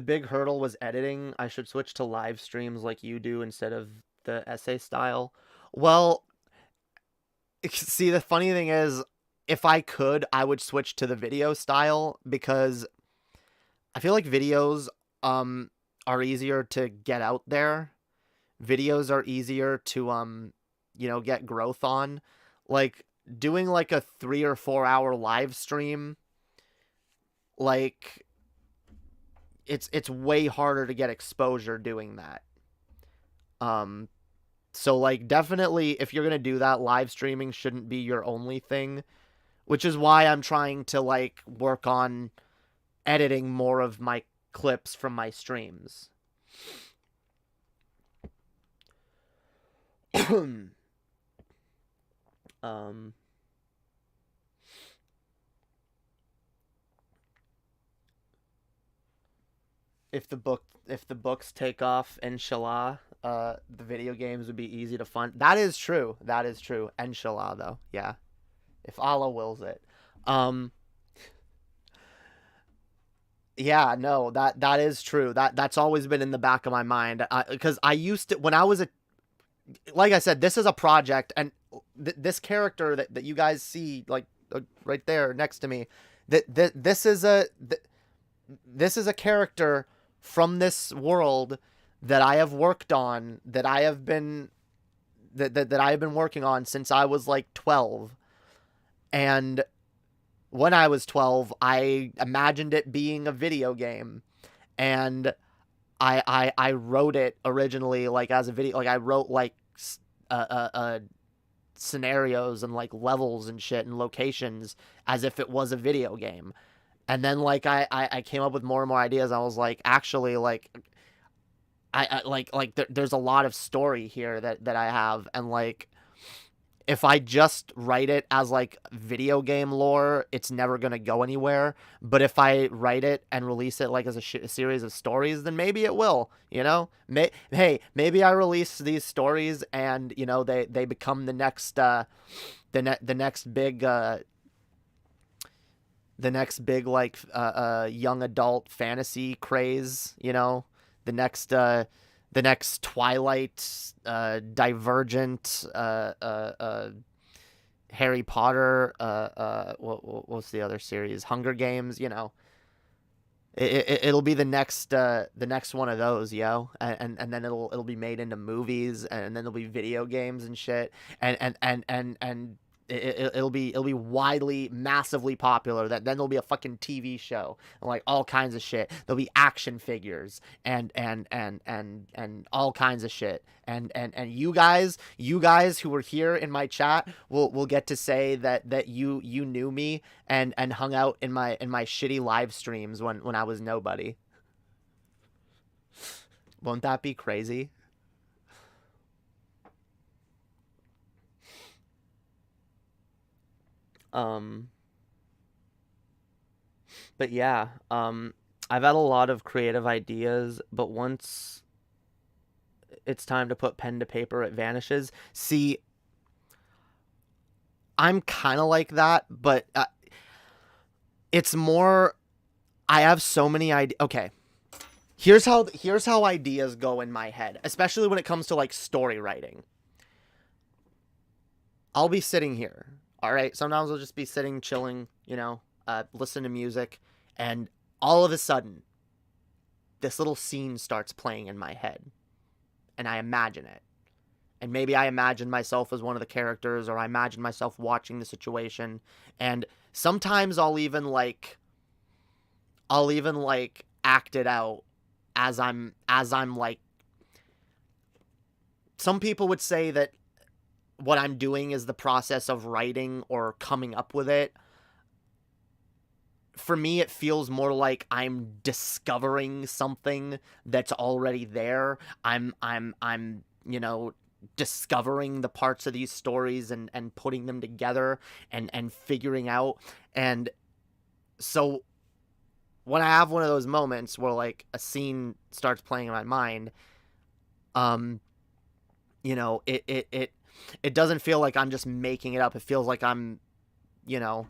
big hurdle was editing. I should switch to live streams like you do instead of the essay style. Well, see, the funny thing is, if I could, I would switch to the video style, because I feel like videos are easier to get out there. Videos are easier to you know, get growth on. Like, doing like a 3 or 4 hour live stream, like, it's way harder to get exposure doing that. So like, definitely, if you're gonna do that, live streaming shouldn't be your only thing, which is why I'm trying to like work on editing more of my clips from my streams. If the books take off, inshallah, the video games would be easy to fund. That is true. That is true. Inshallah, though. Yeah. If Allah wills it. Yeah, no, that is true. That's always been in the back of my mind. Because I used to, when I was like I said, this is a project, and this character that you guys see, like, right there next to me, this is a character from this world that I have worked on, that I have been working on since I was like 12. And when I was 12, I imagined it being a video game, and I wrote it originally like as a video. Like, I wrote like scenarios and like levels and shit and locations as if it was a video game. And then like I came up with more and more ideas. I was like, actually, like there's a lot of story here that I have, and like if I just write it as like video game lore, it's never gonna go anywhere. But if I write it and release it like as a series of stories, then maybe it will. You know, hey, maybe I release these stories and you know they become the next the next big like young adult fantasy craze. You know, the next Twilight, Divergent, Harry Potter, what's the other series? Hunger Games, you know. It'll be the next one of those, yo, and then it'll be made into movies, and then there'll be video games and shit, and it'll be widely, massively popular. That then there'll be a fucking TV show and like all kinds of shit. There'll be action figures and all kinds of shit. And you guys who were here in my chat will get to say that you knew me and hung out in my shitty live streams when I was nobody. Won't that be crazy? But yeah, I've had a lot of creative ideas, but once it's time to put pen to paper, it vanishes. See, I'm kind of like that, but it's more, I have so many ideas. Okay. Here's how ideas go in my head, especially when it comes to like story writing. I'll be sitting here. All right. Sometimes I'll just be sitting, chilling, you know, listen to music, and all of a sudden, this little scene starts playing in my head, and I imagine it. And maybe I imagine myself as one of the characters, or I imagine myself watching the situation, and sometimes I'll even like act it out as I'm like. Some people would say that what I'm doing is the process of writing or coming up with it. For me, it feels more like I'm discovering something that's already there. I'm you know, discovering the parts of these stories and putting them together and figuring out. And so when I have one of those moments where like a scene starts playing in my mind, you know, it doesn't feel like I'm just making it up. It feels like I'm, you know,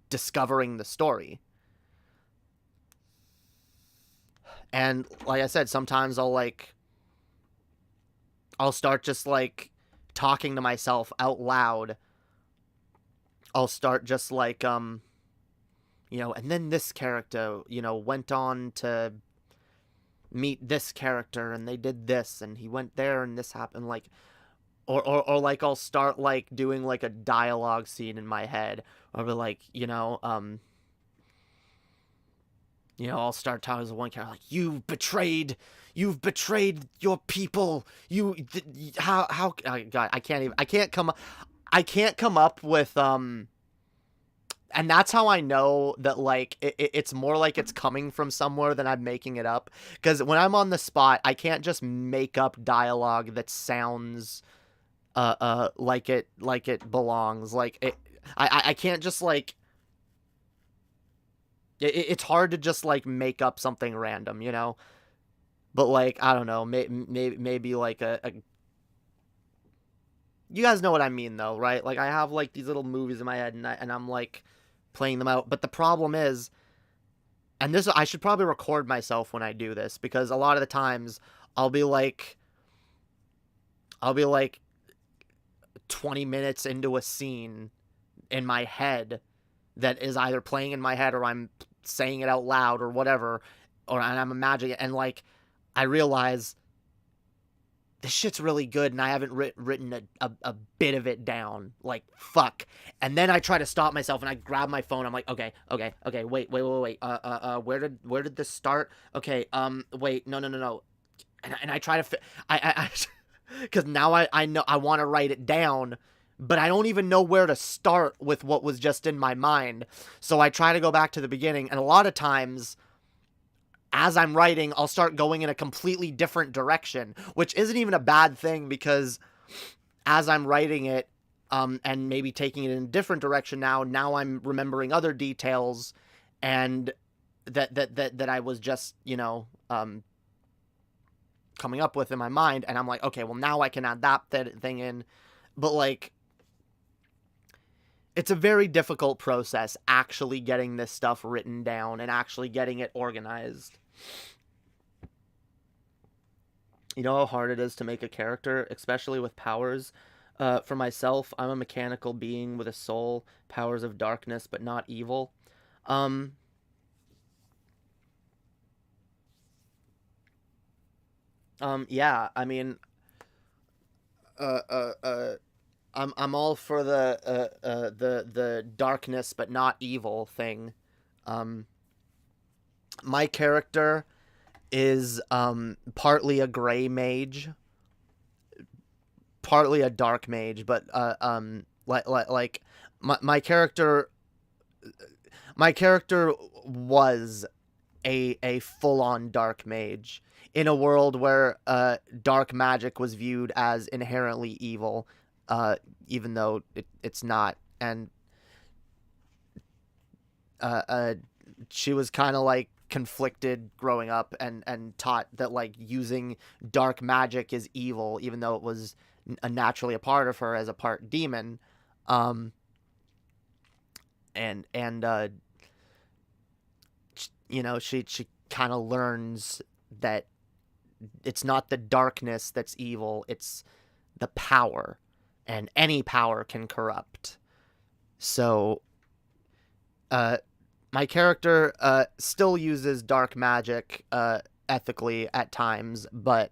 discovering the story. And like I said, sometimes I'll start just like talking to myself out loud. I'll start just like, you know, and then this character, you know, went on to meet this character and they did this and he went there and this happened, like, or like I'll start like doing like a dialogue scene in my head, or like, you know, I'll start talking to one character like, you've betrayed your people. How oh God, I can't come up with and that's how I know that like it's more like it's coming from somewhere than I'm making it up. Because when I'm on the spot, I can't just make up dialogue that sounds like it belongs. Like I can't just like it's hard to just like make up something random, you know. But like I don't know, maybe like a you guys know what I mean though, right? Like I have like these little movies in my head and I'm like playing them out. But the problem is, and this, I should probably record myself when I do this, because a lot of the times I'll be like 20 minutes into a scene in my head that is either playing in my head or I'm saying it out loud or whatever, and I'm imagining it, and like I realize this shit's really good and I haven't written a bit of it down. Like, fuck. And then I try to stop myself and I grab my phone. I'm like, okay, wait. Where did this start? Okay, wait, no. And I try to, because now I know I want to write it down, but I don't even know where to start with what was just in my mind. So I try to go back to the beginning, and a lot of times as I'm writing, I'll start going in a completely different direction, which isn't even a bad thing, because as I'm writing it, and maybe taking it in a different direction now I'm remembering other details, and that I was just, coming up with in my mind, and I'm like, okay, well, now I can add that thing in. But, like, it's a very difficult process actually getting this stuff written down and actually getting it organized. You know how hard it is to make a character, especially with powers? For myself, I'm a mechanical being with a soul, powers of darkness, but not evil. Yeah, I mean, uh, uh, uh, I'm all for the darkness but not evil thing. Um, my character is partly a gray mage, partly a dark mage, but like my character was a full-on dark mage in a world where dark magic was viewed as inherently evil, even though it's not. And she was kind of like conflicted growing up, and taught that like using dark magic is evil, even though it was naturally a part of her as a part demon. um and she kind of learns that it's not the darkness that's evil, it's the power, and any power can corrupt. So my character still uses dark magic ethically at times, but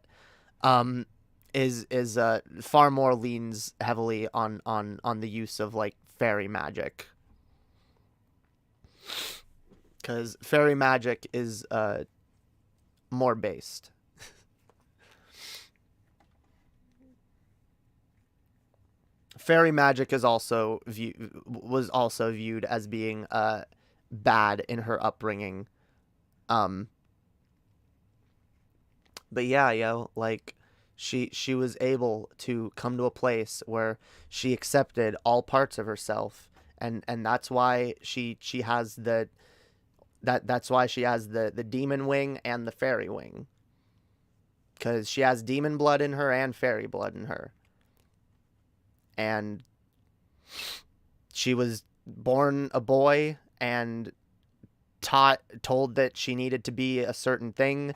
is far more leans heavily on the use of like fairy magic, because fairy magic is more based. Fairy magic is was also viewed as being bad in her upbringing. Um, but yeah, like she was able to come to a place where she accepted all parts of herself, and that's why she has that's why she has the demon wing and the fairy wing, because she has demon blood in her and fairy blood in her. And she was born a boy and told that she needed to be a certain thing,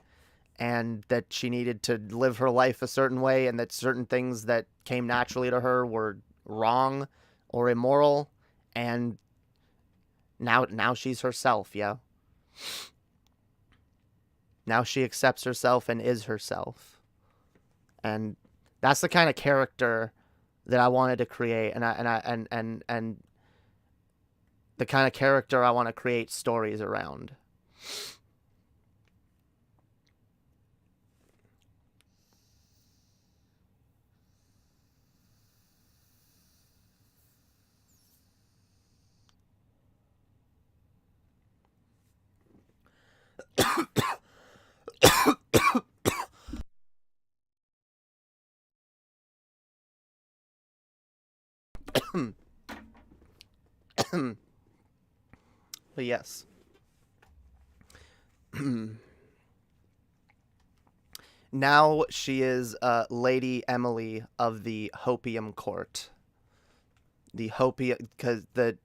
and that she needed to live her life a certain way, and that certain things that came naturally to her were wrong or immoral. And now she's herself. Yeah, now she accepts herself and is herself. And that's the kind of character that I wanted to create, and the kind of character I want to create stories around. But yes. Now she is Lady Emily of the Hopium Court. The Hopium, because the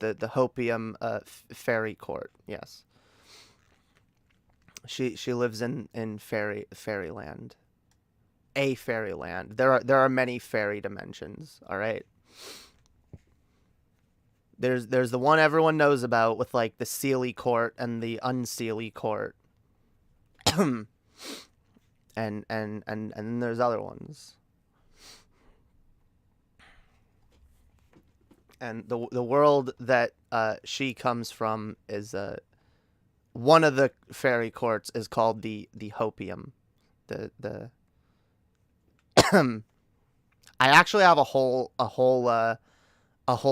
Hopium fairy court. Yes. She lives in fairyland. A fairyland. There are many fairy dimensions. All right. There's the one everyone knows about, with like the Seelie court and the unseelie court. and then there's other ones. And the world that she comes from is one of the fairy courts is called the Hopium. The I actually have a whole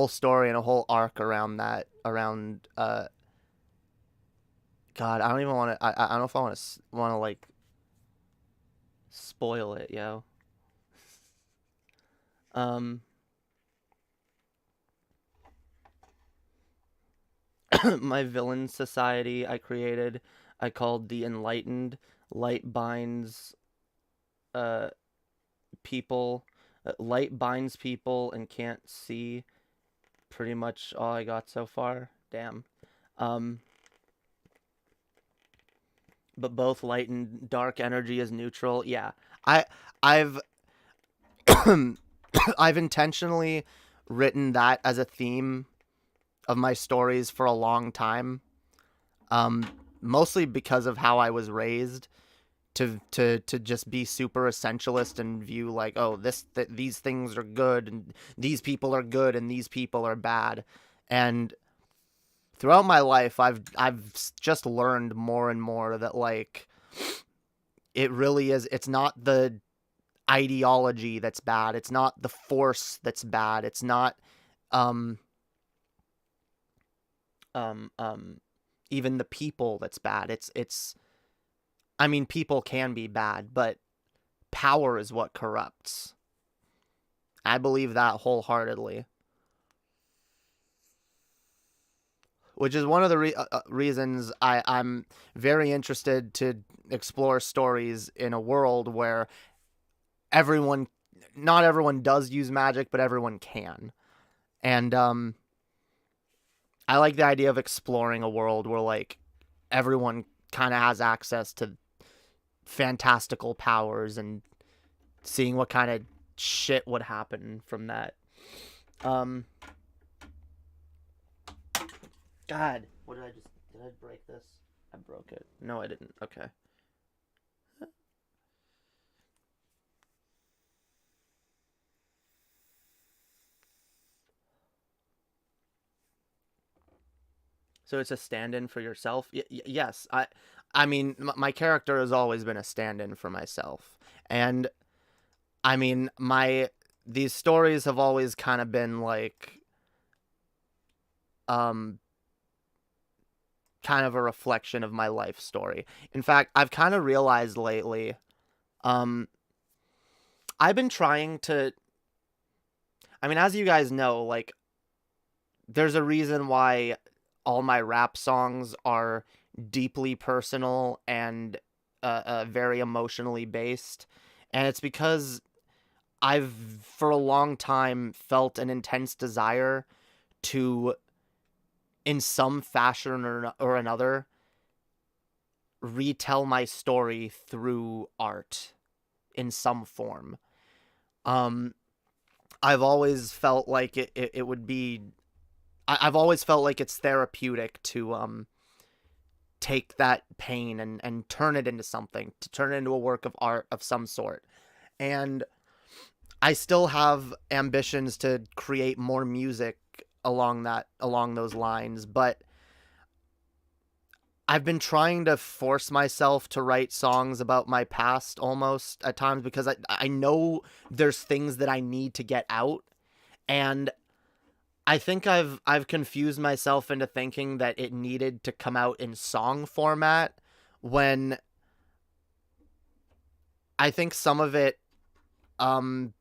story and a whole arc around that. Around God, I don't even want to. I don't know if I want to like spoil it, yo. Um, my villain society I created, I called the Enlightened. Light binds uh people. Light binds people and can't see. Pretty much all I got so far. Damn. Um, but both light and dark energy is neutral. Yeah, I've I've intentionally written that as a theme of my stories for a long time. Um, Mostly because of how I was raised to just be super essentialist and view like, oh, these things are good and these people are good and these people are bad. And throughout my life, I've just learned more and more that like it really is. It's not the ideology that's bad. It's not the force that's bad. It's not um um um even the people that's bad. It's I mean, people can be bad, but power is what corrupts. I believe that wholeheartedly. Which is one of the reasons I'm very interested to explore stories in a world where everyone, not everyone does use magic, but everyone can. And I like the idea of exploring a world where like everyone kind of has access to fantastical powers and seeing what kind of shit would happen from that. Um, God, what did I just? Did I break this? I broke it. No, I didn't. Okay. So it's a stand-in for yourself. Yes, I mean, my character has always been a stand-in for myself, and I mean, these stories have always kind of been like, um, kind of a reflection of my life story. In fact, I've kind of realized lately, um, I've been trying to. I mean, as you guys know, like, there's a reason why all my rap songs are deeply personal and very emotionally based. And it's because I've, for a long time, felt an intense desire to, in some fashion or another, retell my story through art in some form. Um, I've always felt like it would be. I've always felt like it's therapeutic to take that pain and turn it into something, to turn it into a work of art of some sort. And I still have ambitions to create more music along those lines, but I've been trying to force myself to write songs about my past almost at times because I know there's things that I need to get out, and I think I've confused myself into thinking that it needed to come out in song format when I think some of it um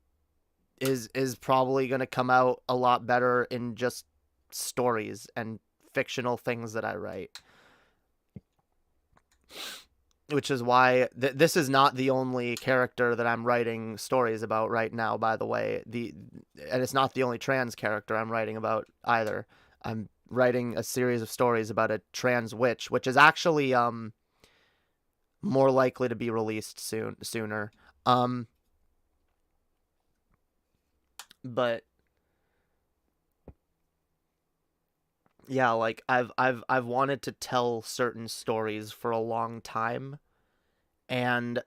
is probably going to come out a lot better in just stories and fictional things that I write. Which is why this is not the only character that I'm writing stories about right now, by the way. And it's not the only trans character I'm writing about either. I'm writing a series of stories about a trans witch, which is actually more likely to be released sooner. But yeah, like I've wanted to tell certain stories for a long time, and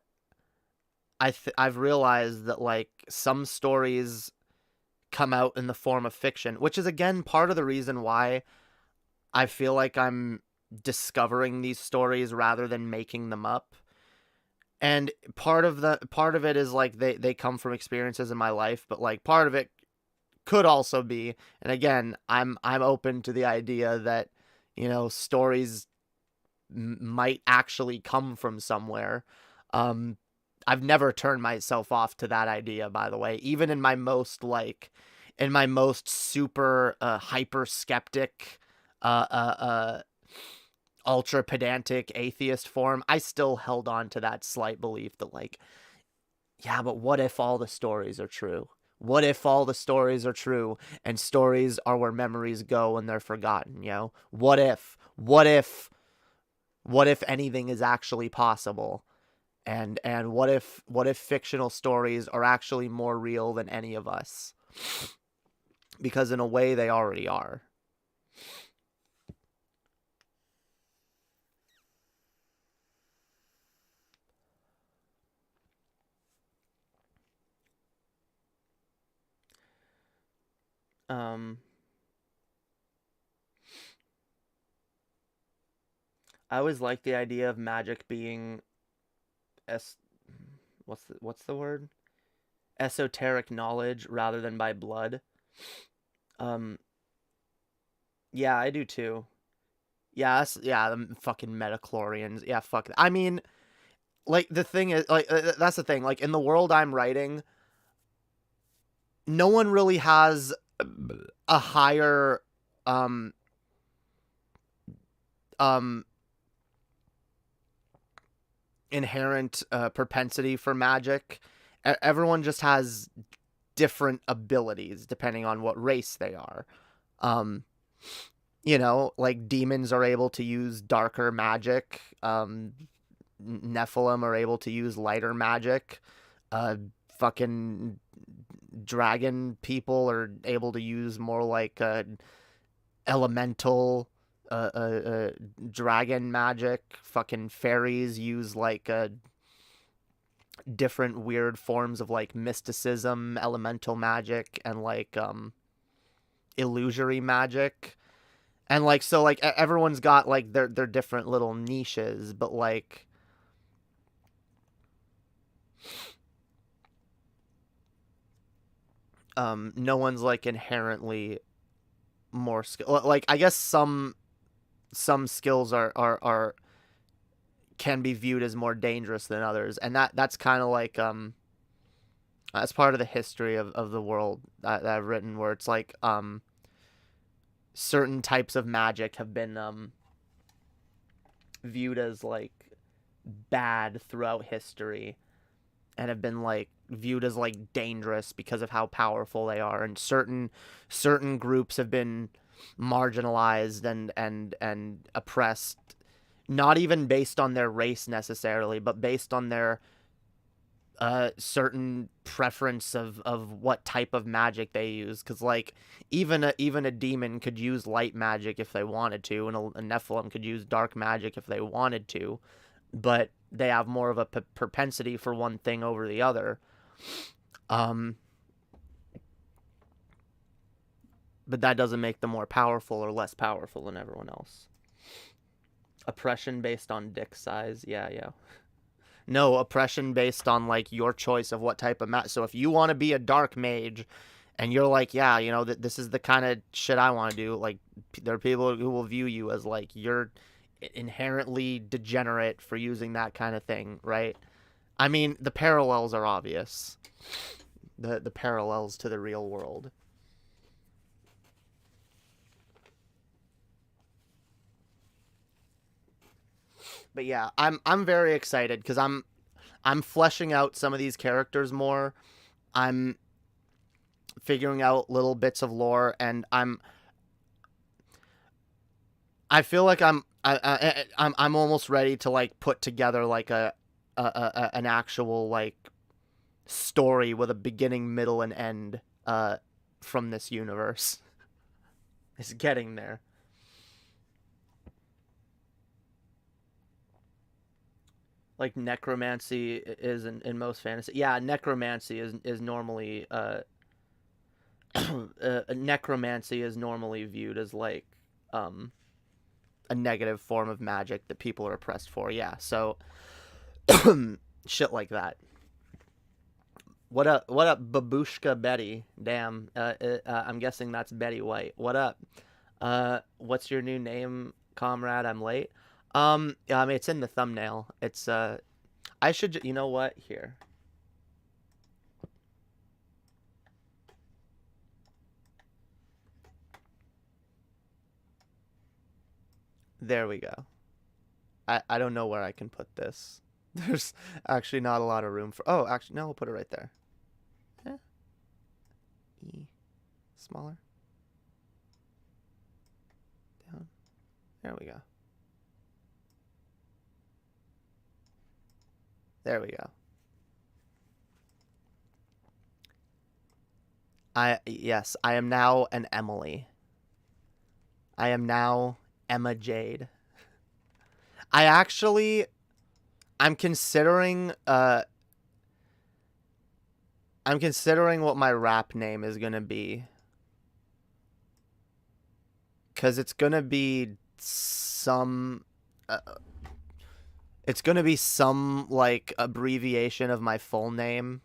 I've realized that like some stories come out in the form of fiction, which is again part of the reason why I feel like I'm discovering these stories rather than making them up. And part of it is like they come from experiences in my life, but like part of it could also be, and again, I'm open to the idea that, stories might actually come from somewhere. Um, I've never turned myself off to that idea, by the way. Even in my most super hyper skeptic, uh, uh, uh, ultra pedantic atheist form, I still held on to that slight belief that, like, yeah, but what if all the stories are true? What if all the stories are true and stories are where memories go when they're forgotten, What if? What if anything is actually possible? And what if fictional stories are actually more real than any of us? Because in a way they already are. Um I always like the idea of magic being es- what's the word? Esoteric knowledge rather than by blood. Um yeah, I do too. Yeah, the fucking metachlorians. Yeah, fuck. I mean, like, the thing is, like, that's the thing. Like, in the world I'm writing, no one really has a higher, um, um, inherent propensity for magic. Everyone just has different abilities depending on what race they are. Um, like, demons are able to use darker magic. Nephilim are able to use lighter magic. Fucking dragon people are able to use more like elemental dragon magic. Fucking fairies use like different weird forms of like mysticism, elemental magic, and like illusory magic. And like, so like everyone's got like their different little niches, but like no one's like inherently more skill. Like, I guess some skills are can be viewed as more dangerous than others, and that's kind of like that's part of the history of the world that I've written, where it's like certain types of magic have been viewed as like bad throughout history, and have been like viewed as like dangerous because of how powerful they are, and certain groups have been marginalized and oppressed, not even based on their race necessarily, but based on their certain preference of what type of magic they use. Because like even a demon could use light magic if they wanted to, and a Nephilim could use dark magic if they wanted to, but they have more of a propensity for one thing over the other. But that doesn't make them more powerful or less powerful than everyone else. Oppression based on dick size. Yeah. No, oppression based on like your choice of what type of so if you want to be a dark mage and you're like, yeah, this is the kind of shit I want to do, like, there are people who will view you as like you're inherently degenerate for using that kind of thing, right? I mean, the parallels are obvious. The parallels to the real world. But yeah, I'm very excited because I'm fleshing out some of these characters more. I'm figuring out little bits of lore, and I feel like I'm almost ready to like put together like an actual like story with a beginning, middle, and end from this universe. It's getting there. Like necromancy is in most fantasy. Yeah, necromancy is normally necromancy is normally viewed as like um a negative form of magic that people are oppressed for. Yeah. So Shit like that. What up, Babushka Betty? Damn, I'm guessing that's Betty White. What up? What's your new name, comrade? I'm late. Yeah, I mean, it's in the thumbnail. It's, I should, you know what? Here. There we go. I don't know where I can put this. There's actually not a lot of room for, oh, actually, no, we'll put it right there. E. Smaller. Down. There we go. There we go. Yes, I am now an Emily. I am now Emma Jade. I'm considering what my rap name is gonna be. 'Cause it's gonna be some like abbreviation of my full name.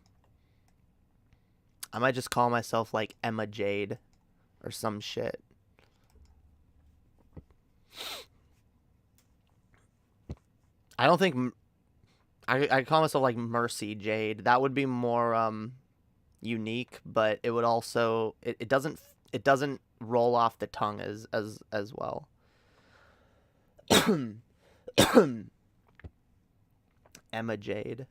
I might just call myself like Emma Jade or some shit. I don't think I call myself like Mercy Jade. That would be more unique, but it would also it doesn't roll off the tongue as well. Emma Jade.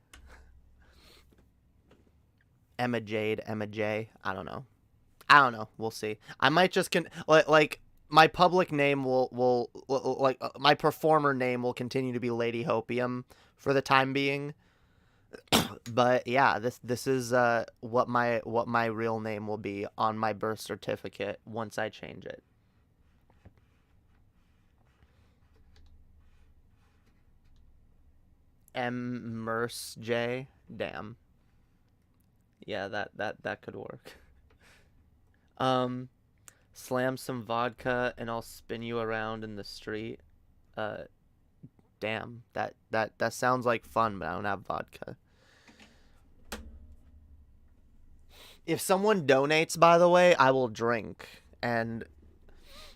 Emma Jade, Emma J. I don't know. We'll see. I might just like my public name will like my performer name will continue to be Lady Hopium for the time being. But yeah, this is what my real name will be on my birth certificate once I change it. M Merce J. Damn. Yeah, that could work. Slam some vodka and I'll spin you around in the street. Damn. That sounds like fun, but I don't have vodka. If someone donates, by the way, I will drink. And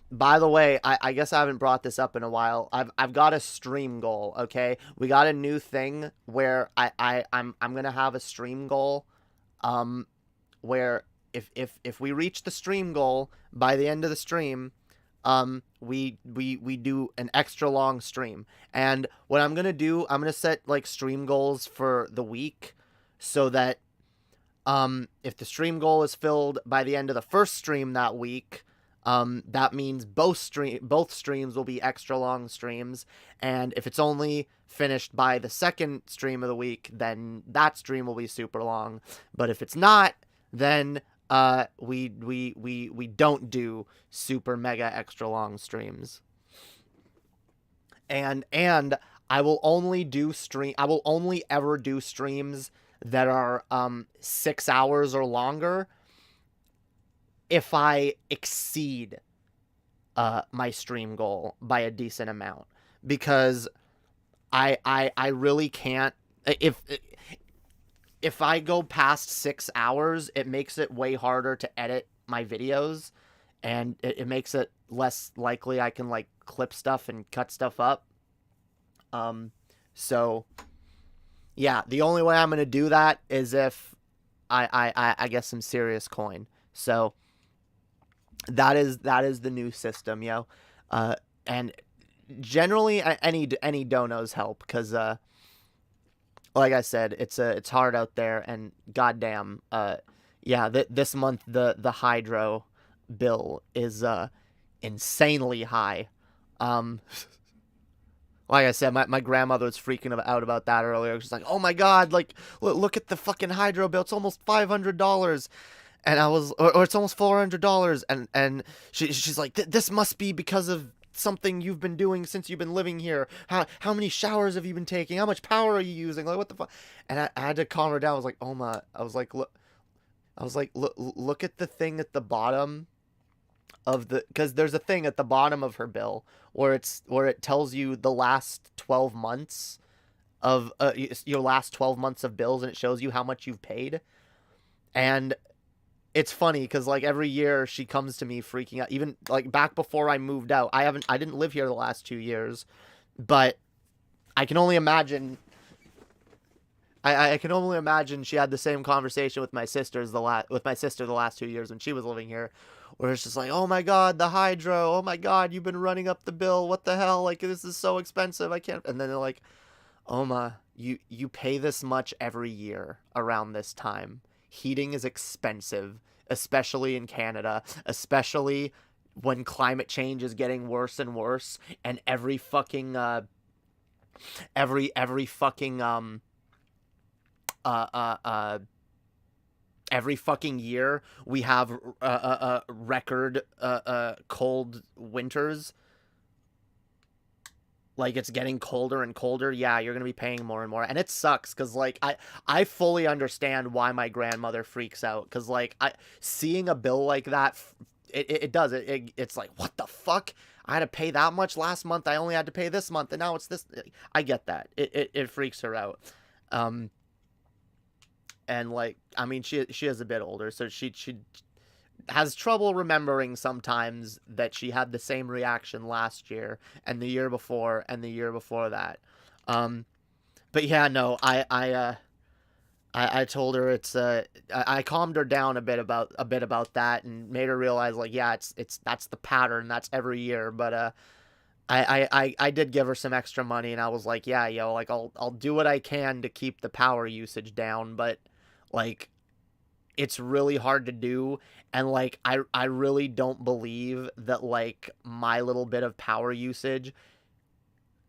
by the way, I guess I haven't brought this up in a while. I've got a stream goal, okay? We got a new thing where I'm gonna have a stream goal, where if we reach the stream goal by the end of the stream, we do an extra long stream. And what I'm gonna do, I'm gonna set like stream goals for the week, so that if the stream goal is filled by the end of the first stream that week, that means both streams will be extra long streams. And if it's only finished by the second stream of the week, then that stream will be super long. But if it's not, then we don't do super mega extra long streams. And I will only ever do streams that are 6 hours or longer if I exceed my stream goal by a decent amount, because I really can't. If I go past 6 hours, it makes it way harder to edit my videos, and it makes it less likely I can like clip stuff and cut stuff up. So yeah, the only way I'm gonna do that is if I get some serious coin. So that is the new system, yo. And generally any donos help, because like I said, it's hard out there, and goddamn, yeah, this month the hydro bill is insanely high. Like I said, my grandmother was freaking out about that earlier. She's like, "Oh my god, like look at the fucking hydro bill. It's almost $500." And I was, or it's almost $400. And she's like, "This must be because of something you've been doing since you've been living here. How many showers have you been taking? How much power are you using? Like, what the fuck?" And I had to calm her down. I was like, "Oma," I was like, look at the thing at the bottom of the, because there's a thing at the bottom of her bill where it tells you the last 12 months of your last 12 months of bills, and it shows you how much you've paid. And it's funny because like every year she comes to me freaking out. Even like back before I moved out, I didn't live here the last 2 years, but I can only imagine. I can only imagine she had the same conversation with my sister the last 2 years when she was living here, where it's just like, oh my god, the hydro, oh my god, you've been running up the bill, what the hell, like this is so expensive, I can't. And then they're like, Oma, you pay this much every year around this time. Heating is expensive, especially in Canada, especially when climate change is getting worse and worse, and every fucking every fucking year we have record cold winters. Like, it's getting colder and colder. Yeah, you're gonna be paying more and more, and it sucks because like I fully understand why my grandmother freaks out, because like seeing a bill like that, it's like, what the fuck, I had to pay that much last month, I only had to pay this month, and now it's this. I get that. It freaks her out. And like, I mean, she is a bit older, so she has trouble remembering sometimes that she had the same reaction last year and the year before and the year before that. But yeah, no, I told her I calmed her down a bit about that, and made her realize like, yeah, it's that's the pattern, that's every year. But I did give her some extra money, and I was like, yeah, yo, like I'll do what I can to keep the power usage down, but like it's really hard to do. And like I really don't believe that like my little bit of power usage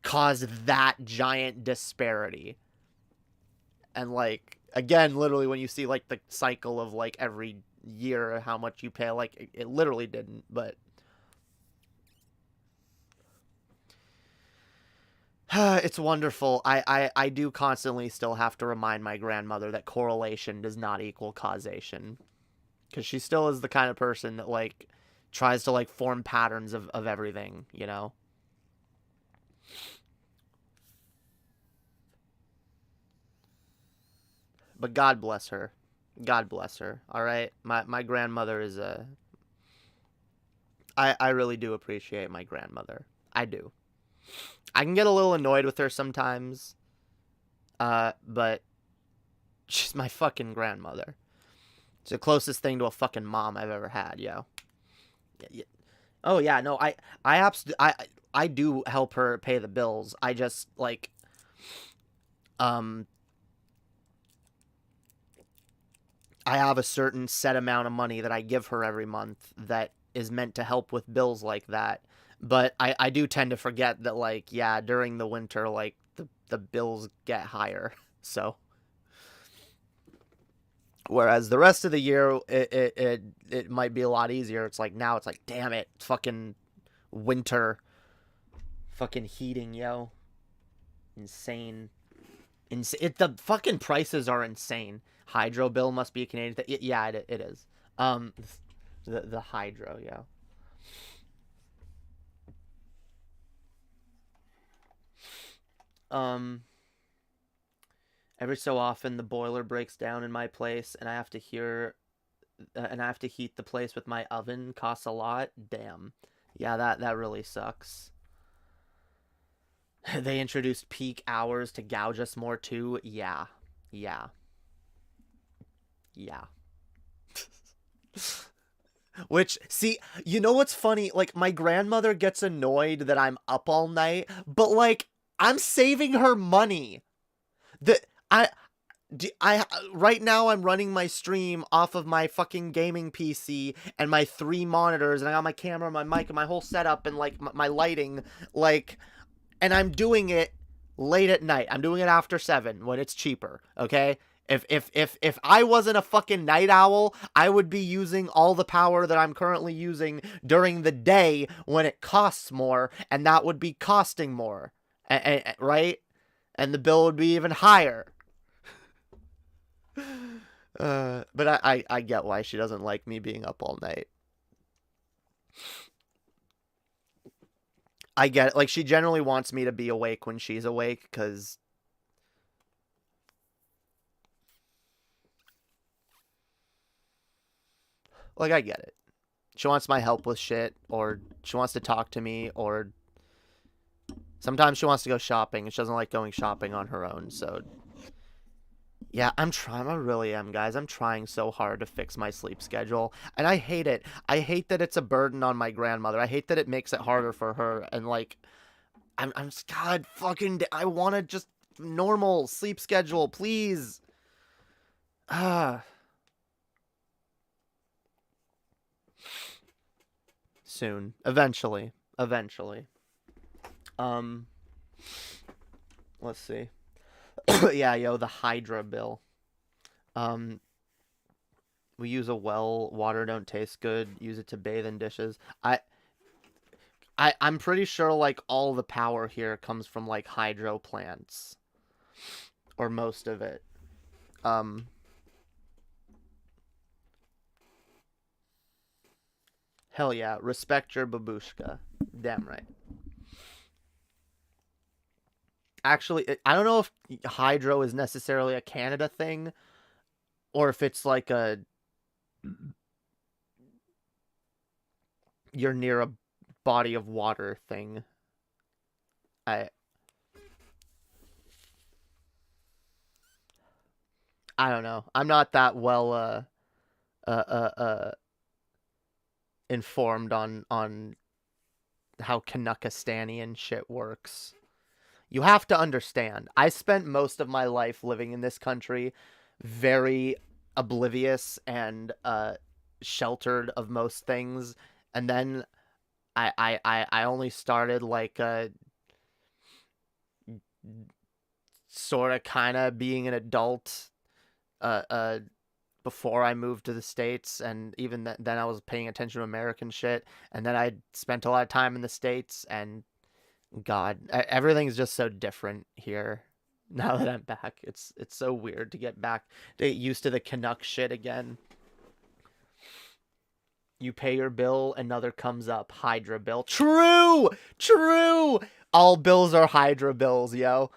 caused that giant disparity. And like, again, literally when you see like the cycle of like every year how much you pay, like it literally didn't. But it's wonderful. I do constantly still have to remind my grandmother that correlation does not equal causation, because she still is the kind of person that like tries to like form patterns of everything, you know. But God bless her. God bless her. All right, my grandmother is a. I really do appreciate my grandmother. I do. I can get a little annoyed with her sometimes, but she's my fucking grandmother. It's the closest thing to a fucking mom I've ever had, yo. Yeah. Oh yeah, no, I do help her pay the bills. I just like, I have a certain set amount of money that I give her every month that is meant to help with bills like that. But I do tend to forget that, like, yeah, during the winter, like, the bills get higher. So, whereas the rest of the year, it might be a lot easier. It's like, now it's like, damn it, fucking winter, fucking heating, yo. Insane. The fucking prices are insane. Hydro bill must be a Canadian thing. Yeah, it is. The hydro, yo. Every so often the boiler breaks down in my place, and I have to heat the place with my oven. Costs a lot. Damn. Yeah, that really sucks. They introduced peak hours to gouge us more too. Yeah. Yeah. Yeah. Which, see, you know what's funny? Like, my grandmother gets annoyed that I'm up all night, but like, I'm saving her money. I right now I'm running my stream off of my fucking gaming PC and my 3 monitors, and I got my camera, my mic, and my whole setup, and like my lighting, like, and I'm doing it late at night. I'm doing it after 7 when it's cheaper, okay? If I wasn't a fucking night owl, I would be using all the power that I'm currently using during the day when it costs more, and that would be costing more, right? And the bill would be even higher. But I get why she doesn't like me being up all night. I get it. Like, she generally wants me to be awake when she's awake, because Like, I get it. She wants my help with shit, or she wants to talk to me, or sometimes she wants to go shopping, and she doesn't like going shopping on her own, so... Yeah, I'm trying. I really am, guys. I'm trying so hard to fix my sleep schedule, and I hate it. I hate that it's a burden on my grandmother. I hate that it makes it harder for her, and, like, I'm just, God, fucking... I want to just... normal sleep schedule, please. Soon. Eventually. Let's see. Yeah, yo, the Hydra bill. We use a well, water don't taste good, use it to bathe in dishes. I'm pretty sure, like, all the power here comes from, like, hydro plants. Or most of it. Hell yeah, respect your babushka. Damn right. Actually, I don't know if hydro is necessarily a Canada thing, or if it's like a... you're near a body of water thing. I don't know. I'm not that well informed on how Canuckistani shit works. You have to understand, I spent most of my life living in this country very oblivious and sheltered of most things, and then I only started, like, sort of kind of being an adult before I moved to the States, and even then I was paying attention to American shit, and then I spent a lot of time in the States, and God, everything's just so different here now that I'm back. It's so weird to get used to the Canuck shit again. You pay your bill, another comes up. Hydra bill. True! All bills are Hydra bills, yo.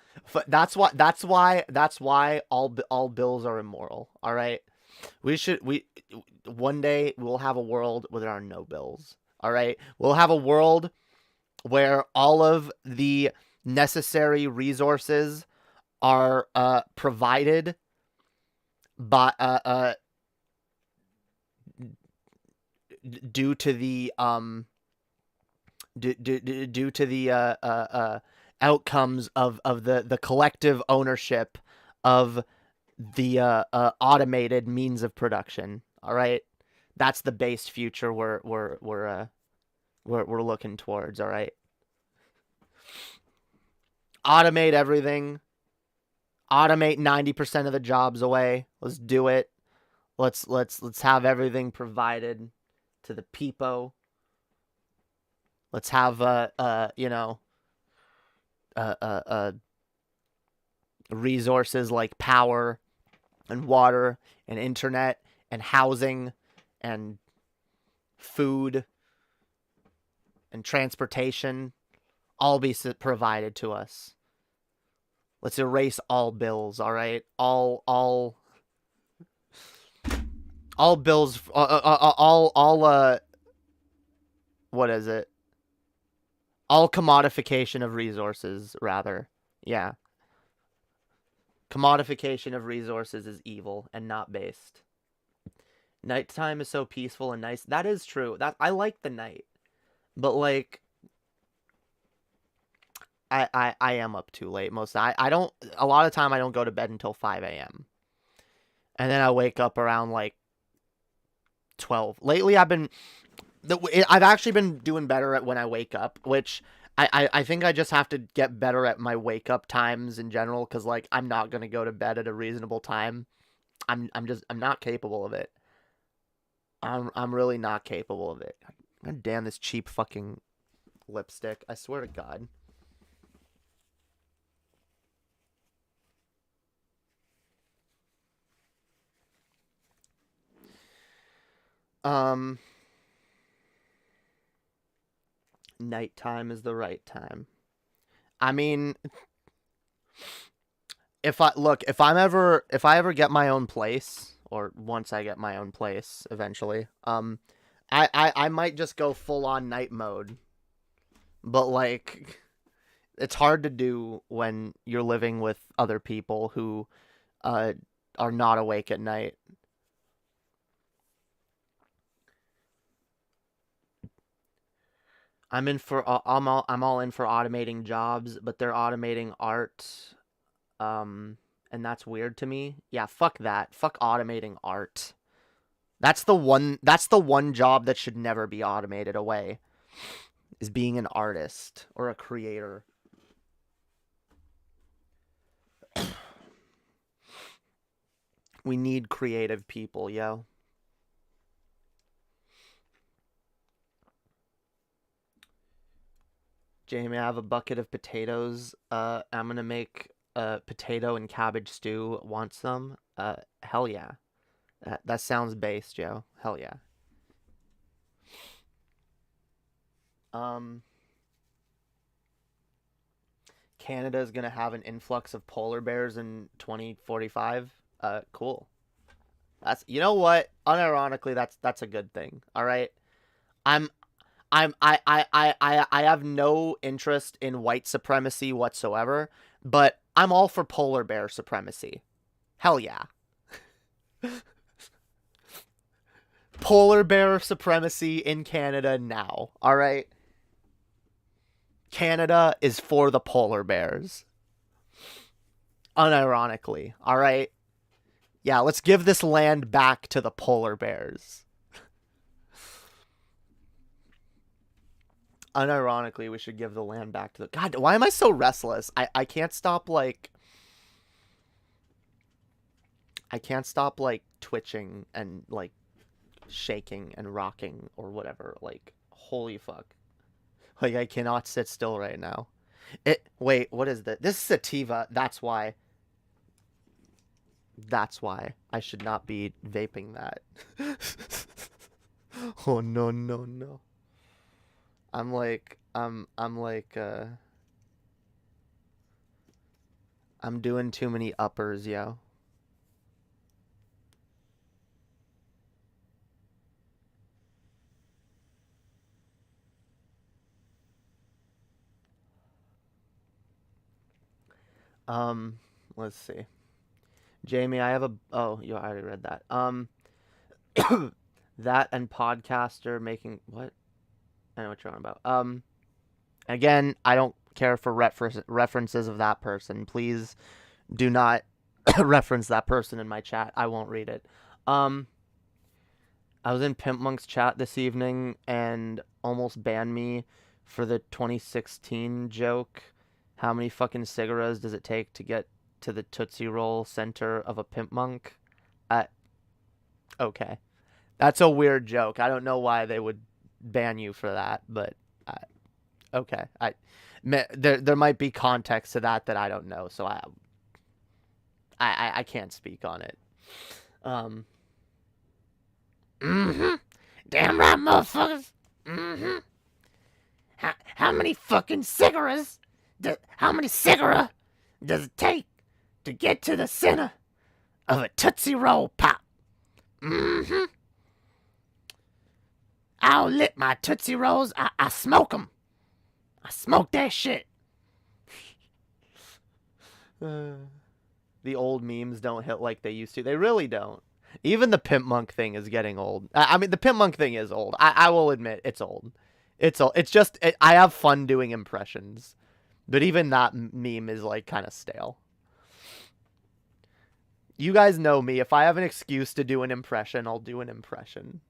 That's why all bills are immoral. All right. One day we'll have a world where there are no bills. All right. We'll have a world where all of the necessary resources are provided by due to the outcomes of the collective ownership of the automated means of production. All right, that's the base future we're looking towards. All right, automate everything. Automate 90% of the jobs away. Let's do it. Let's have everything provided to the people. Let's have resources like power and water and internet and housing and food and transportation all be provided to us. Let's erase all bills, all right? All bills, what is it? All commodification of resources, rather. Yeah. Commodification of resources is evil and not based. Nighttime is so peaceful and nice. That is true. I like the night. But, like, I am up too late most of the time. A lot of the time I don't go to bed until 5 a.m. And then I wake up around, like, 12. Lately I've actually been doing better at when I wake up, which I think I just have to get better at my wake up times in general, because, like, I'm not going to go to bed at a reasonable time. I'm not capable of it. I'm really not capable of it. God damn this cheap fucking lipstick. I swear to God. Nighttime is the right time. I mean, if I ever get my own place, or once I get my own place eventually. I might just go full on night mode, but like, it's hard to do when you're living with other people who are not awake at night. I'm all in for automating jobs, but they're automating art, and that's weird to me. Yeah, fuck that. Fuck automating art. That's the one job that should never be automated away, is being an artist or a creator. We need creative people, yo. Jamie, I have a bucket of potatoes. I'm gonna make a potato and cabbage stew. Want some? Hell yeah. That sounds based, Joe. Hell yeah. Canada is gonna have an influx of polar bears in 2045. Cool. You know what? Unironically, that's a good thing. All right. I have no interest in white supremacy whatsoever, but I'm all for polar bear supremacy. Hell yeah. Polar bear supremacy in Canada now. All right. Canada is for the polar bears. Unironically. All right. Yeah, let's give this land back to the polar bears. Unironically, we should give the land back to the... God, why am I so restless? I can't stop, like... I can't stop, like, twitching and, like, shaking and rocking or whatever. Like, holy fuck. Like, I cannot sit still right now. Wait, what is that? This is sativa. That's why. That's why I should not be vaping that. Oh, no, no, no. I'm doing too many uppers, yo. Let's see. Jamie, I have a... Oh, you already read that. That and podcaster making... What? I know what you're on about. Again, I don't care for references of that person. Please do not reference that person in my chat. I won't read it. I was in Pimp Monk's chat this evening and almost banned me for the 2016 joke. How many fucking cigarettes does it take to get to the Tootsie Roll center of a Pimp Monk? Okay. That's a weird joke. I don't know why they would ban you for that, but okay. There might be context to that I don't know, so I can't speak on it. Damn right, motherfuckers. How many fucking cigarettes? How many cigarettes does it take to get to the center of a Tootsie Roll pop? I'll lit my Tootsie Rolls. I smoke them. I smoke that shit. The old memes don't hit like they used to. They really don't. Even the Pimp Monk thing is getting old. I mean, the Pimp Monk thing is old. I will admit, it's old. It's old. It's just, I have fun doing impressions. But even that meme is, like, kind of stale. You guys know me. If I have an excuse to do an impression, I'll do an impression.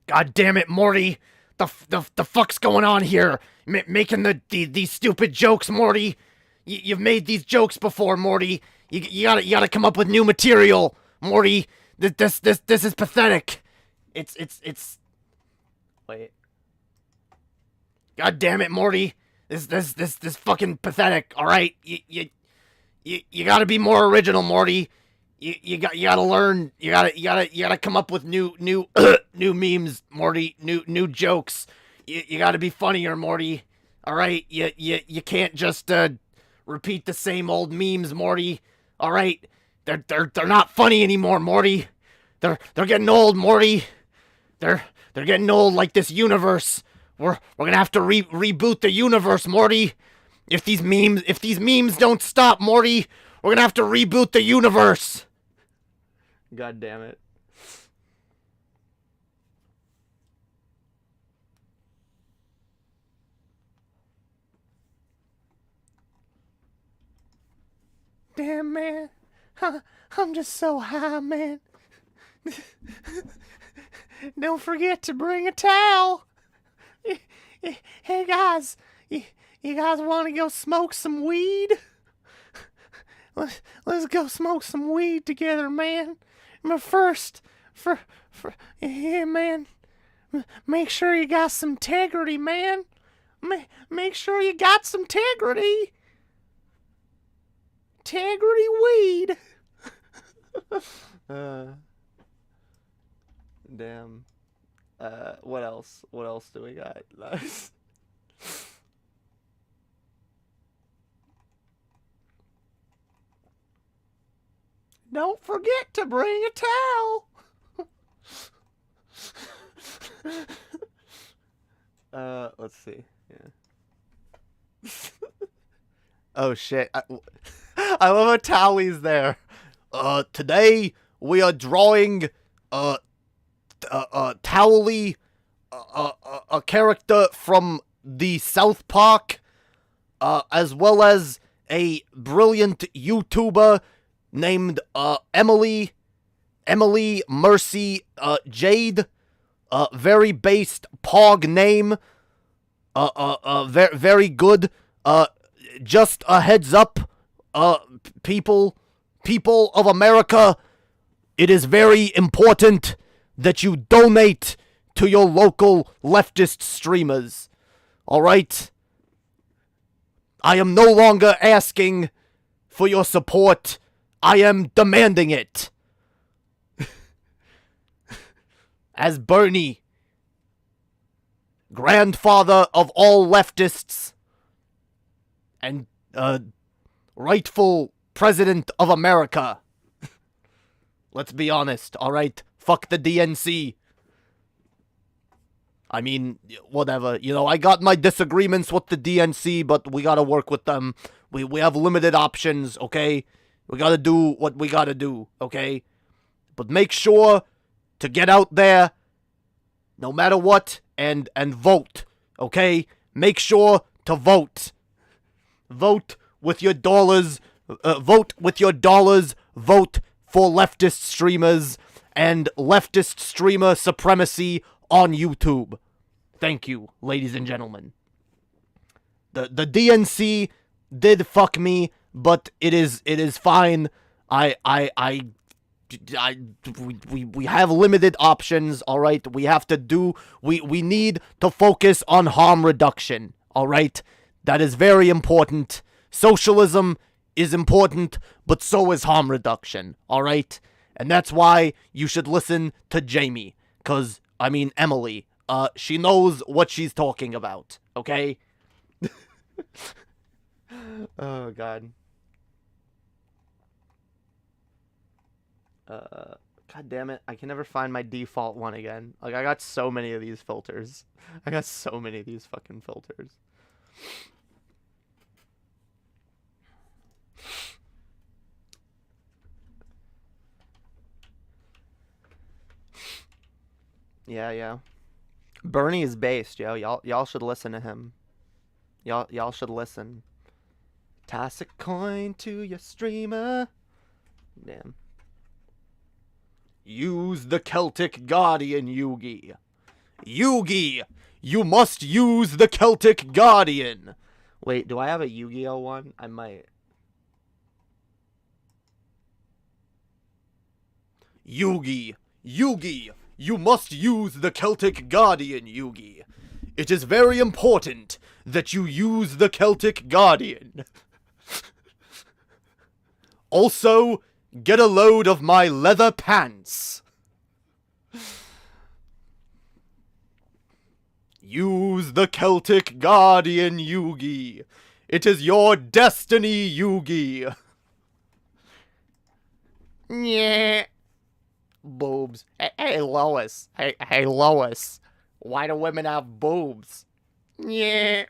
God damn it, Morty! The fuck's going on here? Making these stupid jokes, Morty. You've made these jokes before, Morty. You gotta come up with new material, Morty. This is pathetic. It's. Wait. God damn it, Morty. This fucking pathetic. All right, you gotta be more original, Morty. You gotta learn. You gotta come up with new new memes, Morty. New jokes. You gotta be funnier, Morty. All right, you can't just repeat the same old memes, Morty. All right, They're not funny anymore, Morty. They're getting old, Morty. They're getting old like this universe. We're gonna have to reboot the universe, Morty. If these memes don't stop, Morty, we're gonna have to reboot the universe. God damn it. Damn, man. I'm just so high, man. Don't forget to bring a towel. Hey, guys. You guys want to go smoke some weed? Let's go smoke some weed together, man. But first, yeah, man. Make sure you got some integrity, man. Make sure you got some integrity. Integrity weed. Damn. What else? What else do we got? Don't forget to bring a towel. Let's see. Yeah. Oh shit. I love how Towley's there. Today we are drawing Towley, a character from the South Park, as well as a brilliant YouTuber named Emily Mercy Jade. Very based Pog name. Very good. Just a heads up, people of America, it is very important that you donate to your local leftist streamers. Alright? I am no longer asking for your support. I am demanding it. As Bernie, grandfather of all leftists, and rightful president of America. Let's be honest, alright? Fuck the DNC. I mean, whatever. You know, I got my disagreements with the DNC, but we gotta work with them. We have limited options, okay? We gotta do what we gotta do, okay? But make sure to get out there, no matter what, and vote, okay? Make sure to vote. Vote with your dollars. Vote with your dollars. Vote for leftist streamers and leftist streamer supremacy on YouTube. Thank you, ladies and gentlemen. The DNC did fuck me, but it is fine. We have limited options, all right? We have to do we need to focus on harm reduction, all right? That is very important. Socialism is important, but so is harm reduction, all right? And that's why you should listen to Jamie, Emily. She knows what she's talking about, okay? Oh, God. God damn it. I can never find my default one again. Like, I got so many of these filters. I got so many of these fucking filters. Yeah. Bernie is based, yo. Y'all should listen to him. Y'all should listen. Toss a coin to your streamer. Damn. Use the Celtic Guardian, Yugi. Yugi! You must use the Celtic Guardian! Wait, do I have a Yu-Gi-Oh one? I might. Yugi! You must use the Celtic Guardian, Yugi. It is very important that you use the Celtic Guardian. Also, get a load of my leather pants. Use the Celtic Guardian, Yugi. It is your destiny, Yugi. Yeah. Boobs. Hey, Lois. Hey, Lois. Why do women have boobs? Yeah.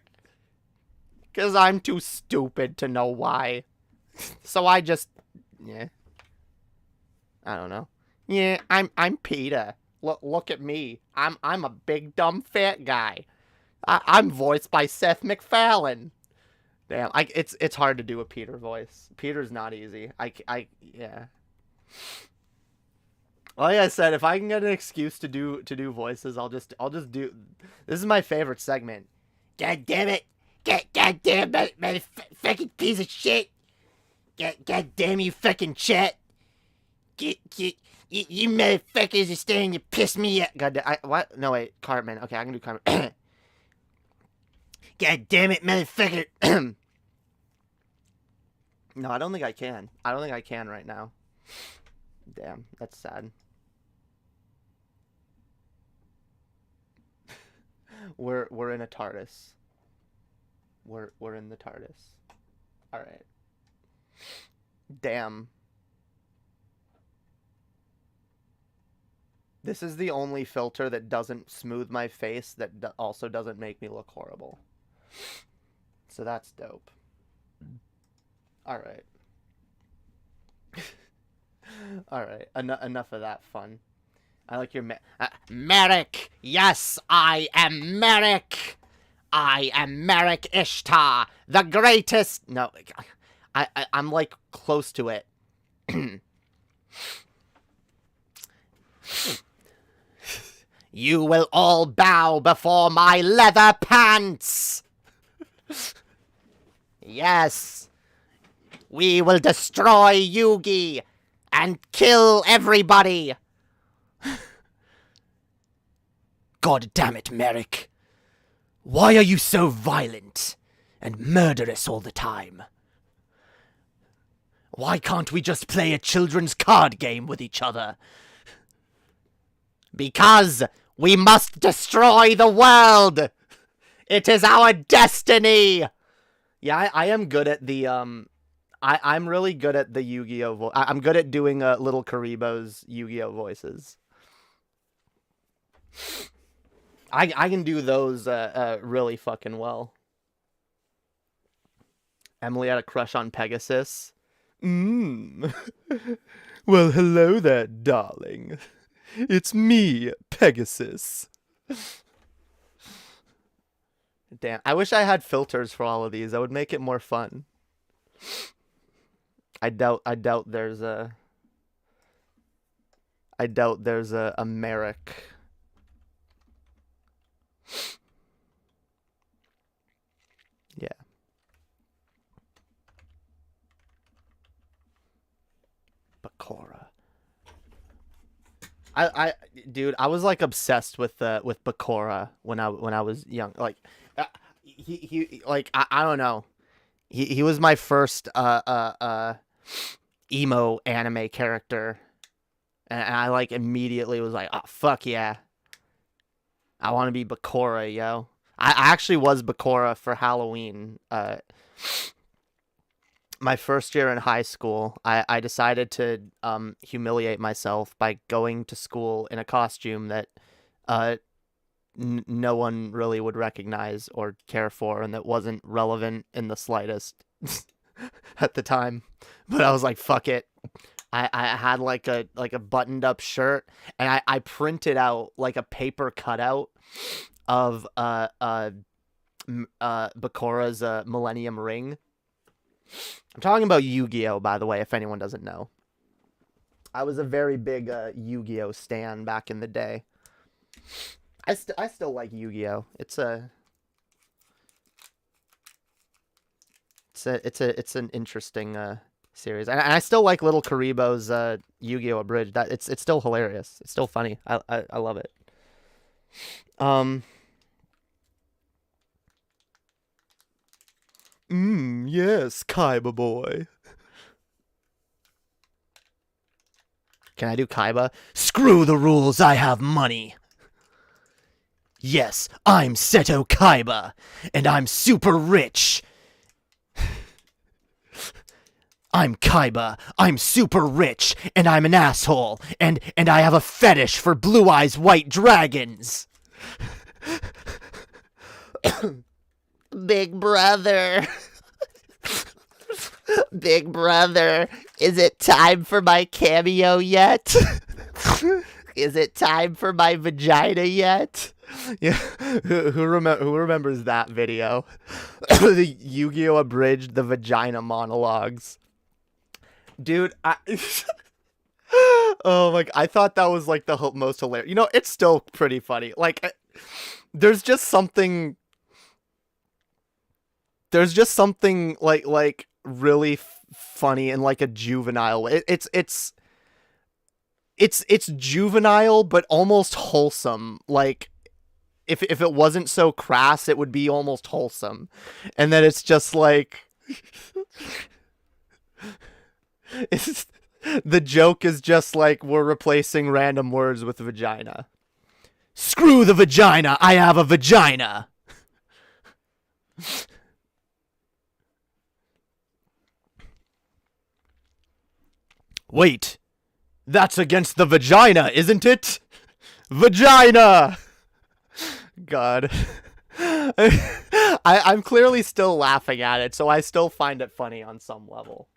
'Cause I'm too stupid to know why. So I just... Yeah. I don't know. Yeah, I'm Peter. Look at me. I'm a big dumb fat guy. I'm voiced by Seth MacFarlane. Damn, it's hard to do a Peter voice. Peter's not easy. Yeah. Like I said, if I can get an excuse to do voices, I'll just do. This is my favorite segment. God damn it! God damn it, fucking piece of shit! God damn you, fucking chat! You motherfuckers are starting to piss me off. God damn, what? No wait, Cartman. Okay, I can do Cartman. God damn it, motherfucker! No, I don't think I can. I don't think I can right now. Damn, that's sad. We're in a TARDIS. We're in the TARDIS. All right. Damn. This is the only filter that doesn't smooth my face that also doesn't make me look horrible. So that's dope. All right. All right. Enough of that fun. I like your Merrick. Yes, I am Merrick. I am Merrick Ishtar, the greatest. No, I'm like close to it. You will all bow before my leather pants. Yes. We will destroy Yugi and kill everybody. God damn it, Merrick. Why are you so violent and murderous all the time? Why can't we just play a children's card game with each other? Because we must destroy the world. It is our destiny. Yeah, I am good at the I'm really good at the Yu-Gi-Oh! I'm good at doing Little Karibo's Yu-Gi-Oh! Voices. I can do those really fucking well. Emily had a crush on Pegasus. Well, hello there, darling. It's me, Pegasus. Damn, I wish I had filters for all of these. That would make it more fun. I doubt there's a Merrick. Yeah. Bakura. Dude, I was like obsessed with Bakura when I was young. Like, he like I don't know. He was my first emo anime character, and I like immediately was like, oh fuck yeah, I want to be Bakura, yo. I actually was Bakura for Halloween. My first year in high school, I decided to humiliate myself by going to school in a costume that no one really would recognize or care for, and that wasn't relevant in the slightest at the time. But I was like, fuck it. I had like a buttoned up shirt, and I printed out like a paper cutout of Bakura's Millennium Ring. I'm talking about Yu-Gi-Oh, by the way, if anyone doesn't know. I was a very big Yu-Gi-Oh stan back in the day. I still like Yu-Gi-Oh. It's an interesting series, and I still like Little Karibo's Yu-Gi-Oh Abridged. It's still hilarious. It's still funny. I love it. Yes, Kaiba boy. Can I do Kaiba? Screw the rules, I have money. Yes, I'm Seto Kaiba, and I'm super rich. I'm Kaiba. I'm super rich, and I'm an asshole, and I have a fetish for blue eyes white dragons. Big brother. Big brother, is it time for my cameo yet? Is it time for my vagina yet? Yeah, who remembers that video? The Yu-Gi-Oh! Abridged the vagina monologues. Dude, oh my, I thought that was like the most hilarious. You know, it's still pretty funny. Like, there's just something like really funny in like a juvenile way. It's juvenile but almost wholesome. Like, if it wasn't so crass, it would be almost wholesome. And then it's just like the joke is just like we're replacing random words with vagina. Screw the vagina, I have a vagina. Wait, that's against the vagina, isn't it? Vagina! God. I'm clearly still laughing at it, so I still find it funny on some level.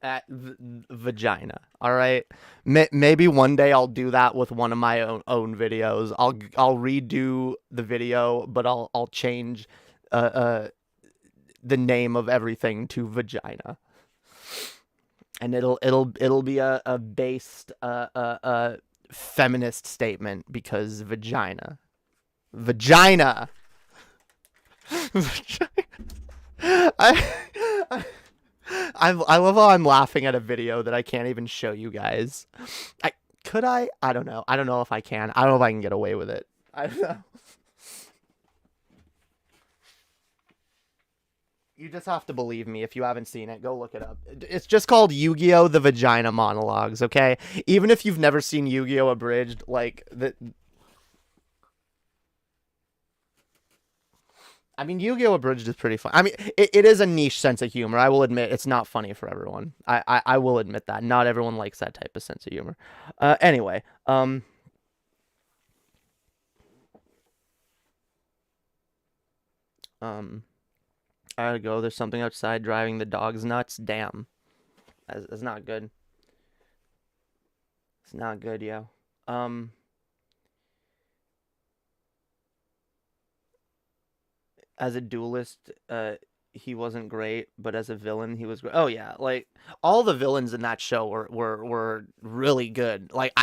At vagina, alright? Maybe one day I'll do that with one of my own videos. I'll redo the video, but I'll change the name of everything to vagina. And it'll be a based feminist statement because vagina. I love how I'm laughing at a video that I can't even show you guys. I don't know. I don't know if I can. I don't know if I can get away with it. I don't know. You just have to believe me if you haven't seen it. Go look it up. It's just called Yu-Gi-Oh! The Vagina Monologues, okay? Even if you've never seen Yu-Gi-Oh! Abridged, like, I mean, Yu-Gi-Oh! Abridged is pretty fun. I mean, it is a niche sense of humor. I will admit it's not funny for everyone. I will admit that. Not everyone likes that type of sense of humor. Anyway, I gotta go. There's something outside driving the dogs nuts. Damn. That's not good. It's not good, yo. As a duelist, he wasn't great, but as a villain, he was great. Oh yeah, like all the villains in that show were really good. Like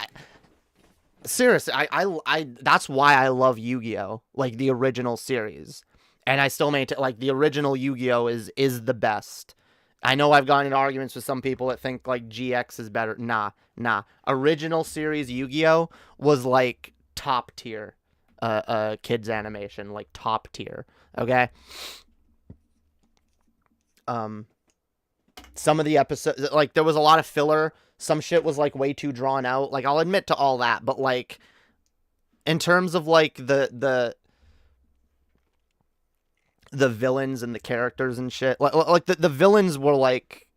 seriously, I that's why I love Yu-Gi-Oh! Like the original series. And I still maintain, like, the original Yu-Gi-Oh! is the best. I know I've gotten in arguments with some people that think, like, GX is better. Nah. Original series Yu-Gi-Oh! Was, like, top tier kids animation. Like, top tier. Okay? Some of the episodes, like, there was a lot of filler. Some shit was, like, way too drawn out. Like, I'll admit to all that. But, like, in terms of, like, the villains and the characters and shit. Like the villains were like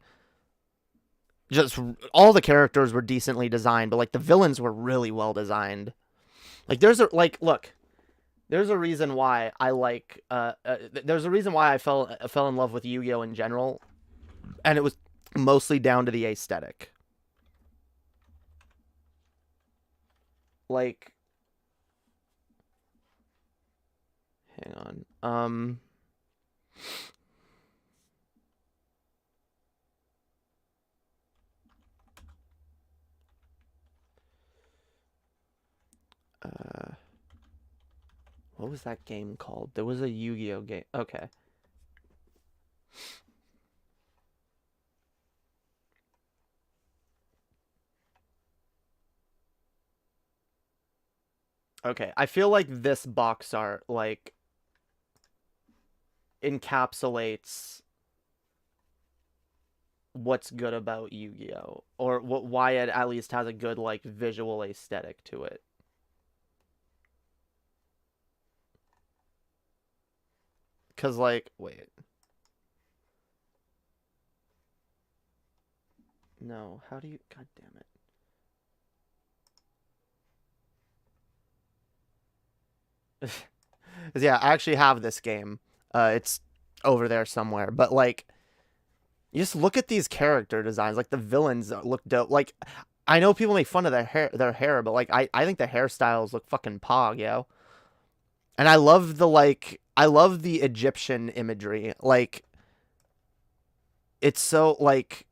just all the characters were decently designed, but like the villains were really well designed. Like there's a reason why I like there's a reason why I fell in love with Yu-Gi-Oh! In general, and it was mostly down to the aesthetic. Like, hang on. What was that game called? There was a Yu-Gi-Oh! Game. Okay. Okay, I feel like this box art, like, encapsulates what's good about Yu-Gi-Oh! Or why it at least has a good, like, visual aesthetic to it. Because, like, wait. No, how do you... God damn it. 'Cause, yeah, I actually have this game. It's over there somewhere. But, like, you just look at these character designs. Like, the villains look dope. Like, I know people make fun of their hair, but, like, I think the hairstyles look fucking pog, yo. And I love the Egyptian imagery. Like, it's so, like...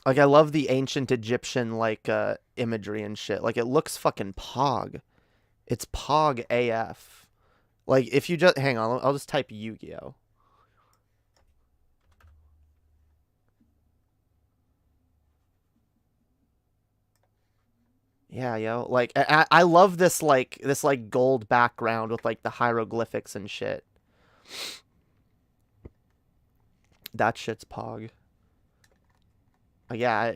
Like, I love the ancient Egyptian, like, imagery and shit. Like, it looks fucking pog. It's pog AF. Like, if you just... Hang on, I'll just type Yu-Gi-Oh! Yeah, yo. Like, I love this, like, gold background with, like, the hieroglyphics and shit. That shit's pog. Yeah,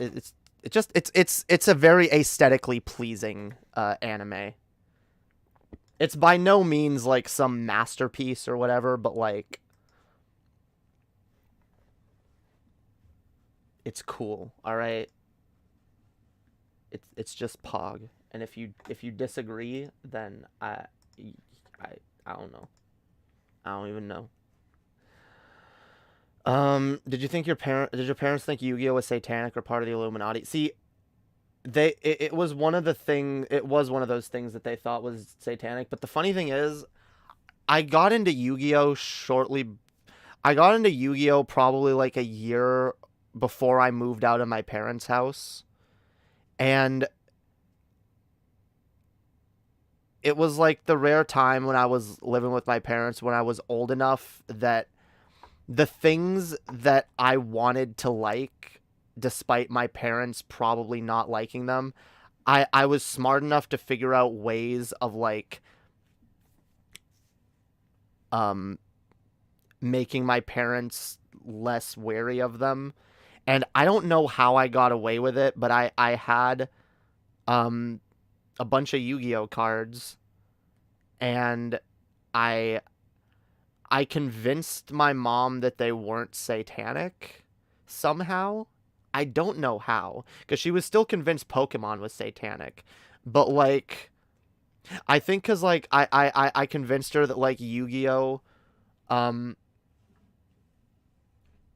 it's a very aesthetically pleasing anime. It's by no means like some masterpiece or whatever, but like it's cool, all right? It's just pog. And if you disagree, then I don't know. I don't even know. Did your parents think Yu-Gi-Oh was satanic or part of the Illuminati? See, it was one of those things that they thought was satanic, but the funny thing is I got into Yu-Gi-Oh probably like a year before I moved out of my parents' house. And it was like the rare time when I was living with my parents when I was old enough that the things that I wanted to like, despite my parents probably not liking them, I was smart enough to figure out ways of like making my parents less wary of them. And I don't know how I got away with it, but I had a bunch of Yu-Gi-Oh cards, and I convinced my mom that they weren't satanic somehow. I don't know how, because she was still convinced Pokemon was satanic. But, like, I think because, like, I convinced her that, like, Yu-Gi-Oh!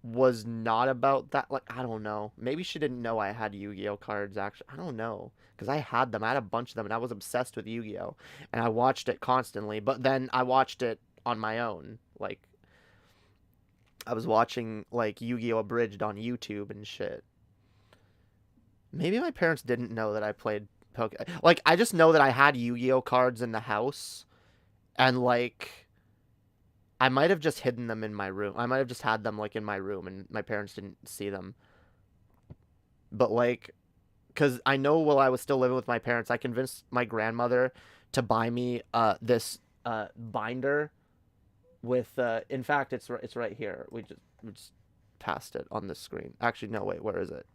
Was not about that. Like, I don't know. Maybe she didn't know I had Yu-Gi-Oh cards, actually. I don't know. Because I had them. I had a bunch of them, and I was obsessed with Yu-Gi-Oh! And I watched it constantly. But then I watched it on my own. Like, I was watching, like, Yu-Gi-Oh! Abridged on YouTube and shit. Maybe my parents didn't know that I played Pokemon. Like, I just know that I had Yu-Gi-Oh! Cards in the house. And, like, I might have just hidden them in my room. I might have just had them, like, in my room, and my parents didn't see them. But, like, because I know while I was still living with my parents, I convinced my grandmother to buy me this binder with, in fact, it's right here. We just passed it on the screen. Actually, no, wait, where is it?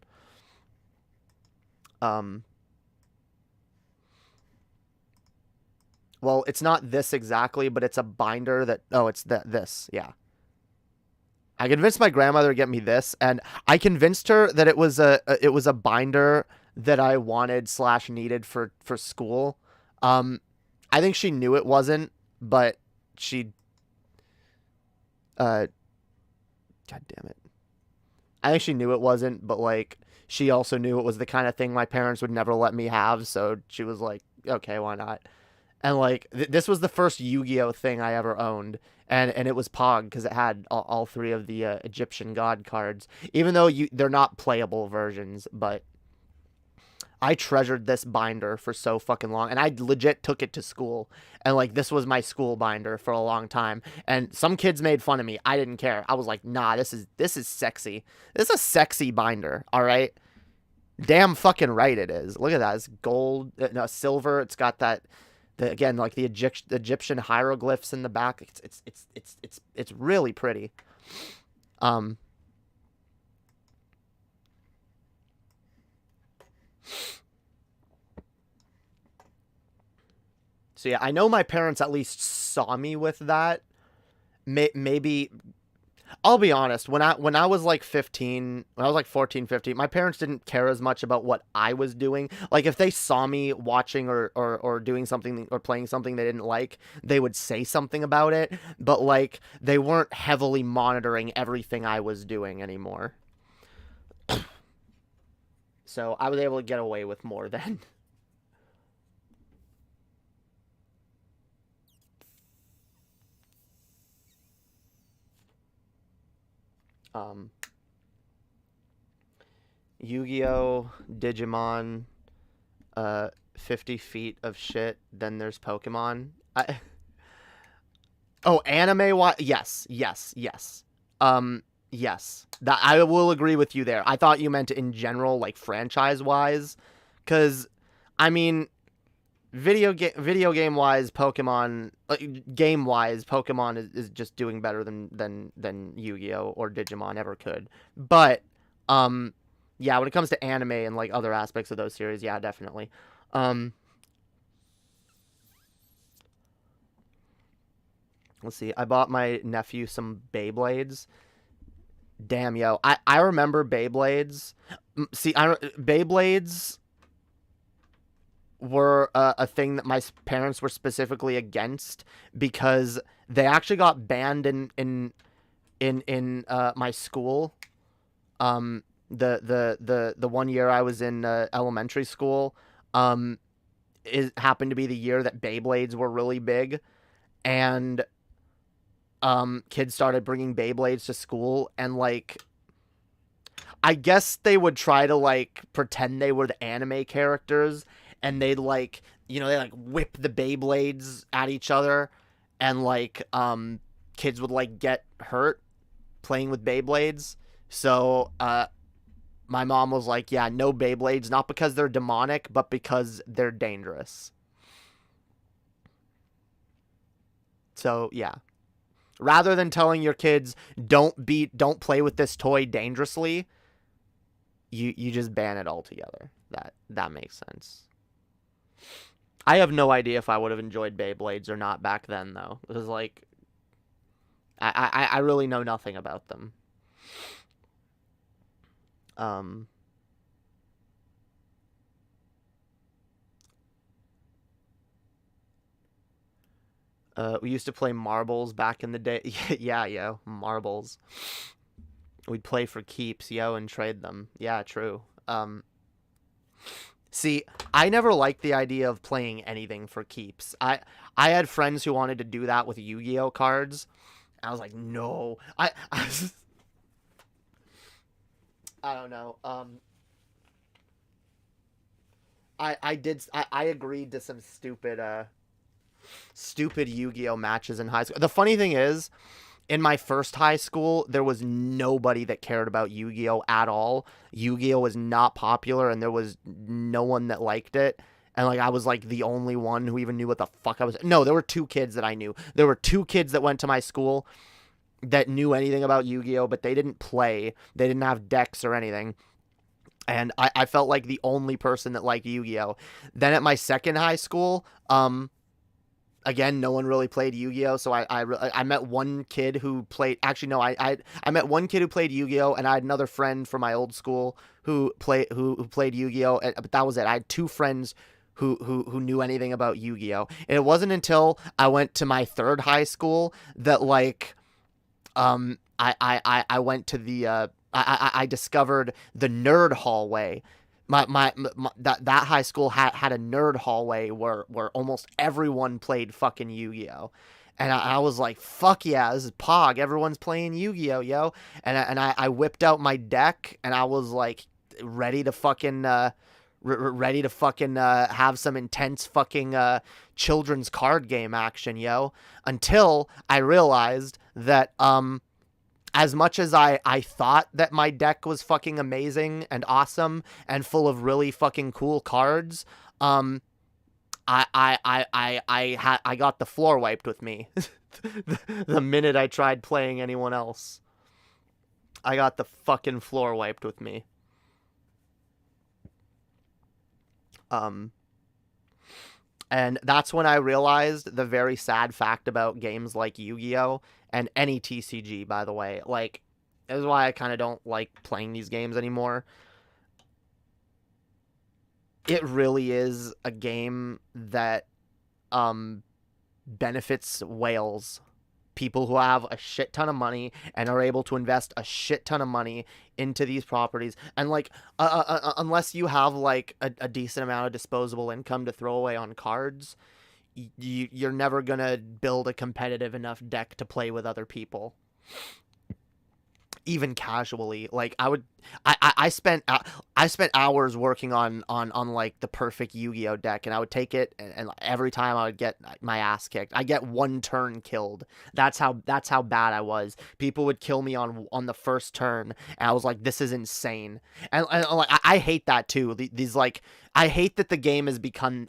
Well, it's not this exactly, but it's a binder that... Oh, it's this. Yeah. I convinced my grandmother to get me this, and I convinced her that it was a binder that I wanted / needed for school. I think she knew it wasn't, but she... God damn it. I think she knew it wasn't, but, like, she also knew it was the kind of thing my parents would never let me have, so she was like, okay, why not? And, like, this was the first Yu-Gi-Oh! Thing I ever owned. And it was Pog, because it had all three of the Egyptian god cards. Even though they're not playable versions, but I treasured this binder for so fucking long. And I legit took it to school. And, like, this was my school binder for a long time. And some kids made fun of me. I didn't care. I was like, nah, this is sexy. This is a sexy binder, all right? Damn fucking right it is. Look at that. It's gold, no, silver. It's got that... Again, like the Egyptian hieroglyphs in the back. It's really pretty. So yeah, I know my parents at least saw me with that, maybe I'll be honest, when I was like 15, when I was like 14, 15, my parents didn't care as much about what I was doing. Like if they saw me watching or doing something or playing something they didn't like, they would say something about it, but like they weren't heavily monitoring everything I was doing anymore. So I was able to get away with more then. Um, Yu-Gi-Oh, Digimon, 50 feet of shit, then there's Pokemon. Oh, anime yes, yes, yes. Yes. That I will agree with you there. I thought you meant in general, like franchise-wise, because I mean, video game wise, Pokemon game wise, Pokemon is just doing better than Yu-Gi-Oh or Digimon ever could. But yeah, when it comes to anime and like other aspects of those series, yeah, definitely. Um, let's see. I bought my nephew some Beyblades. Damn, yo, I remember Beyblades. See, Beyblades were a thing that my parents were specifically against because they actually got banned in my school. The 1 year I was in elementary school, it happened to be the year that Beyblades were really big, and kids started bringing Beyblades to school, and like I guess they would try to like pretend they were the anime characters, and they'd like, they like whip the Beyblades at each other, and like kids would like get hurt playing with Beyblades. So my mom was like, yeah, no Beyblades, not because they're demonic, but because they're dangerous. So yeah, rather than telling your kids don't play with this toy dangerously, you just ban it altogether. That makes sense. I have no idea if I would have enjoyed Beyblades or not back then, though. It was like I really know nothing about them. We used to play marbles back in the day. Yeah, yo, marbles. We'd play for keeps, yo, and trade them. Yeah, true. See, I never liked the idea of playing anything for keeps. I had friends who wanted to do that with Yu-Gi-Oh cards. I was like, no. I don't know. I agreed to some stupid Yu-Gi-Oh matches in high school. The funny thing is, in my first high school, there was nobody that cared about Yu-Gi-Oh at all. Yu-Gi-Oh was not popular, and there was no one that liked it. And like I was like the only one who even knew what the fuck I was. No, there were two kids that I knew. There were two kids that went to my school that knew anything about Yu-Gi-Oh, but they didn't play. They didn't have decks or anything. And I felt like the only person that liked Yu-Gi-Oh. Then at my second high school, again, no one really played Yu-Gi-Oh, so I met one kid who played. Actually, no, I met one kid who played Yu-Gi-Oh, and I had another friend from my old school who played Yu-Gi-Oh. But that was it. I had two friends who knew anything about Yu-Gi-Oh. And it wasn't until I went to my third high school that like I went to the I discovered the nerd hallway. That high school had a nerd hallway where almost everyone played fucking Yu-Gi-Oh. And I was like, fuck yeah, this is Pog. Everyone's playing Yu-Gi-Oh, yo. And I whipped out my deck, and I was like ready to fucking have some intense fucking children's card game action, yo. Until I realized that as much as I thought that my deck was fucking amazing and awesome and full of really fucking cool cards, I got the floor wiped with me the minute I tried playing anyone else. I got the fucking floor wiped with me. And that's when I realized the very sad fact about games like Yu-Gi-Oh! and any TCG, by the way. Like, this is why I kind of don't like playing these games anymore. It really is a game that benefits whales, people who have a shit ton of money and are able to invest a shit ton of money into these properties. And like, unless you have like a decent amount of disposable income to throw away on cards, you're never gonna build a competitive enough deck to play with other people, even casually. Like, I spent hours working on like the perfect Yu-Gi-Oh deck, and I would take it, and every time I would get my ass kicked. I get one turn killed. That's how bad I was. People would kill me on the first turn, and I was like, this is insane. And like, I hate that too. These like, I hate that the game has become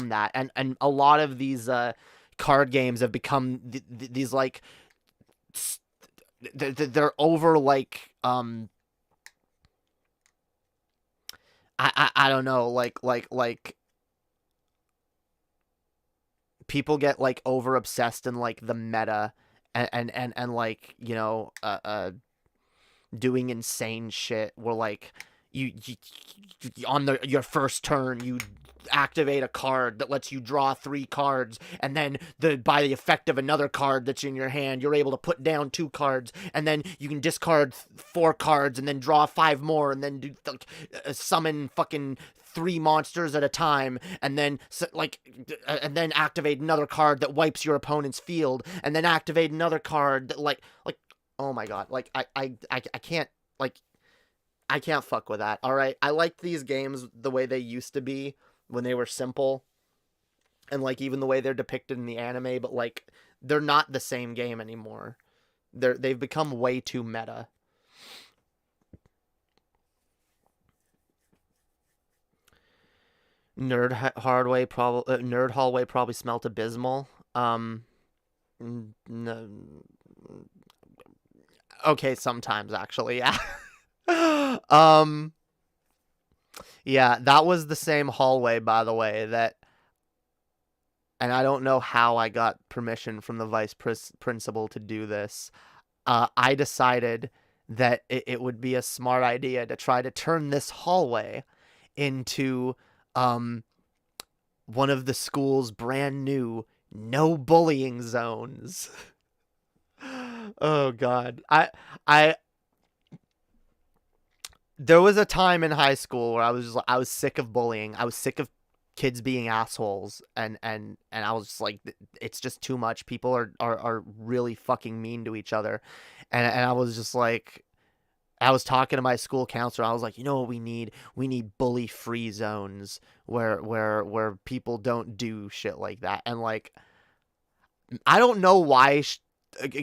that, and a lot of these card games have become these like, they're over like I don't know, like people get like over obsessed in like the meta, and like, you know, doing insane shit where like you on your first turn you activate a card that lets you draw 3 cards, and then by the effect of another card that's in your hand, you're able to put down 2 cards, and then you can discard 4 cards and then draw 5 more, and then do summon fucking 3 monsters at a time, and then and then activate another card that wipes your opponent's field, and then activate another card that like oh my god, like I can't, like, I can't fuck with that. All right, I like these games the way they used to be, when they were simple, and like even the way they're depicted in the anime, but like they're not the same game anymore. They've become way too meta. Nerd hallway probably smelt abysmal. No, okay, sometimes actually, yeah. Yeah, that was the same hallway, by the way, and I don't know how I got permission from the vice principal to do this. I decided that it would be a smart idea to try to turn this hallway into one of the school's brand new no bullying zones. Oh god. There was a time in high school where I was sick of bullying. I was sick of kids being assholes, and I was just like, it's just too much. People are really fucking mean to each other, and I was just like, I was talking to my school counselor. I was like, you know what we need? We need bully free zones where people don't do shit like that. And like, I don't know why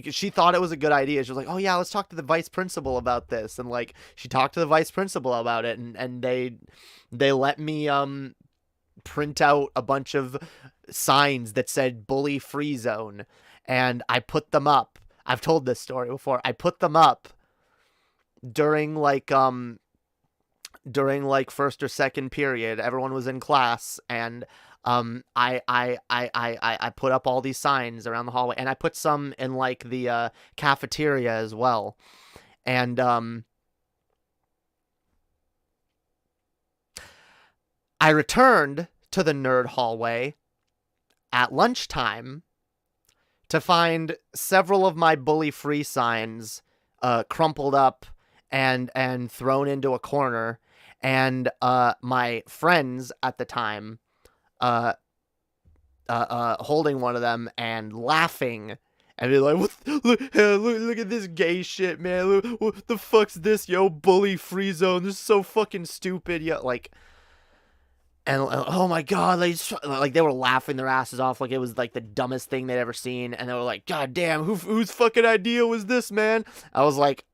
she thought it was a good idea. She was like, oh yeah, let's talk to the vice principal about this. And like, she talked to the vice principal about it, and they let me print out a bunch of signs that said bully free zone, and I put them up. I've told this story before. I put them up during like first or second period. Everyone was in class, and I put up all these signs around the hallway, and I put some in like the cafeteria as well. And I returned to the nerd hallway at lunchtime to find several of my bully free signs crumpled up and thrown into a corner, and my friends at the time holding one of them and laughing and be like, look at this gay shit, man. Look, what the fuck's this, yo? Bully free zone. This is so fucking stupid. Yeah, like, and oh my god, like they were laughing their asses off like it was like the dumbest thing they'd ever seen, and they were like, god damn, whose fucking idea was this, man? I was like,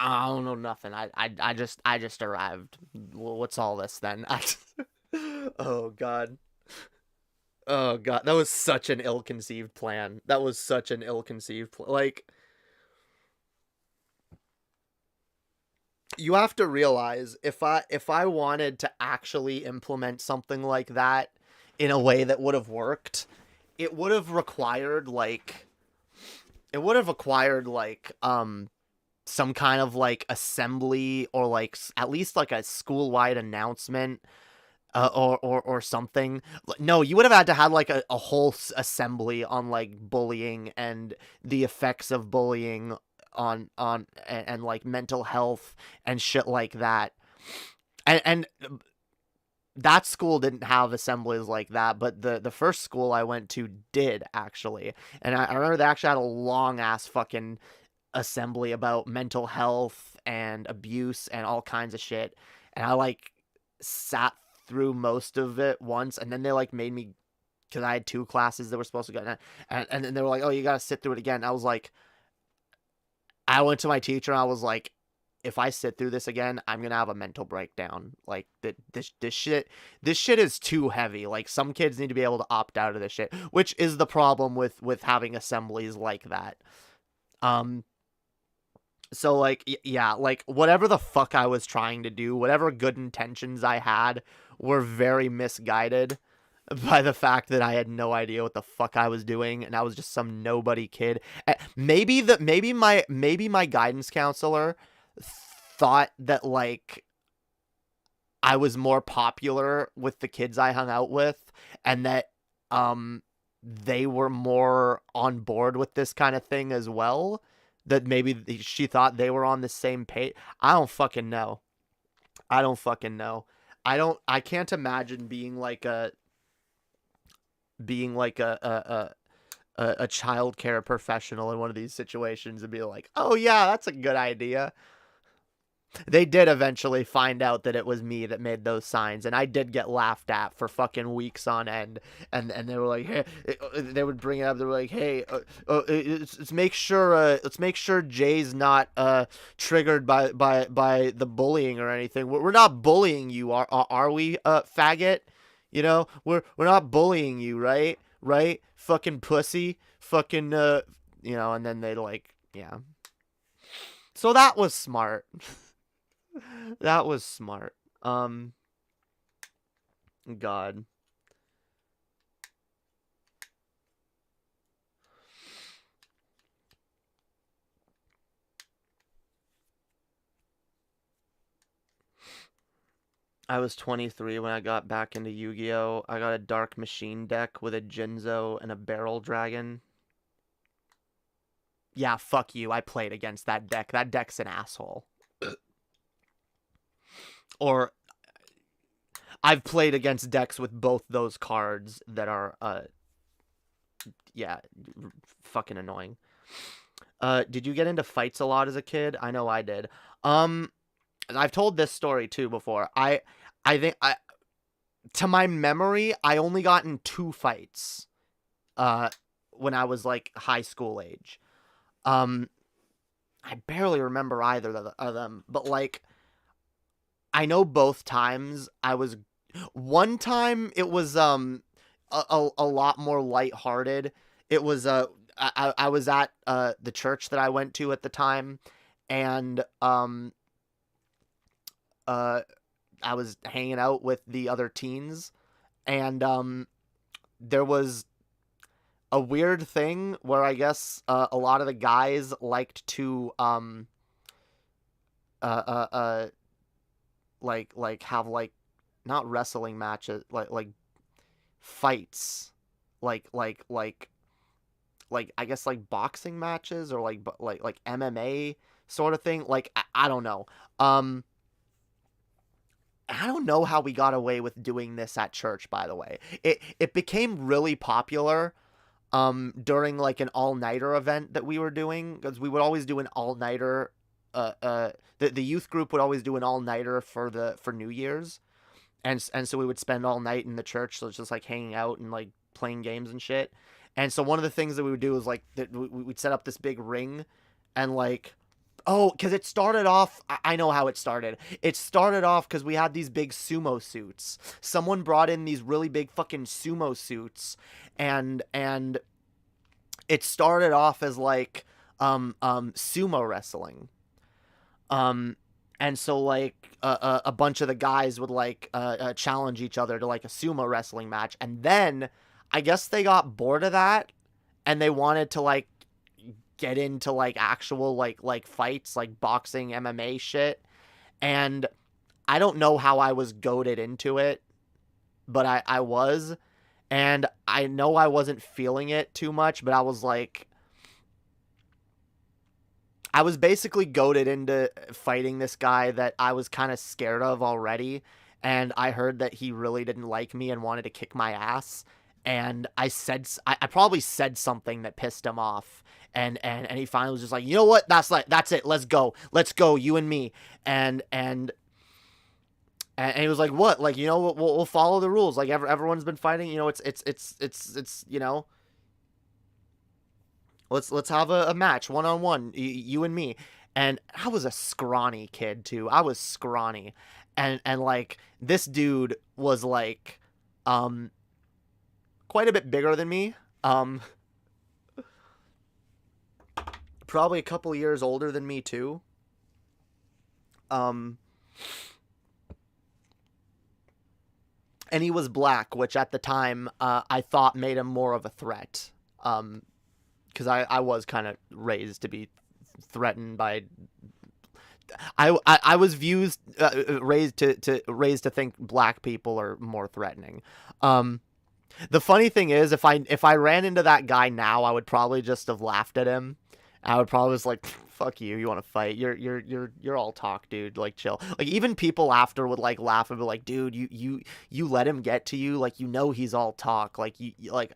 I don't know nothing. I just arrived. What's all this then? Oh god. Oh god, that was such an ill-conceived plan. That was such an ill-conceived plan. Like, you have to realize if I wanted to actually implement something like that in a way that would have worked, it would have required like some kind of like assembly or like at least like a school-wide announcement, or something. No, you would have had to have like a whole assembly on like bullying and the effects of bullying and like mental health and shit like that. And that school didn't have assemblies like that, but the first school I went to did actually. And I remember they actually had a long ass fucking assembly about mental health and abuse and all kinds of shit. And I like sat through most of it once, and then they like made me, because I had 2 classes that were supposed to go, and then they were like, oh, you gotta sit through it again. I was like, I went to my teacher and I was like, if I sit through this again, I'm gonna have a mental breakdown. Like this shit is too heavy. Like some kids need to be able to opt out of this shit, which is the problem with having assemblies like that. So like yeah, like whatever the fuck I was trying to do, whatever good intentions I had were very misguided by the fact that I had no idea what the fuck I was doing, and I was just some nobody kid. Maybe my guidance counselor thought that like I was more popular with the kids I hung out with, and that they were more on board with this kind of thing as well. That maybe she thought they were on the same page. I don't fucking know. I can't imagine being like a childcare professional in one of these situations and be like, oh yeah, that's a good idea. They did eventually find out that it was me that made those signs, and I did get laughed at for fucking weeks on end. And they were like, hey, they would bring it up. They were like, hey, let's make sure Jay's not triggered by the bullying or anything. We're not bullying you, are we, faggot? You know, we're not bullying you, right? Right? Fucking pussy, fucking you know. And then they like, yeah. So that was smart. That was smart. God. I was 23 when I got back into Yu-Gi-Oh! I got a Dark Machine deck with a Jinzo and a Barrel Dragon. Yeah, fuck you. I played against that deck. That deck's an asshole. Or I've played against decks with both those cards that are yeah, fucking annoying. Did you get into fights a lot as a kid? I know I did. I've told this story too before. I think to my memory, I only got in 2 fights when I was like high school age. I barely remember either of them, but like I know both times one time it was a lot more lighthearted. It was I was at the church that I went to at the time, and I was hanging out with the other teens, and there was a weird thing where I guess a lot of the guys liked to like have like not wrestling matches, like fights, like I guess like boxing matches, or like MMA sort of thing. Like I don't know. I don't know how we got away with doing this at church, by the way. It became really popular during like an all-nighter event that we were doing, because we would always do an all-nighter. The youth group would always do an all-nighter for New Year's, and so we would spend all night in the church, so it's just like hanging out and like playing games and shit. And so one of the things that we would do is like that we'd set up this big ring, and like, oh, because it started off, I know how it started. It started off because we had these big sumo suits. Someone brought in these really big fucking sumo suits, and it started off as like sumo wrestling. And so, like, a bunch of the guys would, like, challenge each other to, like, a sumo wrestling match. And then I guess they got bored of that and they wanted to, like, get into, like, actual, like fights, like boxing, MMA shit. And I don't know how I was goaded into it, but I was. And I know I wasn't feeling it too much, but I was like, I was basically goaded into fighting this guy that I was kind of scared of already. And I heard that he really didn't like me and wanted to kick my ass. And I probably said something that pissed him off. And he finally was just like, you know what? That's it. Let's go, you and me. And he was like, what? Like, you know, we'll follow the rules. Like, everyone's been fighting. You know, it's you know, let's have a match, 1-on-1, you and me. And I was a scrawny kid too. I was scrawny, and like this dude was like, quite a bit bigger than me. Probably a couple years older than me too. And he was black, which at the time I thought made him more of a threat. Because I was kind of raised to be threatened by. I was raised to think black people are more threatening. The funny thing is, if I ran into that guy now, I would probably just have laughed at him. I would probably just like, fuck you. You want to fight? You're all talk, dude. Like, chill. Like, even people after would like laugh and be like, dude, you let him get to you. Like, you know he's all talk. Like, you like.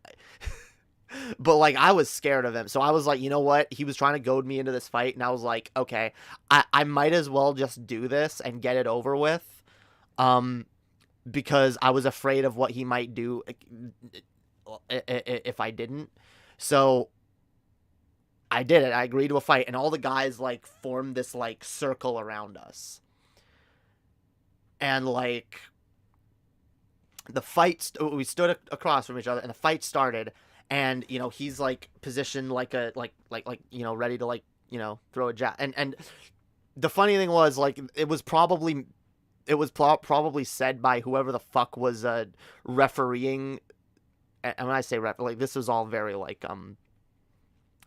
But like, I was scared of him, so I was like, you know what? He was trying to goad me into this fight, and I was like, okay, I might as well just do this and get it over with, because I was afraid of what he might do if I didn't. So I did it. I agreed to a fight, and all the guys like formed this like circle around us, and like the fight. We stood across from each other, and the fight started. And, you know, he's, like, positioned like a, like, you know, ready to, like, you know, throw a jab. And the funny thing was, like, it was probably said by whoever the fuck was, refereeing. And when I say like, this was all very, like,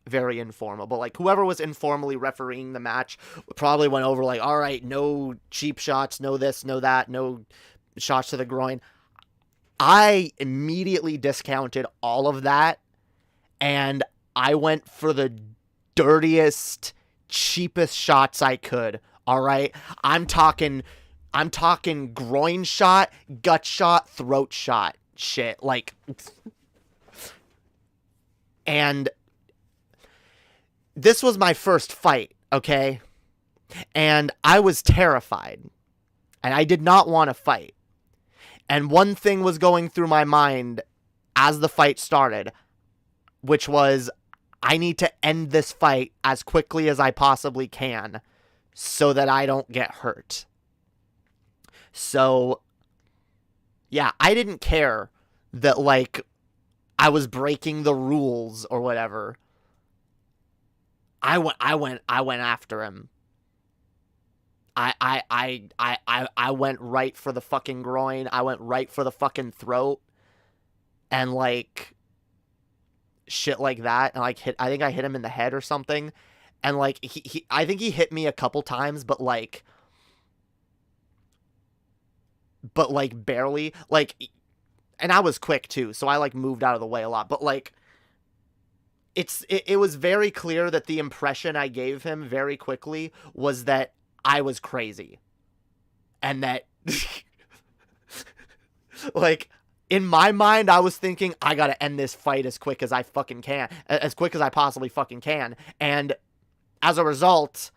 very informal. But, like, whoever was informally refereeing the match probably went over, like, all right, no cheap shots, no this, no that, no shots to the groin. I immediately discounted all of that, and I went for the dirtiest, cheapest shots I could. All right, I'm talking groin shot, gut shot, throat shot, shit. Like, and this was my first fight, okay, and I was terrified, and I did not want to fight. And one thing was going through my mind as the fight started, which was, I need to end this fight as quickly as I possibly can so that I don't get hurt. So, yeah, I didn't care that, like, I was breaking the rules or whatever. I went after him. I went right for the fucking groin. I went right for the fucking throat. And, like, shit like that. And, like, I think I hit him in the head or something. And, like, I think he hit me a couple times, but, like, barely. Like, and I was quick, too. So I, like, moved out of the way a lot. But, like, it was very clear that the impression I gave him very quickly was that I was crazy. And that, like, in my mind, I was thinking, I gotta end this fight as quick as I fucking can. As quick as I possibly fucking can. And as a result,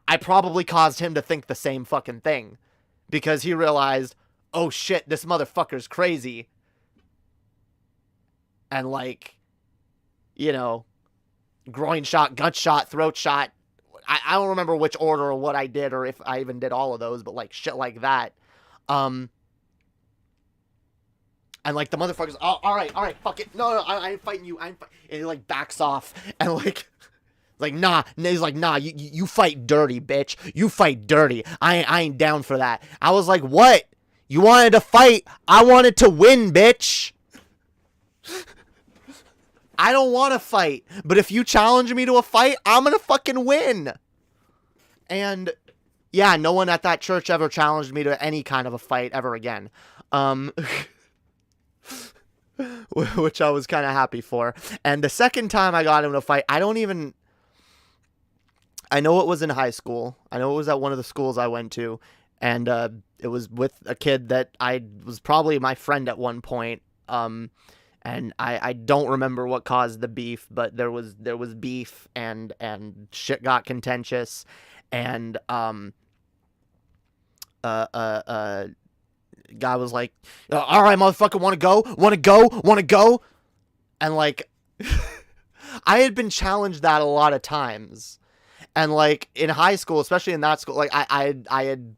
I probably caused him to think the same fucking thing. Because he realized, oh shit, this motherfucker's crazy. And, like, you know, groin shot, gut shot, throat shot. I don't remember which order or what I did, or if I even did all of those, but, like, shit like that. And, like, the motherfucker's, oh, all right, fuck it. No, I ain't fighting you. And he, like, backs off. And, like, Like, nah. He's like, nah, you fight dirty, bitch. You fight dirty. I ain't down for that. I was like, what? You wanted to fight? I wanted to win, bitch. I don't want to fight. But if you challenge me to a fight, I'm gonna fucking win. And, yeah, no one at that church ever challenged me to any kind of a fight ever again. Which I was kind of happy for. And the second time I got into a fight, I know it was in high school. I know it was at one of the schools I went to. And it was with a kid that I was probably my friend at one point. And I don't remember what caused the beef, but there was beef and shit got contentious. And guy was like, all right, motherfucker, want to go? And, like, I had been challenged that a lot of times. And, like, in high school, especially in that school, like, I had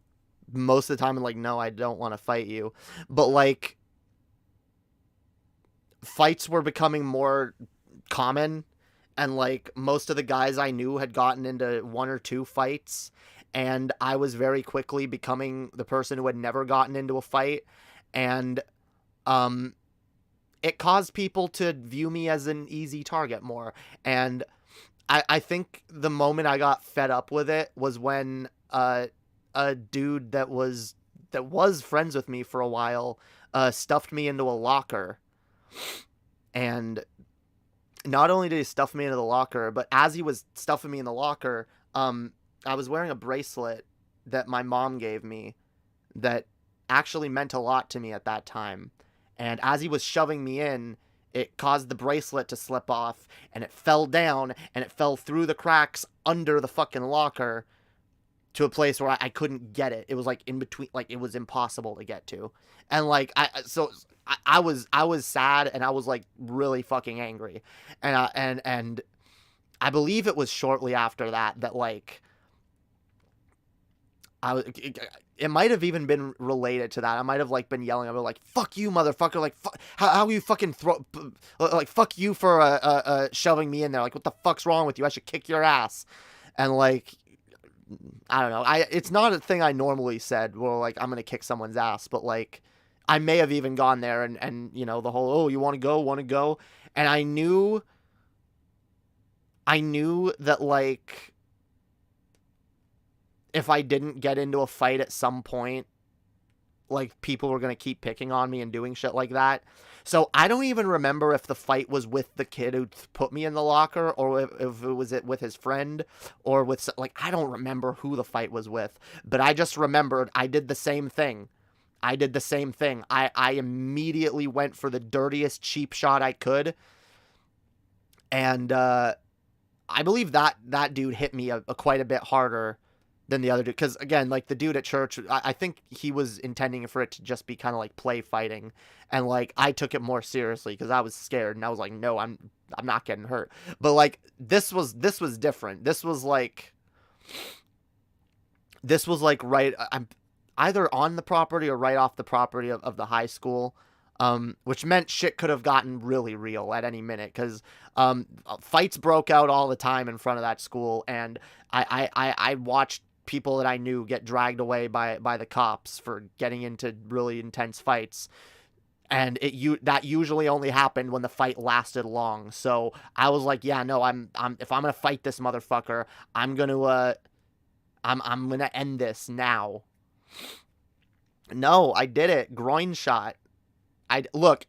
most of the time been like, no, I don't want to fight you. But, like, fights were becoming more common. And, like, most of the guys I knew had gotten into 1 or 2 fights. And I was very quickly becoming the person who had never gotten into a fight. And it caused people to view me as an easy target more. And I think the moment I got fed up with it was when a dude that was friends with me for a while stuffed me into a locker. And not only did he stuff me into the locker, but as he was stuffing me in the locker, I was wearing a bracelet that my mom gave me that actually meant a lot to me at that time. And as he was shoving me in, it caused the bracelet to slip off, and it fell down, and it fell through the cracks under the fucking locker to a place where I couldn't get it. It was like in between, like it was impossible to get to. And like, I was sad, and I was like really fucking angry. And I believe it was shortly after that like, it might have even been related to that. I might have like been yelling. I was like, "Fuck you, motherfucker!" Like, how you fucking like, fuck you for shoving me in there. Like, what the fuck's wrong with you? I should kick your ass. And like, I don't know. It's not a thing I normally said. Well, like, I'm gonna kick someone's ass, but like, I may have even gone there and you know, the whole, oh, you want to go, and I knew that like, if I didn't get into a fight at some point, like, people were going to keep picking on me and doing shit like that. So I don't even remember if the fight was with the kid who put me in the locker, or if it was with his friend, or with, like, I don't remember who the fight was with. But I just remembered I did the same thing. I immediately went for the dirtiest cheap shot I could. And I believe that dude hit me quite a bit harder than the other dude, because again, like, the dude at church, I think he was intending for it to just be kind of like play fighting, and like, I took it more seriously because I was scared, and I was like, no, I'm not getting hurt. But like, this was different. This was like right, I'm either on the property or right off the property of the high school, which meant shit could have gotten really real at any minute, because fights broke out all the time in front of that school, and I watched people that I knew get dragged away by the cops for getting into really intense fights. And that usually only happened when the fight lasted long. So I was like, yeah, no, if I'm gonna fight this motherfucker, I'm gonna end this now. No, I did it. Groin shot. Look,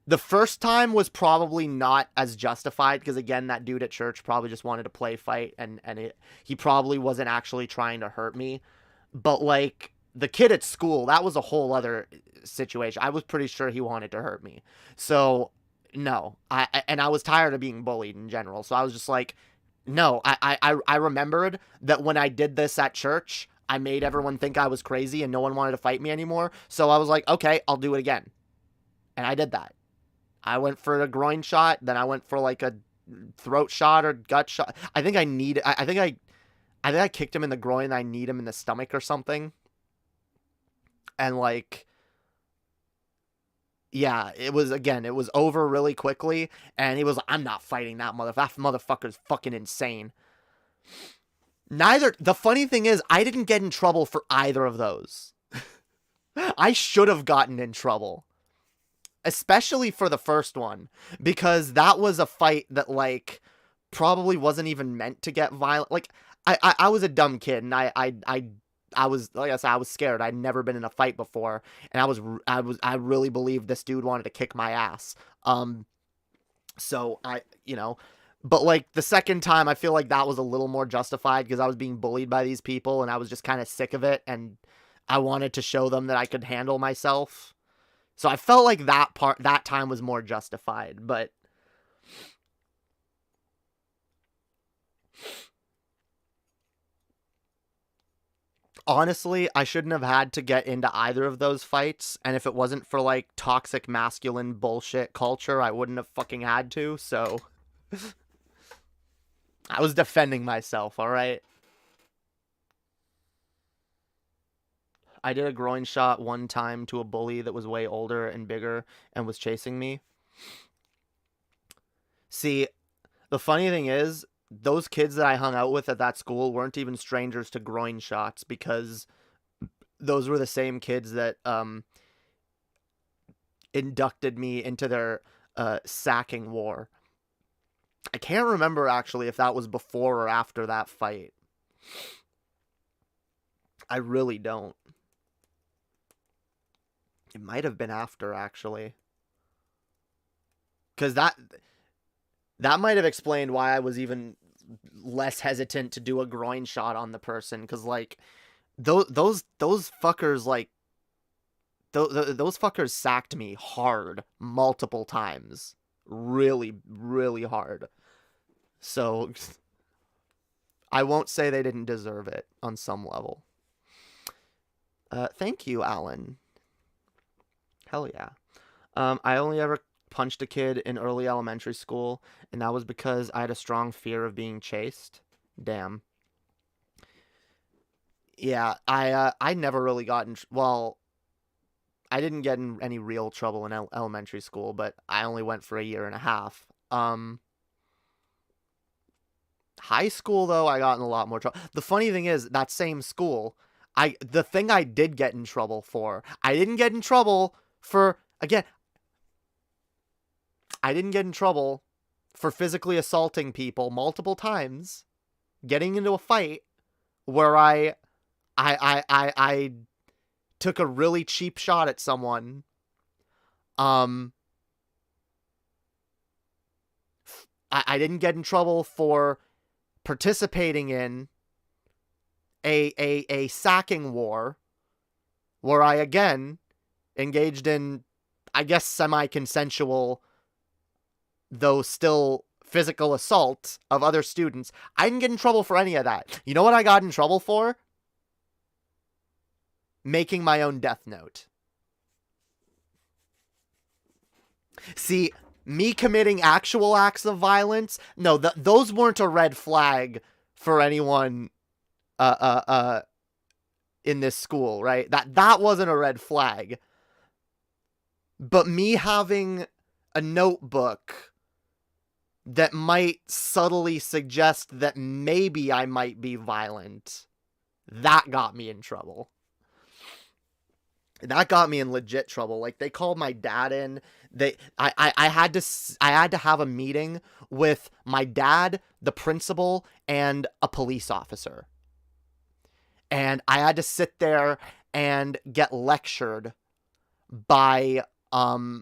the first time was probably not as justified, because again, that dude at church probably just wanted to play fight, and he probably wasn't actually trying to hurt me. But like, the kid at school, that was a whole other situation. I was pretty sure he wanted to hurt me. So no, I was tired of being bullied in general. So I was just like, no, I remembered that when I did this at church, I made everyone think I was crazy and no one wanted to fight me anymore. So I was like, okay, I'll do it again. And I did that. I went for a groin shot, then I went for like a throat shot or gut shot. I think I kicked him in the groin, and I kneed him in the stomach or something. And like, yeah, it was over really quickly, and he was like, I'm not fighting that motherfucker's fucking insane. The funny thing is, I didn't get in trouble for either of those. I should have gotten in trouble. Especially for the first one, because that was a fight that, like, probably wasn't even meant to get violent. Like, I was a dumb kid, and I was, like I said, I was scared. I'd never been in a fight before, and I really believed this dude wanted to kick my ass. So but like the second time, I feel like that was a little more justified because I was being bullied by these people, and I was just kind of sick of it, and I wanted to show them that I could handle myself. So I felt like that time was more justified, but honestly, I shouldn't have had to get into either of those fights, and if it wasn't for, like, toxic masculine bullshit culture, I wouldn't have fucking had to, so I was defending myself, alright? I did a groin shot one time to a bully that was way older and bigger and was chasing me. See, the funny thing is, those kids that I hung out with at that school weren't even strangers to groin shots, because those were the same kids that inducted me into their sacking war. I can't remember actually if that was before or after that fight. I really don't. It might have been after, actually. Because that might have explained why I was even less hesitant to do a groin shot on the person. Because, like, those fuckers, like, those fuckers sacked me hard multiple times. Really, really hard. So, I won't say they didn't deserve it on some level. Thank you, Alan. Hell yeah. I only ever punched a kid in early elementary school, and that was because I had a strong fear of being chased. Damn. Yeah, I never really got in... Well, I didn't get in any real trouble in elementary school, but I only went for a year and a half. High school, though, I got in a lot more trouble. The funny thing is, that same school, the thing I did get in trouble for, I didn't get in trouble for, again, I didn't get in trouble for physically assaulting people multiple times, getting into a fight where I took a really cheap shot at someone. I didn't get in trouble for participating in a sacking war where I, again, engaged in, I guess, semi-consensual, though still physical assault of other students. I didn't get in trouble for any of that. You know what I got in trouble for? Making my own death note. See, me committing actual acts of violence, no, those weren't a red flag for anyone in this school, right? That wasn't a red flag. But me having a notebook that might subtly suggest that maybe I might be violent, that got me in trouble. That got me in legit trouble. Like, they called my dad in. I had to have a meeting with my dad, the principal, and a police officer. And I had to sit there and get lectured by a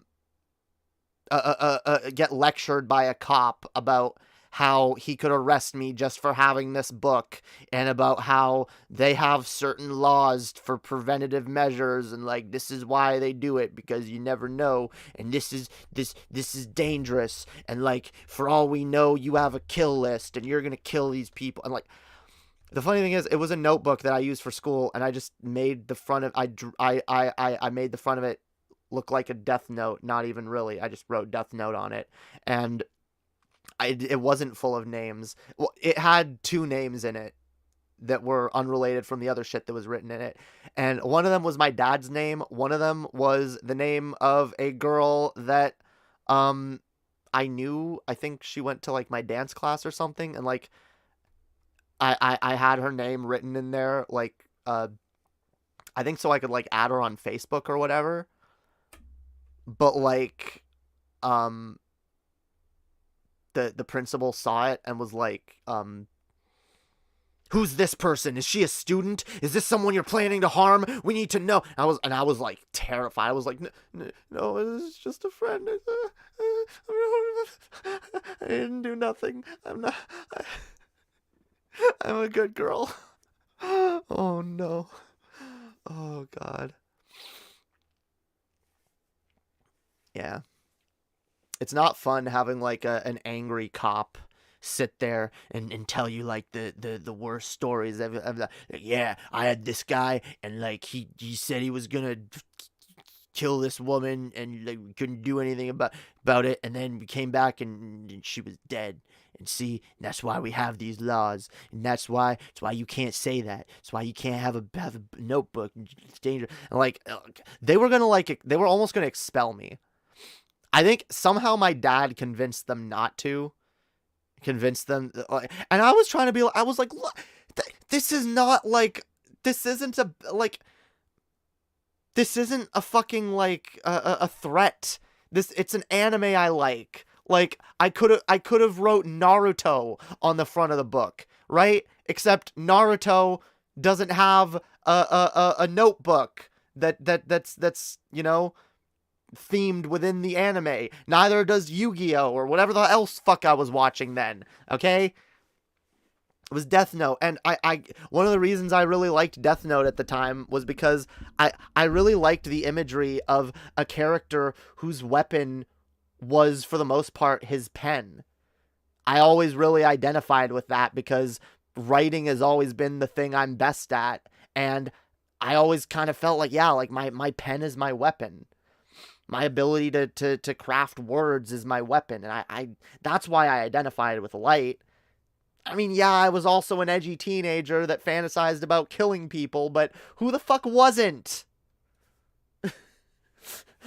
cop about how he could arrest me just for having this book, and about how they have certain laws for preventative measures, and, like, this is why they do it, because you never know, and this is dangerous, and, like, for all we know, you have a kill list and you're gonna kill these people. And, like, the funny thing is, it was a notebook that I used for school, and I just made the front of I made the front of it look like a death note. Not even really. I just wrote death note on it, and it wasn't full of names. Well, it had 2 names in it that were unrelated from the other shit that was written in it. And one of them was my dad's name. One of them was the name of a girl that I knew. I think she went to like my dance class or something, and like I had her name written in there, like I think so I could like add her on Facebook or whatever. But like the principal saw it and was like, who's this person? Is she a student? Is this someone you're planning to harm? We need to know. I was like terrified. I was like, no, it's just a friend. I didn't do nothing. I'm a good girl. Oh no. Oh God. Yeah. It's not fun having like an angry cop sit there and tell you like the worst stories of yeah, I had this guy and like he said he was gonna kill this woman and like we couldn't do anything about it, and then we came back and she was dead. And see, that's why we have these laws, and that's why you can't say that. That's why you can't have a notebook. It's dangerous. And like they were almost gonna expel me. I think somehow my dad convinced them not to. Convinced them, and I was trying to be. I was like, look, this is not like. This isn't a like. This isn't a fucking like a threat. It's an anime I like. Like I could have wrote Naruto on the front of the book, right? Except Naruto doesn't have a notebook that's you know, themed within the anime. Neither does Yu-Gi-Oh! Or whatever the else fuck I was watching then. Okay? It was Death Note, and I one of the reasons I really liked Death Note at the time was because I really liked the imagery of a character whose weapon was for the most part his pen. I always really identified with that because writing has always been the thing I'm best at, and I always kind of felt like, yeah, like my pen is my weapon. My ability to craft words is my weapon, and I that's why I identified with Light. I mean, yeah, I was also an edgy teenager that fantasized about killing people, but who the fuck wasn't?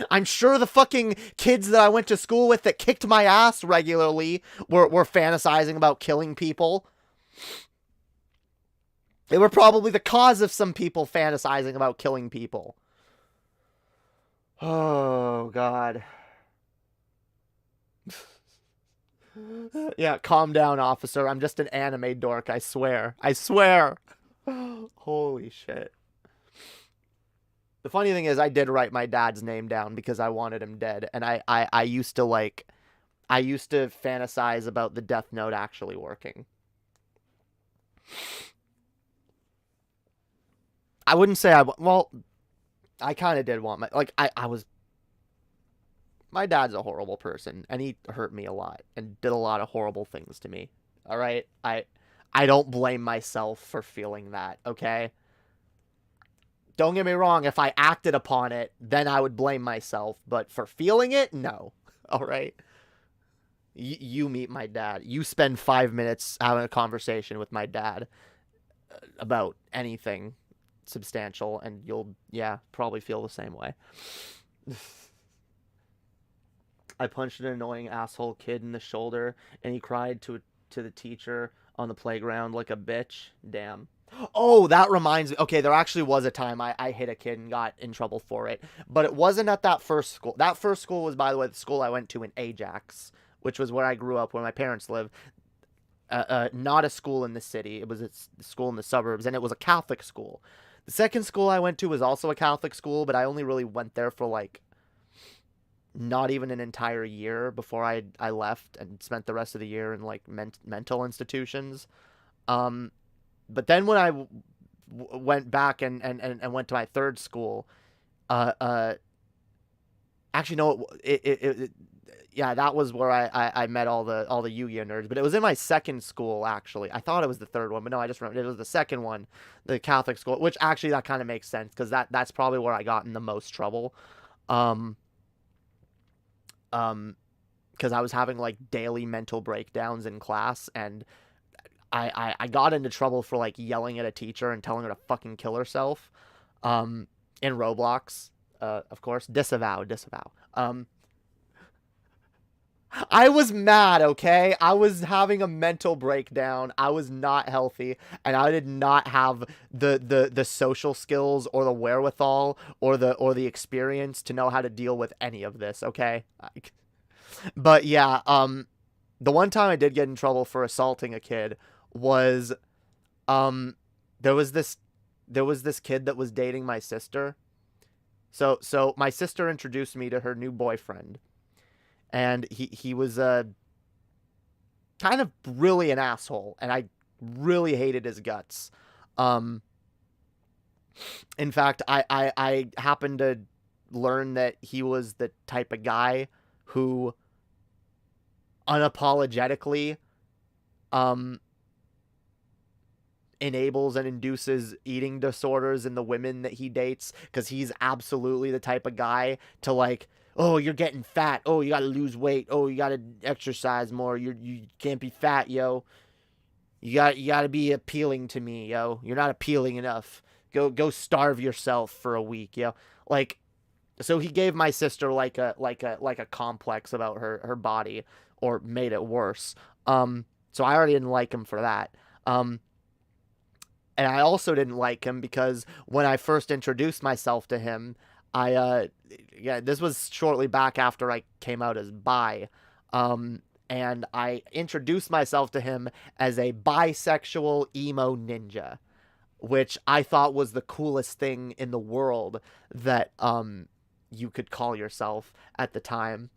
I'm sure the fucking kids that I went to school with that kicked my ass regularly were fantasizing about killing people. They were probably the cause of some people fantasizing about killing people. Oh, God. Yeah, calm down, officer. I'm just an anime dork, I swear. I swear. Holy shit. The funny thing is, I did write my dad's name down because I wanted him dead. And I used to, like... I used to fantasize about the Death Note actually working. I wouldn't say well, I kind of did want my... Like, I was... My dad's a horrible person, and he hurt me a lot and did a lot of horrible things to me. All right? I don't blame myself for feeling that, okay? Don't get me wrong, if I acted upon it, then I would blame myself, but for feeling it, no. All right? You meet my dad. You spend 5 minutes having a conversation with my dad about anything substantial, and you'll, yeah, probably feel the same way. I punched an annoying asshole kid in the shoulder, and he cried to the teacher on the playground like a bitch. Damn. Oh, that reminds me. Okay, there actually was a time I hit a kid and got in trouble for it, but it wasn't at that first school. That first school was, by the way, the school I went to in Ajax, which was where I grew up, where my parents lived. Not a school in the city. It was a school in the suburbs, and it was a Catholic school. The second school I went to was also a Catholic school, but I only really went there for like not even an entire year before I left and spent the rest of the year in like mental institutions. But then when I went back and went to my third school, actually no, yeah, that was where I met all the Yu-Gi-Oh nerds. But it was in my second school, actually. I thought it was the third one, but no, I just remember it was the second one, the Catholic school. Which actually that kind of makes sense because that's probably where I got in the most trouble. Because I was having like daily mental breakdowns in class, and I got into trouble for like yelling at a teacher and telling her to fucking kill herself, in Roblox, of course. Disavow. I was mad, okay? I was having a mental breakdown. I was not healthy, and I did not have the social skills or the wherewithal or the experience to know how to deal with any of this, okay? But yeah, the one time I did get in trouble for assaulting a kid was there was this kid that was dating my sister. So my sister introduced me to her new boyfriend. And he was kind of really an asshole, and I really hated his guts. In fact, I happened to learn that he was the type of guy who unapologetically enables and induces eating disorders in the women that he dates, because he's absolutely the type of guy to like, oh, you're getting fat. Oh, you gotta lose weight. Oh, you gotta exercise more. You can't be fat, yo. You gotta be appealing to me, yo. You're not appealing enough. Go starve yourself for a week, yo. Like, so he gave my sister like a complex about her body, or made it worse. So I already didn't like him for that. And I also didn't like him because when I first introduced myself to him, this was shortly back after I came out as bi. And I introduced myself to him as a bisexual emo ninja, which I thought was the coolest thing in the world that, you could call yourself at the time.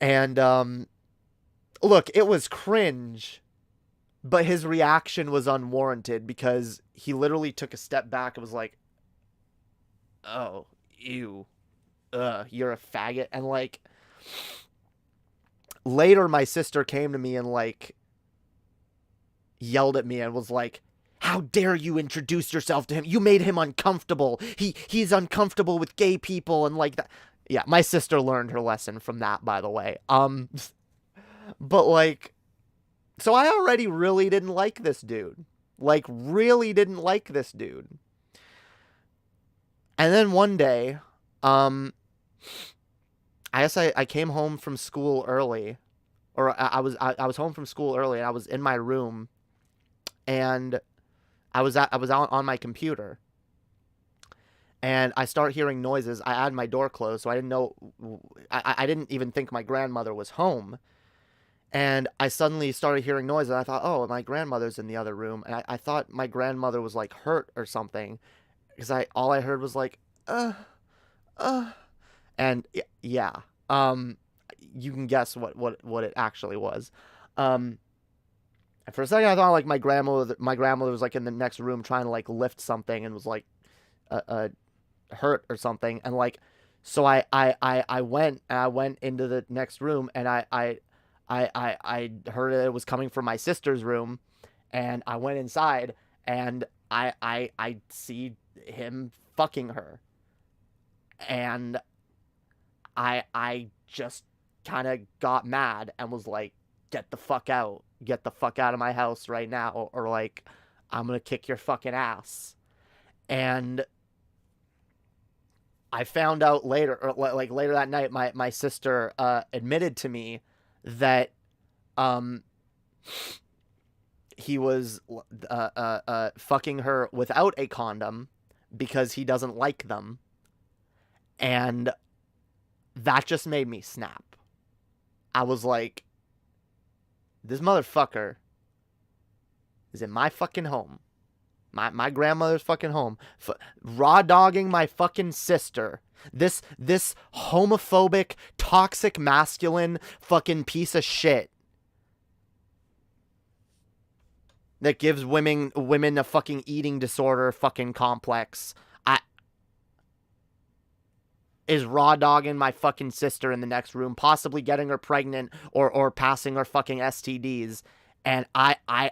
And, look, it was cringe, but his reaction was unwarranted because he literally took a step back and was like, oh, ew, you're a faggot. And like, later my sister came to me and like yelled at me and was like, how dare you introduce yourself to him? You made him uncomfortable. He's uncomfortable with gay people and like that. Yeah, my sister learned her lesson from that, by the way. But like, so I already really didn't like this dude. Like, really didn't like this dude. And then one day, I guess I came home from school early, or I was home from school early, and I was in my room, and I was out on my computer, and I start hearing noises. I had my door closed, so I didn't know. I didn't even think my grandmother was home. And I suddenly started hearing noises, and I thought, oh, my grandmother's in the other room. And I thought my grandmother was, like, hurt or something. Because all I heard was, like, And, yeah. You can guess what it actually was. And for a second, I thought, like, my grandmother was, like, in the next room trying to, like, lift something and was, like, hurt or something. And, like, so I went into the next room, and I heard it was coming from my sister's room, and I went inside, and I see him fucking her, and I just kind of got mad and was like, get the fuck out of my house right now, or like, I'm gonna kick your fucking ass. And I found out later, or like later that night, my sister admitted to me that he was fucking her without a condom because he doesn't like them. And that just made me snap. I was like, this motherfucker is in my fucking home. My grandmother's fucking home. Raw dogging my fucking sister. This homophobic, toxic, masculine fucking piece of shit that gives women a fucking eating disorder fucking complex is raw dogging my fucking sister in the next room, possibly getting her pregnant or passing her fucking STDs. And I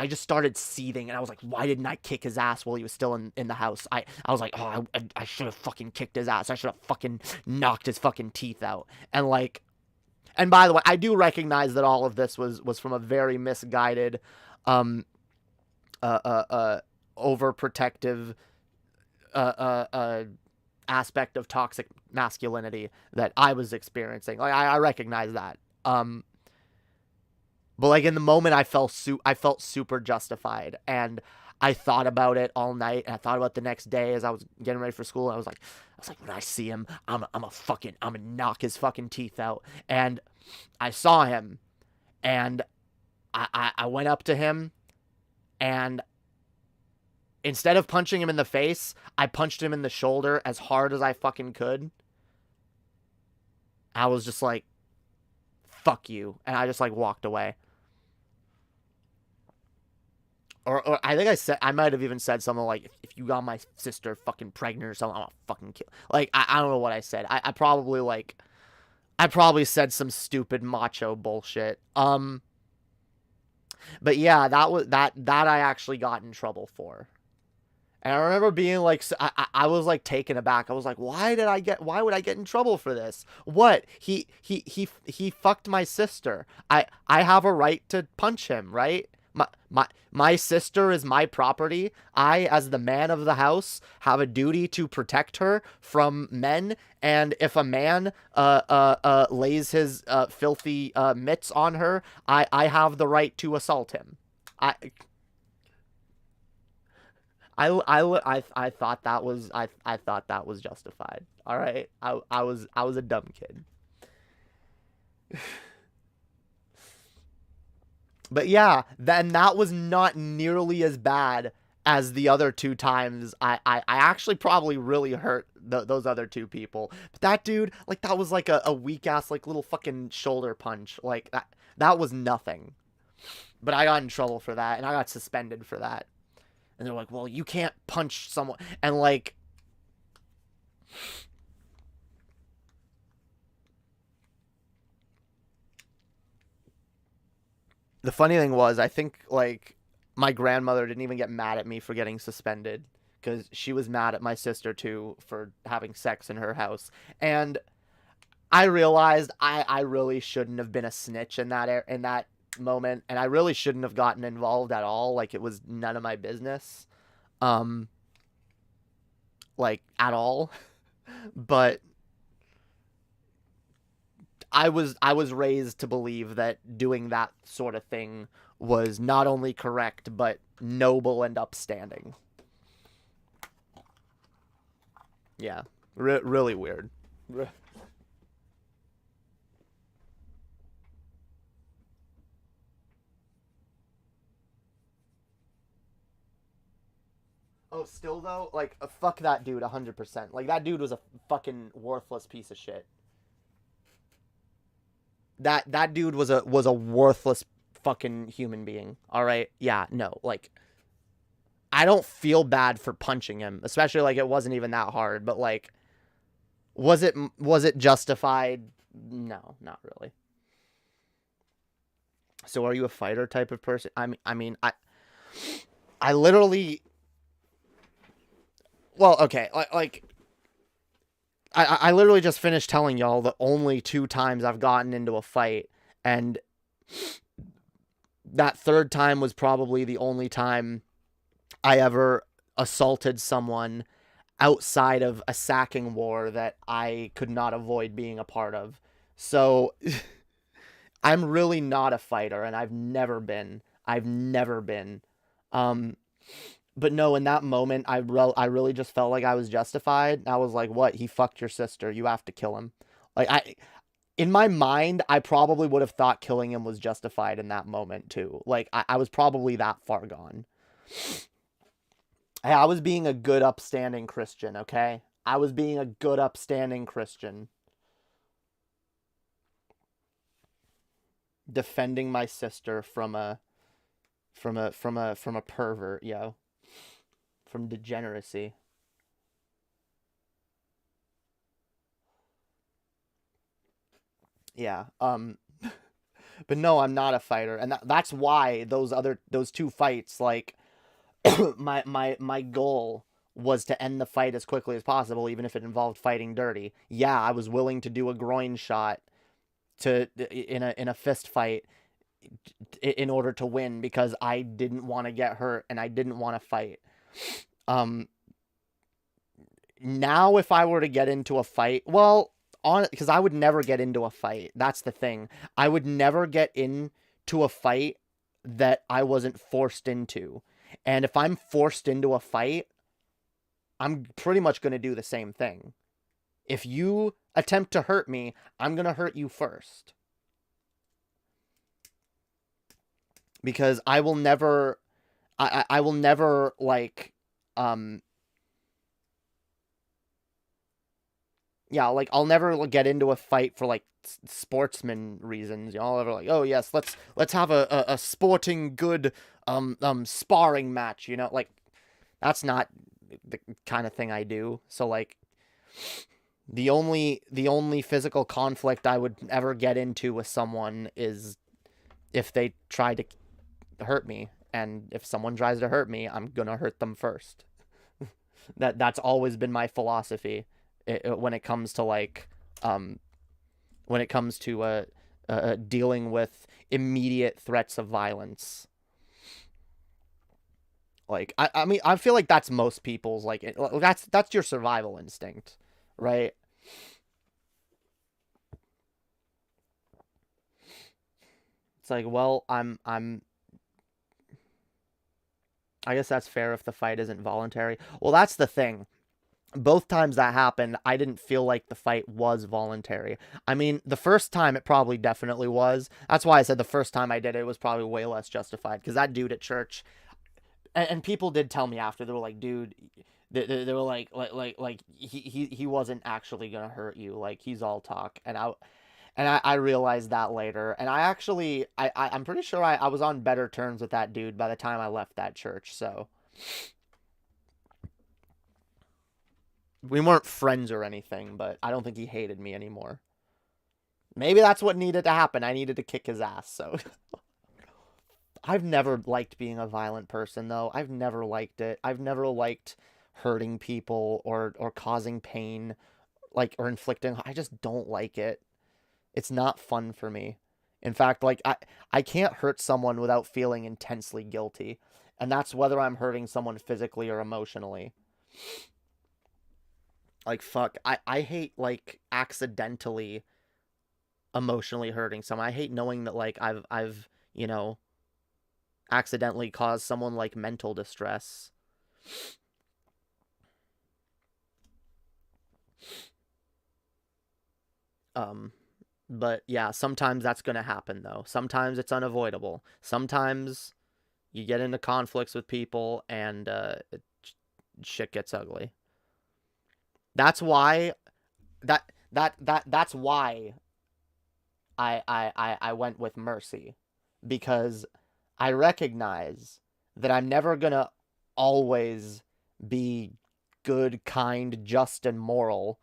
just started seething, and I was like, why didn't I kick his ass while he was still in the house? I was like, oh, I should have fucking kicked his ass. I should have fucking knocked his fucking teeth out. And like, And by the way, I do recognize that all of this was from a very misguided, overprotective, aspect of toxic masculinity that I was experiencing. Like I recognize that. But like in the moment, I felt super justified, and I thought about it all night, and I thought about the next day as I was getting ready for school. And I was like, when I see him, I'm gonna knock his fucking teeth out. And I saw him, and I went up to him, and instead of punching him in the face, I punched him in the shoulder as hard as I fucking could. I was just like, fuck you. And I just like walked away. Or I think I might have even said something like, if you got my sister fucking pregnant or something, I'm gonna fucking kill. Like, I don't know what I said. I probably said some stupid macho bullshit. But yeah, that I actually got in trouble for. And I remember being like, I was like taken aback. I was like, why would I get in trouble for this? What? He fucked my sister. I have a right to punch him, right? My sister is my property. I, as the man of the house, have a duty to protect her from men. And if a man lays his filthy mitts on her, I have the right to assault him. I thought that was I thought that was justified. All right, I was a dumb kid. But yeah, then that was not nearly as bad as the other two times. I actually probably really hurt those other two people. But that dude, like, that was like a weak ass like little fucking shoulder punch. Like that was nothing. But I got in trouble for that, and I got suspended for that. And they're like, well, you can't punch someone. And like, the funny thing was, I think like my grandmother didn't even get mad at me for getting suspended, because she was mad at my sister too for having sex in her house. And I realized I really shouldn't have been a snitch in that moment, and I really shouldn't have gotten involved at all. Like, it was none of my business. Like, at all. But I was raised to believe that doing that sort of thing was not only correct, but noble and upstanding. Yeah. Really weird. Oh, still though, like, fuck that dude 100%. Like, that dude was a fucking worthless piece of shit. That dude was a worthless fucking human being. All right? Yeah, no. Like, I don't feel bad for punching him, especially like it wasn't even that hard, but like, was it justified? No, not really. So are you a fighter type of person? I mean, I literally, well, okay, like I literally just finished telling y'all the only 2 times I've gotten into a fight, and that third time was probably the only time I ever assaulted someone outside of a sacking war that I could not avoid being a part of. So I'm really not a fighter, and I've never been. But no, in that moment, I really just felt like I was justified. I was like, what? He fucked your sister. You have to kill him. Like, in my mind, I probably would have thought killing him was justified in that moment, too. Like, I was probably that far gone. Hey, I was being a good, upstanding Christian, okay? I was being a good, upstanding Christian. Defending my sister from a pervert, yo. From degeneracy. Yeah. But no, I'm not a fighter, and that's why those 2 fights, like, my goal was to end the fight as quickly as possible, even if it involved fighting dirty. Yeah, I was willing to do a groin shot in a fist fight in order to win because I didn't want to get hurt and I didn't want to fight. Now if I were to get into a fight, well, because I would never get into a fight. That's the thing. I would never get into a fight that I wasn't forced into. And if I'm forced into a fight, I'm pretty much going to do the same thing. If you attempt to hurt me, I'm going to hurt you first. Because I will never, I will never, like, yeah, like, I'll never get into a fight for, like, sportsman reasons. You know, I'll ever, like, oh, yes, let's have a sporting good, sparring match, you know? Like, that's not the kind of thing I do. So, like, the only physical conflict I would ever get into with someone is if they try to hurt me, and if someone tries to hurt me, I'm gonna hurt them first. That's always been my philosophy when it comes to, like, when it comes to dealing with immediate threats of violence. Like, I mean, I feel like that's most people's, like, that's your survival instinct, right? It's like, well, I guess that's fair if the fight isn't voluntary. Well, that's the thing. Both times that happened, I didn't feel like the fight was voluntary. I mean, the first time it probably definitely was. That's why I said the first time I did it, it was probably way less justified. Because that dude at church, and people did tell me after, they were like, dude, they were like he wasn't actually gonna hurt you. Like, he's all talk. And I realized that later. And I'm pretty sure I was on better terms with that dude by the time I left that church. So we weren't friends or anything, but I don't think he hated me anymore. Maybe that's what needed to happen. I needed to kick his ass, so. I've never liked being a violent person, though. I've never liked it. I've never liked hurting people or causing pain, like, or inflicting. I just don't like it. It's not fun for me. In fact, like, I can't hurt someone without feeling intensely guilty. And that's whether I'm hurting someone physically or emotionally. Like, fuck. I hate, like, accidentally emotionally hurting someone. I hate knowing that, like, I've you know, accidentally caused someone, like, mental distress. But yeah, sometimes that's gonna happen, though. Sometimes it's unavoidable. Sometimes you get into conflicts with people and shit gets ugly. That's why that's why I went with mercy, because I recognize that I'm never gonna always be good, kind, just, and moral.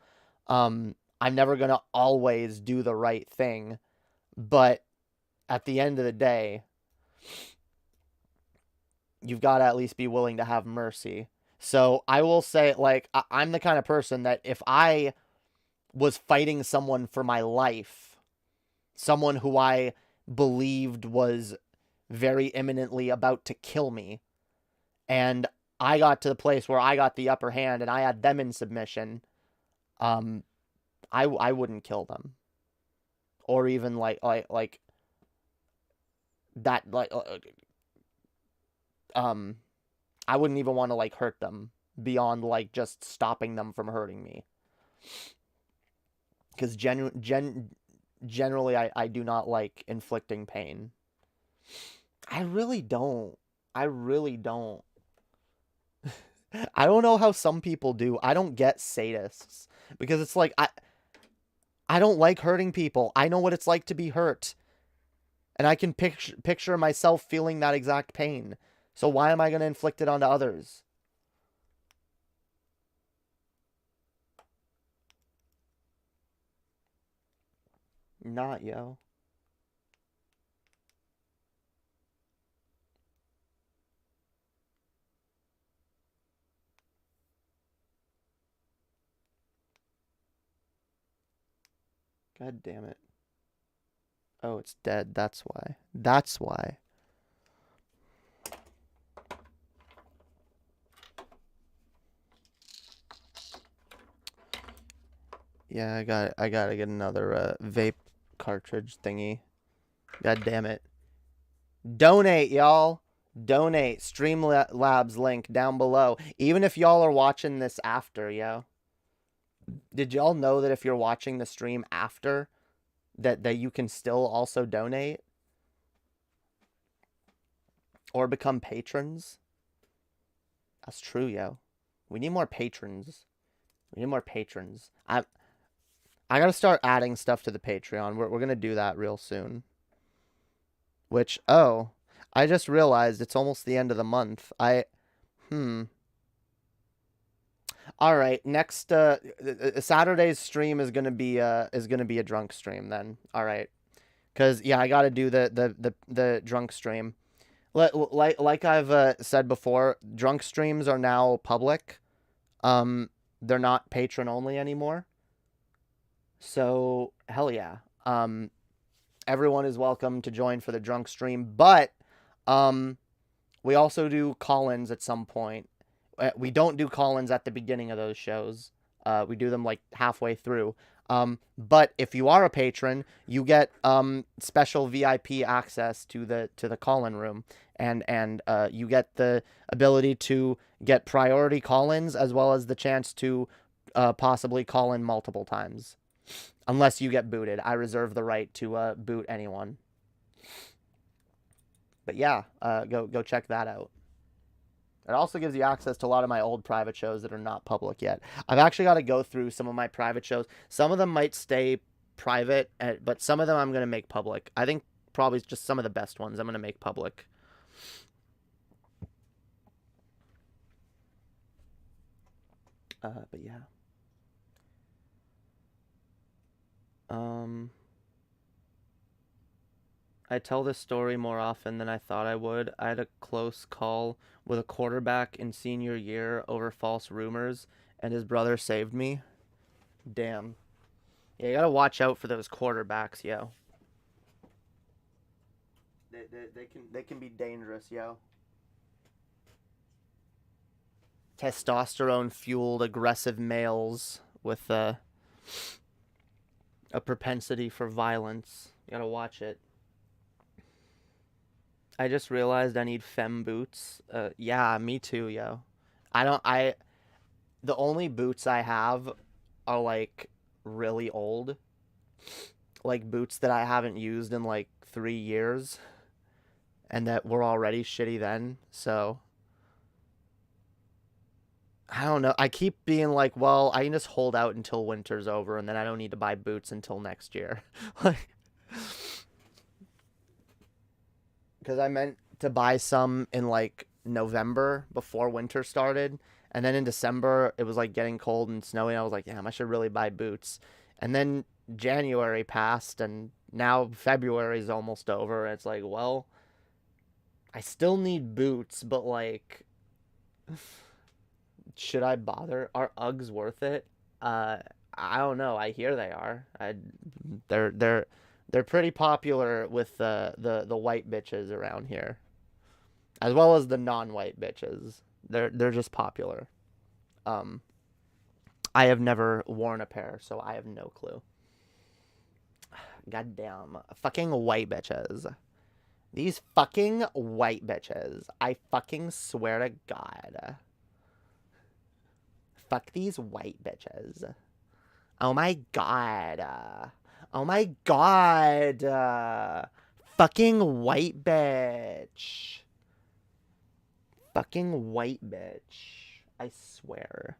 I'm never gonna always do the right thing, but at the end of the day, you've got to at least be willing to have mercy. So I will say, like, I'm the kind of person that if I was fighting someone for my life, someone who I believed was very imminently about to kill me, and I got to the place where I got the upper hand and I had them in submission, I wouldn't kill them, or even like that, like, I wouldn't even want to, like, hurt them beyond, like, just stopping them from hurting me, because generally I do not like inflicting pain. I really don't. I really don't. I don't know how some people do. I don't get sadists, because it's like, I don't like hurting people. I know what it's like to be hurt. And I can picture myself feeling that exact pain. So why am I going to inflict it onto others? Not, yo. God damn it. Oh, it's dead. That's why. That's why. Yeah, I gotta get another vape cartridge thingy. God damn it. Donate, y'all. Donate. Streamlabs link down below. Even if y'all are watching this after, yo. Did y'all know that if you're watching the stream after, that you can still also donate? Or become patrons? That's true, yo. We need more patrons. We need more patrons. I gotta start adding stuff to the Patreon. We're gonna do that real soon. Which, oh, I just realized it's almost the end of the month. All right, next Saturday's stream is gonna be a drunk stream then. All right, cause yeah, I gotta do the drunk stream. Like I've said before, drunk streams are now public. They're not patron only anymore. So hell yeah. Everyone is welcome to join for the drunk stream, but we also do call-ins at some point. We don't do call-ins at the beginning of those shows. We do them like halfway through. But if you are a patron, you get special VIP access to the call-in room, and you get the ability to get priority call-ins as well as the chance to possibly call in multiple times. Unless you get booted. I reserve the right to boot anyone. But yeah, go check that out. It also gives you access to a lot of my old private shows that are not public yet. I've actually got to go through some of my private shows. Some of them might stay private, but some of them I'm going to make public. I think probably just some of the best ones I'm going to make public. But yeah. I tell this story more often than I thought I would. I had a close call with a quarterback in senior year over false rumors, and his brother saved me. Damn. Yeah, you gotta watch out for those quarterbacks, yo. They can be dangerous, yo. Testosterone-fueled, aggressive males with a propensity for violence. You gotta watch it. I just realized I need femme boots. Yeah, me too, yo. The only boots I have are, like, really old. Like, boots that I haven't used in, like, 3 years. And that were already shitty then, so... I don't know. I keep being like, well, I can just hold out until winter's over, and then I don't need to buy boots until next year. Like... Because I meant to buy some in, like, November before winter started. And then in December, it was, like, getting cold and snowy. I was like, damn, I should really buy boots. And then January passed, and now February's almost over. And it's like, well, I still need boots, but, like, should I bother? Are Uggs worth it? I don't know. I hear they are. They're pretty popular with the white bitches around here, as well as the non-white bitches. They're just popular. I have never worn a pair, so I have no clue. Goddamn, fucking white bitches. These fucking white bitches. I fucking swear to God. Fuck these white bitches. Oh my God. Oh my God. Fucking white bitch. Fucking white bitch. I swear.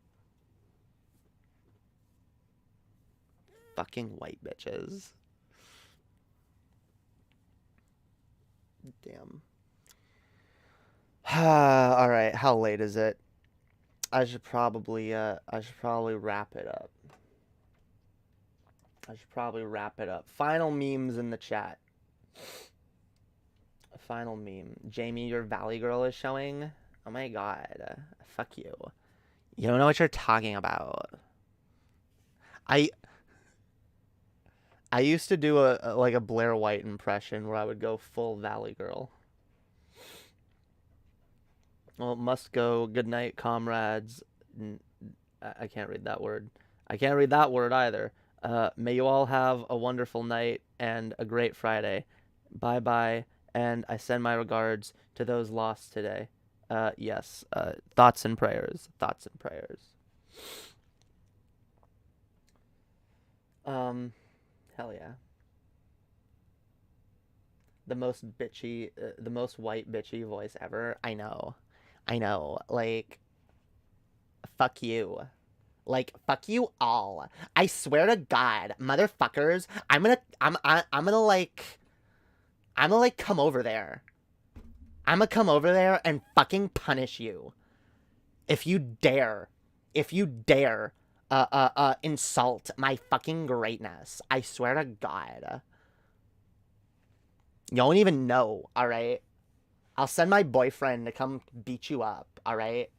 Fucking white bitches. Damn. Alright, how late is it? I should probably wrap it up. Final memes in the chat. Final meme. Jamie, your Valley Girl is showing. Oh my God. Fuck you. You don't know what you're talking about. I I used to do a Blair White impression where I would go full Valley Girl. Well, must go. Good night, comrades. I can't read that word. I can't read that word either. May you all have a wonderful night and a great Friday. Bye-bye, and I send my regards to those lost today. Yes, thoughts and prayers. Thoughts and prayers. Hell yeah. The most bitchy, the most white bitchy voice ever. I know. Like, fuck you. Like, fuck you all. I swear to God, motherfuckers, I'm gonna come over there. I'm gonna come over there and fucking punish you. If you dare insult my fucking greatness. I swear to God. You don't even know, alright? I'll send my boyfriend to come beat you up, alright?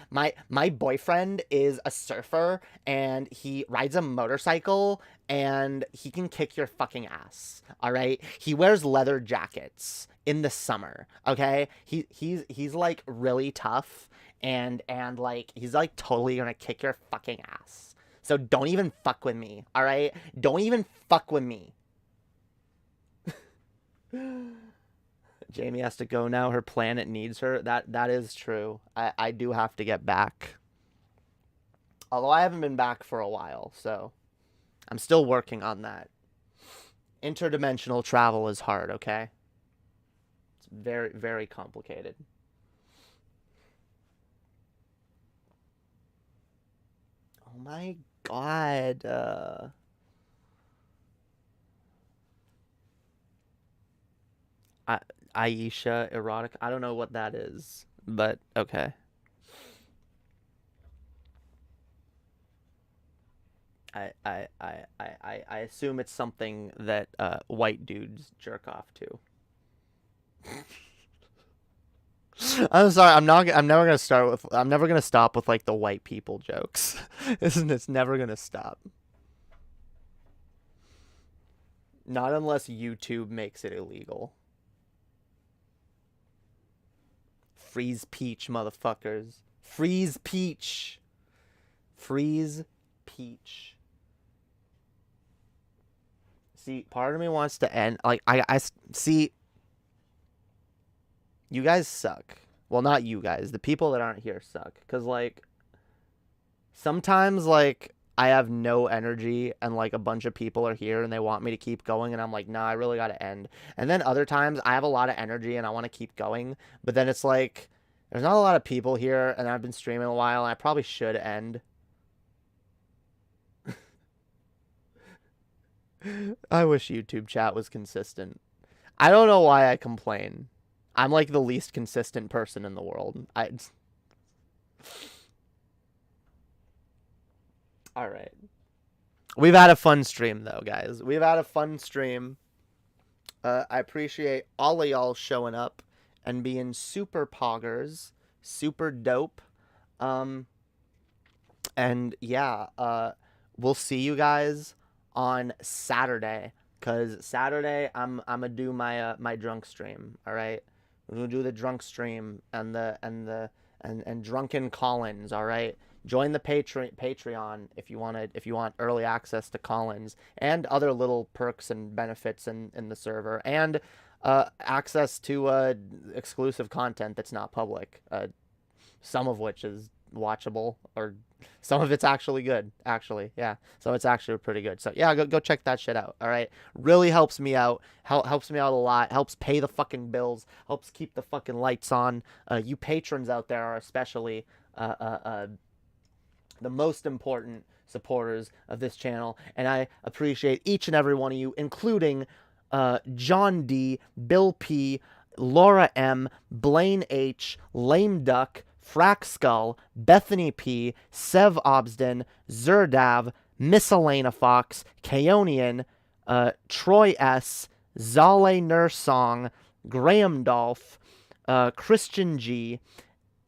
My boyfriend is a surfer, and he rides a motorcycle, and he can kick your fucking ass, alright? He wears leather jackets in the summer, okay? He's like really tough, and like he's like totally gonna kick your fucking ass. So don't even fuck with me, alright? Don't even fuck with me. Jamie has to go now. Her planet needs her. That is true. I do have to get back. Although I haven't been back for a while, so I'm still working on that. Interdimensional travel is hard, okay? It's very, very complicated. Oh my God. Aisha erotic. I don't know what that is, but okay. I assume it's something that white dudes jerk off to. I'm sorry. I'm never gonna stop with like the white people jokes. It's never gonna stop. Not unless YouTube makes it illegal. Freeze peach, motherfuckers. Freeze peach. Freeze peach. See, part of me wants to end. Like, I see. You guys suck. Well, not you guys. The people that aren't here suck. Because, like, sometimes, like, I have no energy and, like, a bunch of people are here and they want me to keep going. And I'm like, nah, I really got to end. And then other times I have a lot of energy and I want to keep going. But then it's like, there's not a lot of people here and I've been streaming a while and I probably should end. I wish YouTube chat was consistent. I don't know why I complain. I'm like the least consistent person in the world. All right. We've had a fun stream, though, guys. We've had a fun stream. I appreciate all of y'all showing up and being super poggers, super dope. And yeah, we'll see you guys on Saturday. Cause Saturday I'm gonna do my my drunk stream. All right, we're gonna do the drunk stream and drunken Collins. All right. Join the Patreon if you want early access to Collins and other little perks and benefits in the server, and access to exclusive content that's not public, some of which is watchable, or some of it's actually good, yeah, so it's actually pretty good. So yeah, go check that shit out. All right, really helps me out, helps me out a lot, helps pay the fucking bills, helps keep the fucking lights on. You patrons out there are especially the most important supporters of this channel, and I appreciate each and every one of you, including John D, Bill P, Laura M, Blaine H, Lame Duck, Frack Skull, Bethany P, Sev Obsden, Zerdav, Miss Elena Fox, Kaonian, Troy S, Zale Nursong, Graham Dolph, Christian G,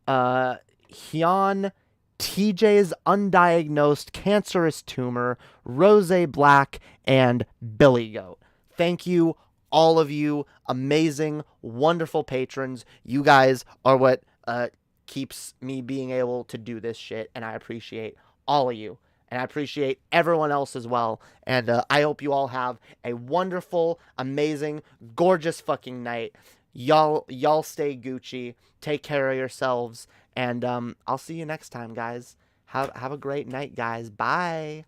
Hyun TJ's undiagnosed cancerous tumor, Rose Black, and Billy Goat. Thank you, all of you amazing, wonderful patrons. You guys are what keeps me being able to do this shit, and I appreciate all of you. And I appreciate everyone else as well. And I hope you all have a wonderful, amazing, gorgeous fucking night. Y'all stay Gucci. Take care of yourselves. And I'll see you next time, guys. Have a great night, guys. Bye.